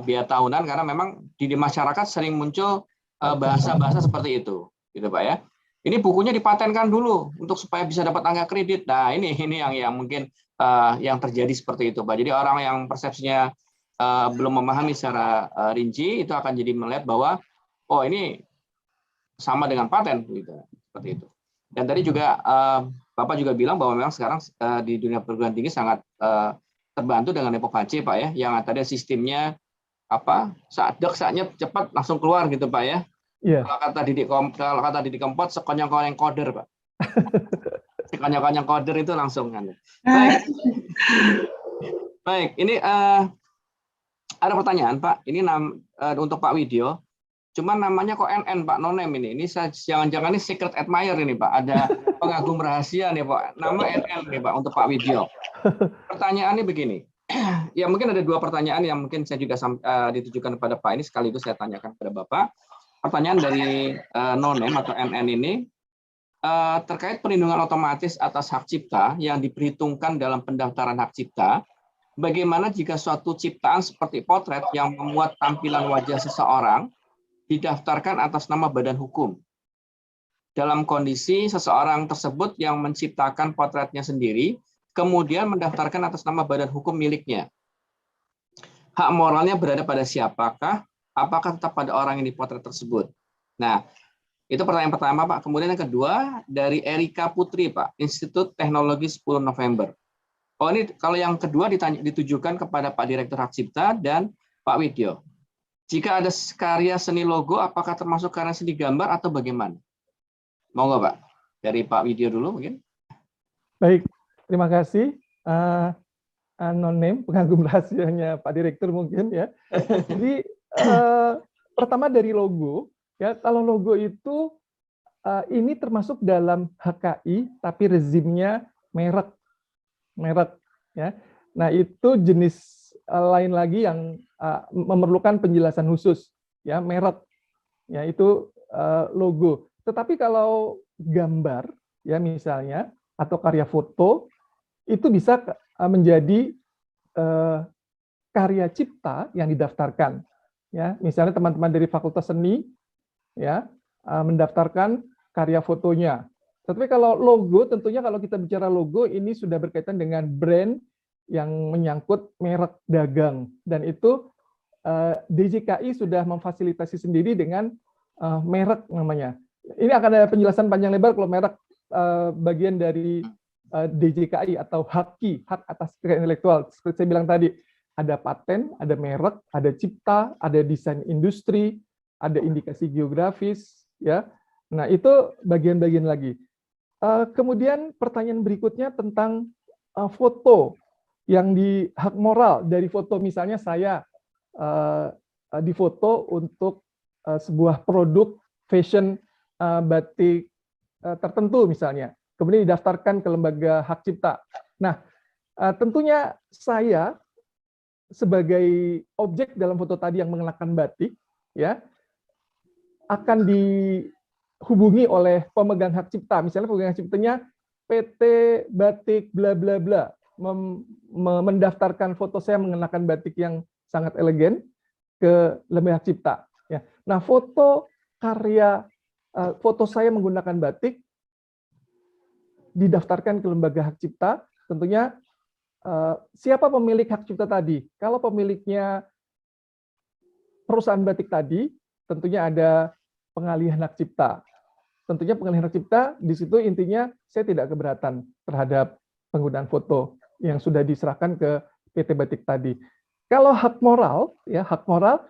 biaya tahunan karena memang di masyarakat sering muncul bahasa-bahasa seperti itu, gitu Pak ya. Ini bukunya dipatenkan dulu untuk supaya bisa dapat angka kredit. Nah ini yang mungkin yang terjadi seperti itu Pak. Jadi orang yang persepsinya belum memahami secara rinci itu akan jadi melihat bahwa oh ini sama dengan paten, gitu, seperti itu. Dan tadi juga Bapak juga bilang bahwa memang sekarang di dunia perguruan tinggi sangat terbantu dengan POP-HC Pak ya, yang tadi sistemnya saatnya cepat langsung keluar gitu Pak ya. Yeah. Kalau kata Didik Kempot sekonyong-konyong koder Pak. Sekonyong-konyong koder itu langsung kan. Baik, ini ada pertanyaan Pak. Ini untuk Pak Widyo. Cuman namanya kok NN Pak, no name ini. Ini jangan-jangan ini secret admirer ini Pak. Ada pengagum rahasia nih Pak. Nama NN nih Pak untuk Pak Widyo. Pertanyaannya begini. Ya mungkin ada 2 pertanyaan yang mungkin saya juga ditujukan kepada Pak ini sekaligus saya tanyakan kepada Bapak. Pertanyaan dari no name atau NN ini terkait perlindungan otomatis atas hak cipta yang diperhitungkan dalam pendaftaran hak cipta. Bagaimana jika suatu ciptaan seperti potret yang memuat tampilan wajah seseorang didaftarkan atas nama badan hukum. Dalam kondisi seseorang tersebut yang menciptakan potretnya sendiri, kemudian mendaftarkan atas nama badan hukum miliknya. hak moralnya berada pada siapakah? Apakah tetap pada orang yang dipotret tersebut? Nah, itu pertanyaan pertama, Pak. Kemudian yang kedua, dari Erika Putri, Pak, Institut Teknologi 10 November. Oh, ini kalau yang kedua ditujukan kepada Pak Direktur Hak Cipta dan Pak Widyo. Jika ada karya seni logo, apakah termasuk karya seni gambar atau bagaimana? Mau nggak, Pak? Dari Pak Widyo dulu mungkin. Baik, terima kasih. Non-name, pengagum rahasianya Pak Direktur mungkin ya. Jadi, pertama dari logo, ya kalau logo itu ini termasuk dalam HKI, tapi rezimnya merek, ya. Nah itu jenis lain lagi yang memerlukan penjelasan khusus, ya merek, ya itu logo. Tetapi kalau gambar, ya misalnya atau karya foto itu bisa menjadi karya cipta yang didaftarkan. Ya, misalnya teman-teman dari Fakultas Seni ya mendaftarkan karya fotonya. Tetapi kalau logo, tentunya kalau kita bicara logo ini sudah berkaitan dengan brand yang menyangkut merek dagang, dan itu DJKI sudah memfasilitasi sendiri dengan merek namanya. Ini akan ada penjelasan panjang lebar kalau merek bagian dari DJKI atau HAKI, hak atas kekayaan intelektual. Seperti saya bilang tadi, ada paten, ada merek, ada cipta, ada desain industri, ada indikasi geografis, ya. Nah, itu bagian-bagian lagi. Kemudian pertanyaan berikutnya tentang foto yang di hak moral dari foto, misalnya saya difoto untuk sebuah produk fashion batik tertentu misalnya, kemudian didaftarkan ke lembaga hak cipta. Nah, tentunya saya sebagai objek dalam foto tadi yang mengenakan batik, ya, akan dihubungi oleh pemegang hak cipta. Misalnya pemegang hak ciptanya PT Batik bla bla bla, mendaftarkan foto saya mengenakan batik yang sangat elegan ke lembaga hak cipta. Ya. Nah, foto saya menggunakan batik didaftarkan ke lembaga hak cipta, tentunya siapa pemilik hak cipta tadi? Kalau pemiliknya perusahaan batik tadi, tentunya ada pengalihan hak cipta. Tentunya pengalihan hak cipta, di situ intinya saya tidak keberatan terhadap penggunaan foto yang sudah diserahkan ke PT Batik tadi. Kalau hak moral, ya hak moral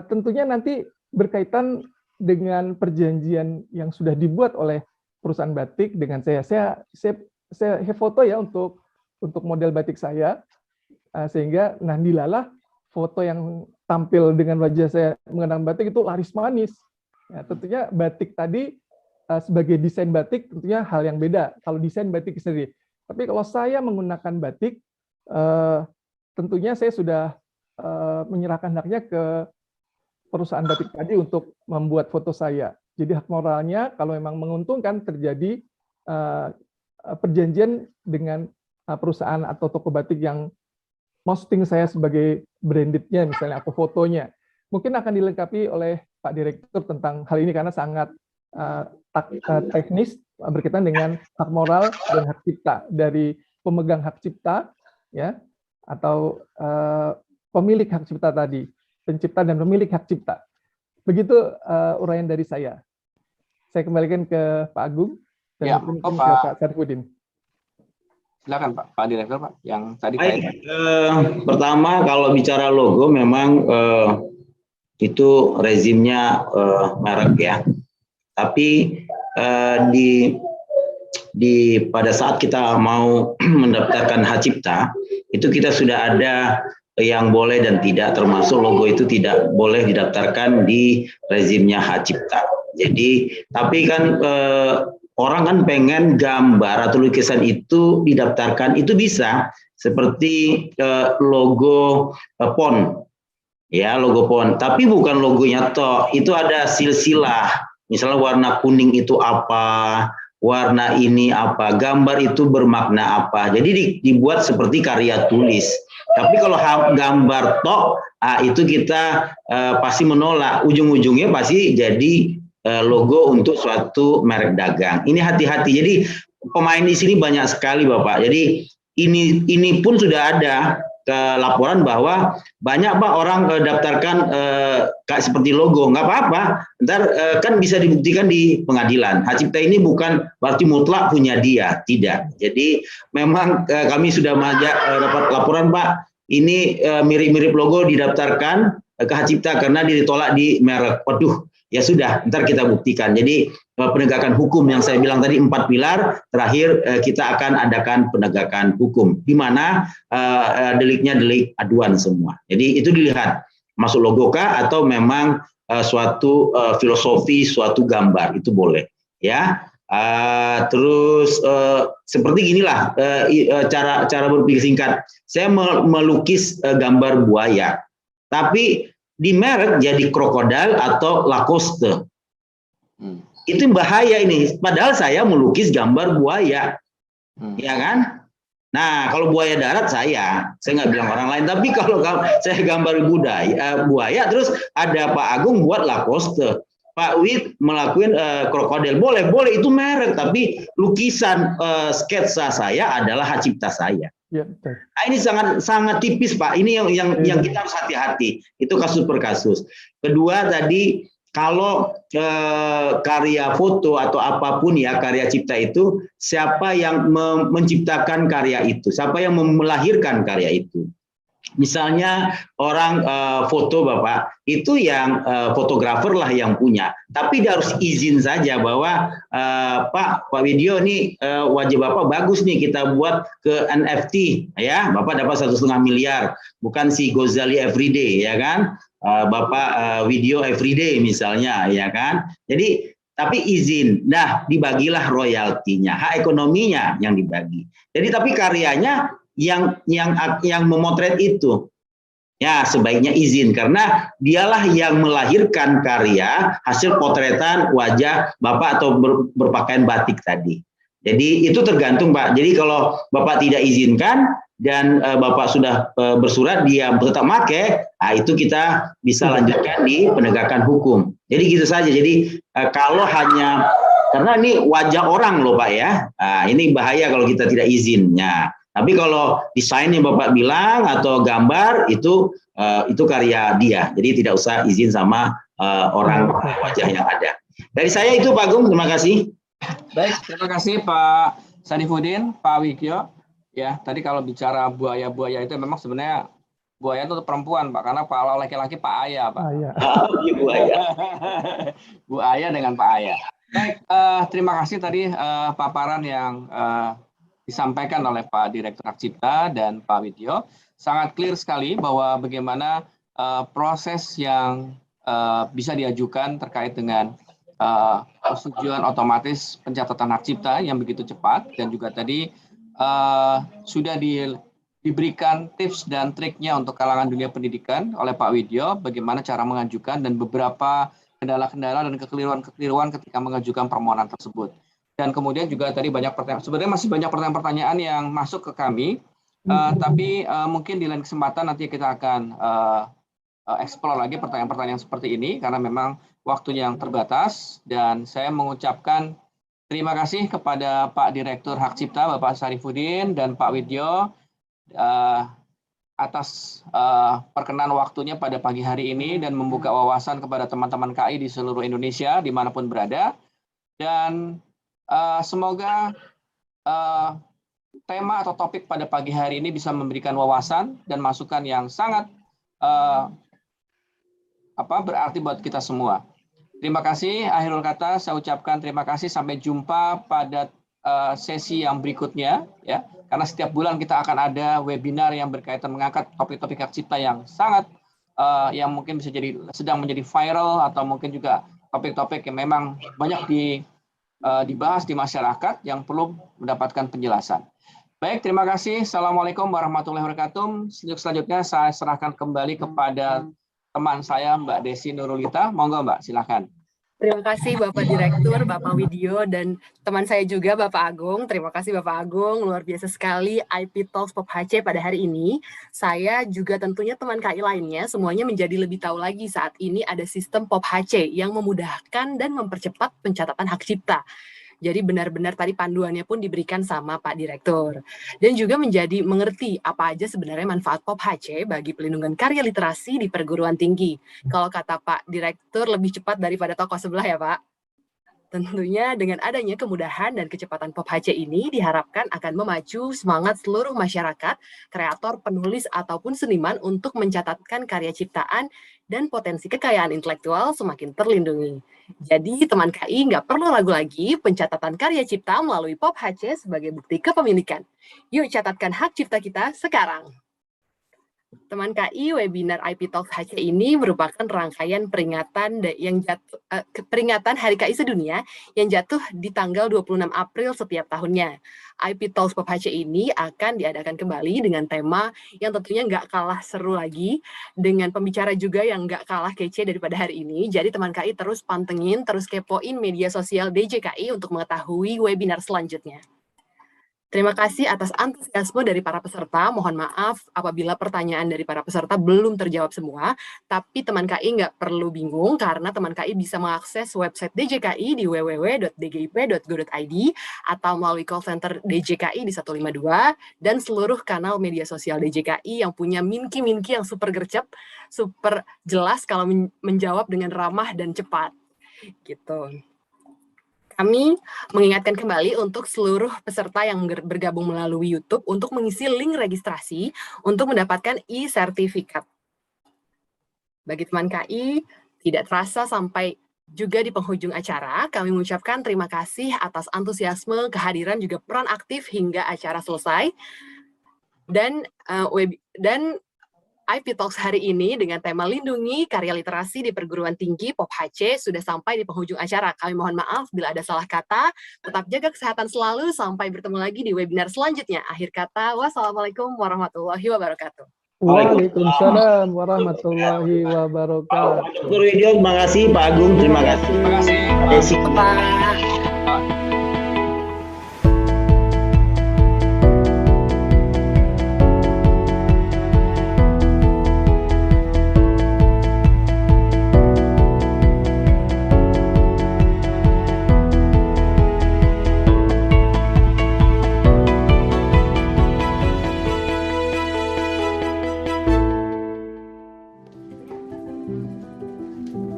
tentunya nanti berkaitan dengan perjanjian yang sudah dibuat oleh perusahaan batik dengan saya. Saya foto ya untuk model batik saya, sehingga nandilalah foto yang tampil dengan wajah saya mengenang batik itu laris manis. Ya, tentunya batik tadi sebagai desain batik tentunya hal yang beda kalau desain batik sendiri. Tapi kalau saya menggunakan batik, tentunya saya sudah menyerahkan haknya ke perusahaan batik tadi untuk membuat foto saya. Jadi hak moralnya kalau memang menguntungkan terjadi perjanjian dengan perusahaan atau toko batik yang posting saya sebagai brandednya, misalnya atau fotonya, mungkin akan dilengkapi oleh Pak Direktur tentang hal ini karena sangat teknis berkaitan dengan hak moral dan hak cipta dari pemegang hak cipta, ya, atau pemilik hak cipta tadi, pencipta dan pemilik hak cipta. Begitu uraian dari saya. Saya kembalikan ke Pak Agung dan ke Pak Sarifudin. Silakan Pak Direktur, Pak, yang tadi. Baik, pertama kalau bicara logo memang itu rezimnya merek ya. Tapi pada saat kita mau mendaftarkan hak cipta, itu kita sudah ada yang boleh dan tidak, termasuk logo itu tidak boleh didaftarkan di rezimnya hak cipta. Jadi, tapi kan orang kan pengen gambar atau lukisan itu didaftarkan, itu bisa seperti logo PON, ya logo PON. Tapi bukan logonya toh, itu ada silsilah. Misalnya warna kuning itu apa, warna ini apa, gambar itu bermakna apa. Jadi dibuat seperti karya tulis. Tapi kalau gambar toh, itu kita pasti menolak. Ujung-ujungnya pasti jadi logo untuk suatu merek dagang. Ini hati-hati. Jadi pemain di sini banyak sekali Bapak. Jadi ini pun sudah ada laporan bahwa banyak Pak orang daftarkan seperti logo, nggak apa-apa, ntar kan bisa dibuktikan di pengadilan. Hak cipta ini bukan berarti mutlak punya dia, tidak. Jadi memang kami sudah dapat laporan Pak, ini mirip-mirip logo didaftarkan ke hak cipta karena ditolak di merek. Waduh, ya sudah, ntar kita buktikan. Jadi penegakan hukum yang saya bilang tadi 4 pilar, terakhir kita akan adakan penegakan hukum, di mana deliknya delik aduan semua. Jadi itu dilihat, masuk logo kah atau memang suatu filosofi, suatu gambar, itu boleh. Ya, terus seperti ginilah cara berpikir singkat. Saya melukis gambar buaya, tapi di merek jadi krokodil atau Lacoste. Itu bahaya ini. Padahal saya melukis gambar buaya, ya kan? Nah, kalau buaya darat saya nggak bilang orang lain. Tapi kalau saya gambar buaya, terus ada Pak Agung buat Lacoste, Pak Wid melakukan krokodil, boleh itu merek. Tapi lukisan sketsa saya adalah hak cipta saya. Ya, betul. Nah, ini sangat tipis Pak. Ini yang kita harus hati-hati. Itu kasus per kasus. Kedua tadi, kalau karya foto atau apapun ya karya cipta itu, siapa yang menciptakan karya itu, siapa yang melahirkan karya itu. Misalnya orang foto Bapak, itu yang fotografer lah yang punya. Tapi dia harus izin saja bahwa Pak Widyo ini wajah Bapak bagus nih, kita buat ke NFT ya, Bapak dapat 1,5 miliar, bukan si Gozali Everyday ya kan, Bapak Widyo Everyday misalnya ya kan. Jadi tapi izin, nah dibagilah royaltinya, hak ekonominya yang dibagi. Jadi tapi karyanya yang memotret itu ya sebaiknya izin, karena dialah yang melahirkan karya hasil potretan wajah Bapak atau berpakaian batik tadi. Jadi itu tergantung Pak. Jadi kalau Bapak tidak izinkan dan Bapak sudah bersurat dia tetap pakai, nah itu kita bisa lanjutkan di penegakan hukum. Jadi gitu saja. Jadi kalau hanya karena ini wajah orang loh Pak ya, nah, ini bahaya kalau kita tidak izinnya. Tapi kalau desain yang Bapak bilang atau gambar itu karya dia, jadi tidak usah izin sama orang wajah yang ada. Dari saya itu Pak Agung, terima kasih. Baik, terima kasih Pak Sadifuddin, Pak Widyo. Ya, tadi kalau bicara buaya-buaya itu memang sebenarnya buaya itu perempuan Pak, karena kalau laki-laki Pak Ayah Pak. Buaya. Buaya dengan Pak Ayah. Baik, terima kasih tadi paparan yang disampaikan oleh Pak Direktur Hak Cipta dan Pak Widyo. Sangat clear sekali bahwa bagaimana proses yang bisa diajukan terkait dengan persetujuan otomatis pencatatan hak cipta yang begitu cepat, dan juga tadi sudah diberikan tips dan triknya untuk kalangan dunia pendidikan oleh Pak Widyo, bagaimana cara mengajukan dan beberapa kendala-kendala dan kekeliruan ketika mengajukan permohonan tersebut. Dan kemudian juga tadi banyak pertanyaan, sebenarnya masih banyak pertanyaan-pertanyaan yang masuk ke kami, tapi mungkin di lain kesempatan nanti kita akan explore lagi pertanyaan-pertanyaan seperti ini, karena memang waktunya yang terbatas. Dan saya mengucapkan terima kasih kepada Pak Direktur Hak Cipta, Bapak Sadifuddin, dan Pak Widyo atas perkenan waktunya pada pagi hari ini dan membuka wawasan kepada teman-teman KI di seluruh Indonesia, dimanapun berada. Dan semoga tema atau topik pada pagi hari ini bisa memberikan wawasan dan masukan yang sangat berarti buat kita semua. Terima kasih. Akhirul kata saya ucapkan terima kasih. Sampai jumpa pada sesi yang berikutnya ya. Karena setiap bulan kita akan ada webinar yang berkaitan mengangkat topik-topik hak cipta yang sangat yang mungkin bisa sedang menjadi viral, atau mungkin juga topik-topik yang memang banyak dibahas di masyarakat yang perlu mendapatkan penjelasan. Baik, terima kasih. Assalamualaikum warahmatullahi wabarakatuh. Selanjutnya saya serahkan kembali kepada teman saya Mbak Desi Nurulita. Monggo Mbak, silakan. Terima kasih Bapak Direktur, Bapak Widyo, dan teman saya juga Bapak Agung. Terima kasih Bapak Agung, luar biasa sekali IP Talks Pop HC pada hari ini. Saya juga tentunya teman KI lainnya, semuanya menjadi lebih tahu lagi saat ini ada sistem Pop HC yang memudahkan dan mempercepat pencatatan hak cipta. Jadi benar-benar tadi panduannya pun diberikan sama Pak Direktur. Dan juga menjadi mengerti apa aja sebenarnya manfaat POP HC bagi pelindungan karya literasi di perguruan tinggi. Kalau kata Pak Direktur lebih cepat daripada toko sebelah ya Pak. Tentunya dengan adanya kemudahan dan kecepatan POP HC ini diharapkan akan memacu semangat seluruh masyarakat, kreator, penulis, ataupun seniman untuk mencatatkan karya ciptaan dan potensi kekayaan intelektual semakin terlindungi. Jadi teman KI nggak perlu ragu lagi pencatatan karya cipta melalui POP HC sebagai bukti kepemilikan. Yuk catatkan hak cipta kita sekarang. Teman KI, webinar IP Talks HC ini merupakan rangkaian peringatan peringatan Hari KI Sedunia yang jatuh di tanggal 26 April setiap tahunnya. IP Talks POP HC ini akan diadakan kembali dengan tema yang tentunya nggak kalah seru lagi, dengan pembicara juga yang nggak kalah kece daripada hari ini. Jadi teman KI terus pantengin, terus kepoin media sosial DJKI untuk mengetahui webinar selanjutnya. Terima kasih atas antusiasme dari para peserta. Mohon maaf apabila pertanyaan dari para peserta belum terjawab semua, tapi teman KI nggak perlu bingung karena teman KI bisa mengakses website DJKI di www.dgip.go.id atau melalui call center DJKI di 152 dan seluruh kanal media sosial DJKI yang punya minki-minki yang super gercep, super jelas kalau menjawab dengan ramah dan cepat. Gitu. Kami mengingatkan kembali untuk seluruh peserta yang bergabung melalui YouTube untuk mengisi link registrasi untuk mendapatkan e-sertifikat. Bagi teman KI, tidak terasa sampai juga di penghujung acara, kami mengucapkan terima kasih atas antusiasme, kehadiran, juga peran aktif hingga acara selesai. Dan IP Talks hari ini dengan tema Lindungi Karya Literasi di Perguruan Tinggi POP HC sudah sampai di penghujung acara. Kami mohon maaf bila ada salah kata. Tetap jaga kesehatan selalu. Sampai bertemu lagi di webinar selanjutnya. Akhir kata, wassalamualaikum warahmatullahi wabarakatuh. Waalaikumsalam warahmatullahi wabarakatuh. Dr. Widyo, terima kasih. Pak Agung, terima kasih. Terima kasih. Terima kasih.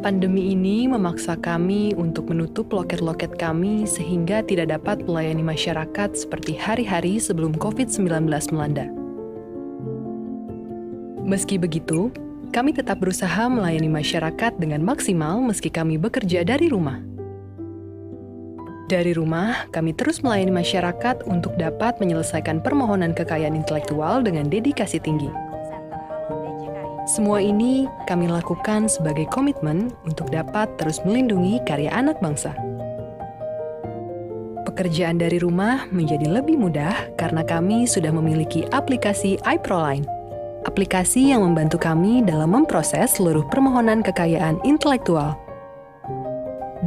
Pandemi ini memaksa kami untuk menutup loket-loket kami sehingga tidak dapat melayani masyarakat seperti hari-hari sebelum COVID-19 melanda. Meski begitu, kami tetap berusaha melayani masyarakat dengan maksimal meski kami bekerja dari rumah. Dari rumah, kami terus melayani masyarakat untuk dapat menyelesaikan permohonan kekayaan intelektual dengan dedikasi tinggi. Semua ini kami lakukan sebagai komitmen untuk dapat terus melindungi karya anak bangsa. Pekerjaan dari rumah menjadi lebih mudah karena kami sudah memiliki aplikasi iProline. Aplikasi yang membantu kami dalam memproses seluruh permohonan kekayaan intelektual.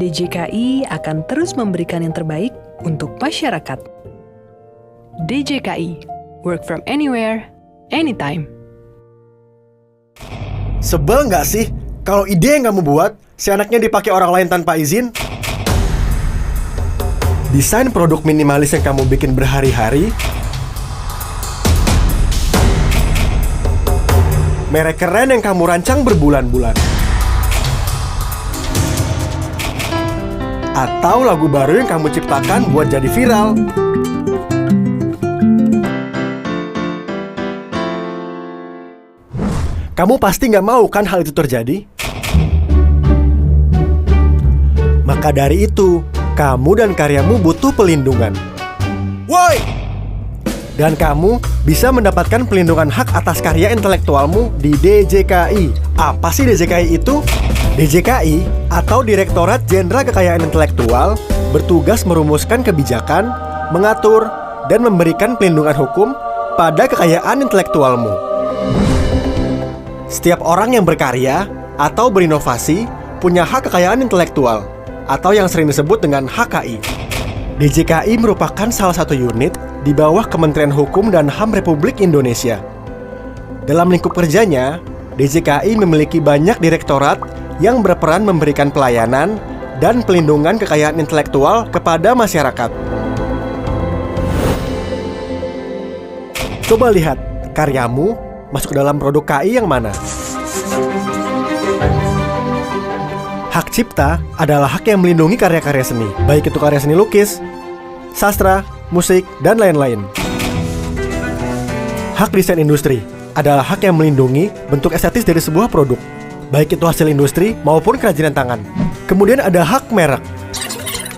DJKI akan terus memberikan yang terbaik untuk masyarakat. DJKI, work from anywhere, anytime. Sebel nggak sih kalau ide yang kamu buat seenaknya dipakai orang lain tanpa izin? Desain produk minimalis yang kamu bikin berhari-hari, merek keren yang kamu rancang berbulan-bulan, atau lagu baru yang kamu ciptakan buat jadi viral. Kamu pasti nggak mau kan hal itu terjadi? Maka dari itu, kamu dan karyamu butuh pelindungan. Woi! Dan kamu bisa mendapatkan pelindungan hak atas karya intelektualmu di DJKI. Apa sih DJKI itu? DJKI atau Direktorat Jenderal Kekayaan Intelektual bertugas merumuskan kebijakan, mengatur, dan memberikan pelindungan hukum pada kekayaan intelektualmu. Setiap orang yang berkarya atau berinovasi punya hak kekayaan intelektual atau yang sering disebut dengan HKI. DJKI merupakan salah satu unit di bawah Kementerian Hukum dan HAM Republik Indonesia. Dalam lingkup kerjanya, DJKI memiliki banyak direktorat yang berperan memberikan pelayanan dan pelindungan kekayaan intelektual kepada masyarakat. Coba lihat, karyamu masuk ke dalam produk KI yang mana? Hak cipta adalah hak yang melindungi karya-karya seni, baik itu karya seni lukis, sastra, musik, dan lain-lain. Hak desain industri adalah hak yang melindungi bentuk estetis dari sebuah produk, baik itu hasil industri maupun kerajinan tangan. Kemudian ada hak merek,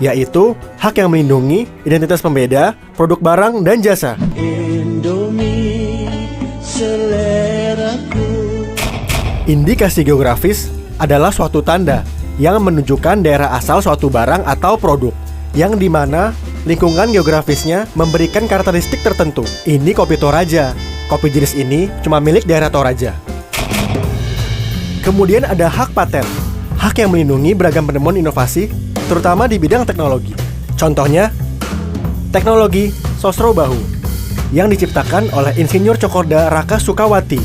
yaitu hak yang melindungi identitas pembeda, produk barang, dan jasa. Indomie seleraku. Indikasi geografis adalah suatu tanda yang menunjukkan daerah asal suatu barang atau produk, yang dimana lingkungan geografisnya memberikan karakteristik tertentu. Ini kopi Toraja. Kopi jenis ini cuma milik daerah Toraja. Kemudian ada hak paten, hak yang melindungi beragam penemuan inovasi, terutama di bidang teknologi. Contohnya, teknologi Sosro Bahu, yang diciptakan oleh Insinyur Cokorda Raka Sukawati.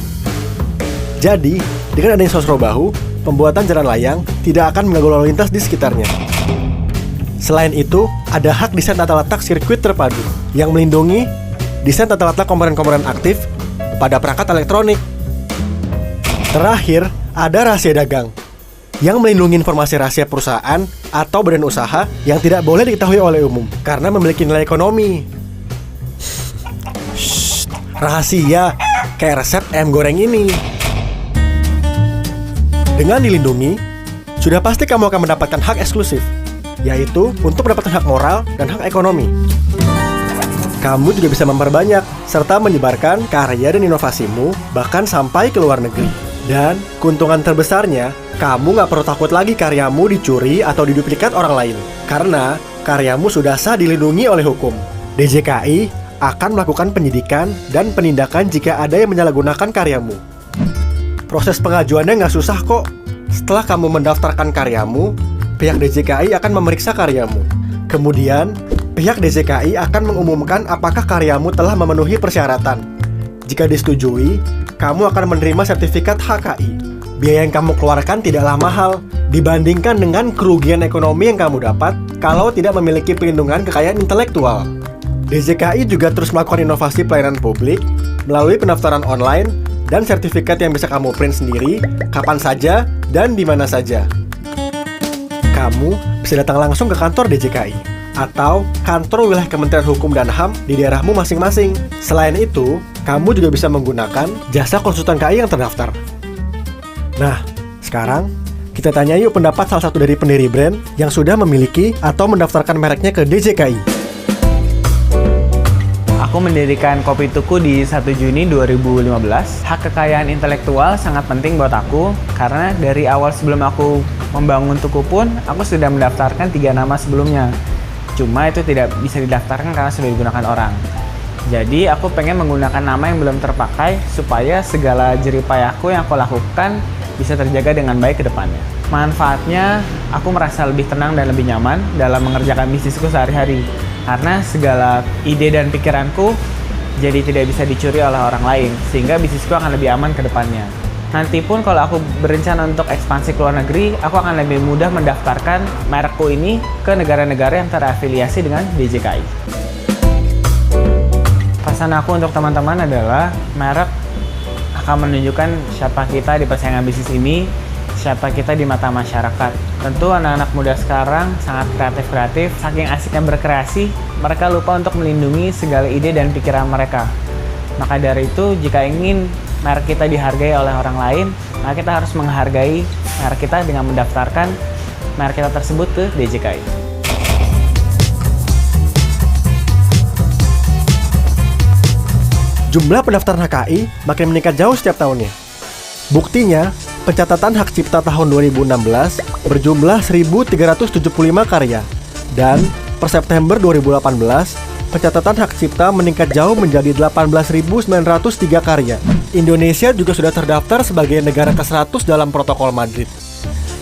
Jadi, dengan adanya Sosro Bahu, pembuatan jalan layang tidak akan mengganggu lalu lintas di sekitarnya. Selain itu, ada hak desain tata letak sirkuit terpadu yang melindungi desain tata letak komponen-komponen aktif pada perangkat elektronik. Terakhir, ada rahasia dagang yang melindungi informasi rahasia perusahaan atau badan usaha yang tidak boleh diketahui oleh umum karena memiliki nilai ekonomi. Shh, rahasia kayak resep ayam goreng ini. Dengan dilindungi, sudah pasti kamu akan mendapatkan hak eksklusif, yaitu untuk mendapatkan hak moral dan hak ekonomi. Kamu juga bisa memperbanyak serta menyebarkan karya dan inovasimu bahkan sampai ke luar negeri. Dan keuntungan terbesarnya, kamu nggak perlu takut lagi karyamu dicuri atau diduplikat orang lain, karena karyamu sudah sah dilindungi oleh hukum. DJKI akan melakukan penyidikan dan penindakan jika ada yang menyalahgunakan karyamu. Proses pengajuannya nggak susah kok. Setelah kamu mendaftarkan karyamu, pihak DJKI akan memeriksa karyamu. Kemudian, pihak DJKI akan mengumumkan apakah karyamu telah memenuhi persyaratan. Jika disetujui, kamu akan menerima sertifikat HKI. Biaya yang kamu keluarkan tidaklah mahal dibandingkan dengan kerugian ekonomi yang kamu dapat kalau tidak memiliki pelindungan kekayaan intelektual. DJKI juga terus melakukan inovasi pelayanan publik melalui pendaftaran online dan sertifikat yang bisa kamu print sendiri kapan saja dan di mana saja. Kamu bisa datang langsung ke kantor DJKI atau kantor wilayah Kementerian Hukum dan HAM di daerahmu masing-masing. Selain itu, kamu juga bisa menggunakan jasa konsultan KI yang terdaftar. Nah, sekarang kita tanya yuk pendapat salah satu dari pendiri brand yang sudah memiliki atau mendaftarkan mereknya ke DJKI. Aku mendirikan Kopi Tuku di 1 Juni 2015. Hak kekayaan intelektual sangat penting buat aku karena dari awal sebelum aku membangun Tuku pun aku sudah mendaftarkan 3 nama sebelumnya. Cuma itu tidak bisa didaftarkan karena sudah digunakan orang. Jadi aku pengen menggunakan nama yang belum terpakai supaya segala jerih payahku yang aku lakukan bisa terjaga dengan baik ke depannya. Manfaatnya, aku merasa lebih tenang dan lebih nyaman dalam mengerjakan bisnisku sehari-hari. Karena segala ide dan pikiranku jadi tidak bisa dicuri oleh orang lain, sehingga bisnisku akan lebih aman ke depannya. Nanti pun kalau aku berencana untuk ekspansi ke luar negeri, aku akan lebih mudah mendaftarkan merekku ini ke negara-negara yang terafiliasi dengan DJKI. Pesan aku untuk teman-teman adalah merek akan menunjukkan siapa kita di persaingan bisnis ini, siapa kita di mata masyarakat. Tentu anak-anak muda sekarang sangat kreatif, saking asiknya berkreasi, mereka lupa untuk melindungi segala ide dan pikiran mereka. Maka dari itu, jika ingin merek kita dihargai oleh orang lain, maka kita harus menghargai merek kita dengan mendaftarkan merek kita tersebut ke DJKI. Jumlah pendaftaran HKI makin meningkat jauh setiap tahunnya. Buktinya, pencatatan hak cipta tahun 2016 berjumlah 1.375 karya. Dan per September 2018, pencatatan hak cipta meningkat jauh menjadi 18.903 karya. Indonesia juga sudah terdaftar sebagai negara ke-100 dalam Protokol Madrid.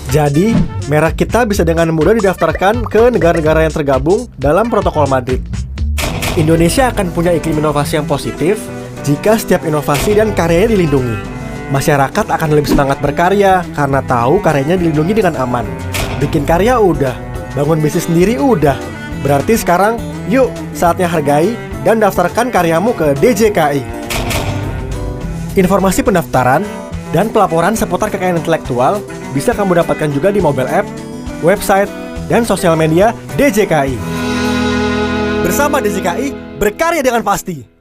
Jadi, merek kita bisa dengan mudah didaftarkan ke negara-negara yang tergabung dalam Protokol Madrid. Indonesia akan punya iklim inovasi yang positif jika setiap inovasi dan karyanya dilindungi. Masyarakat akan lebih semangat berkarya karena tahu karyanya dilindungi dengan aman. Bikin karya udah, bangun bisnis sendiri udah. Berarti sekarang, yuk saatnya hargai dan daftarkan karyamu ke DJKI. Informasi pendaftaran dan pelaporan seputar kekayaan intelektual bisa kamu dapatkan juga di mobile app, website, dan sosial media DJKI. Bersama DJKI, berkarya dengan pasti.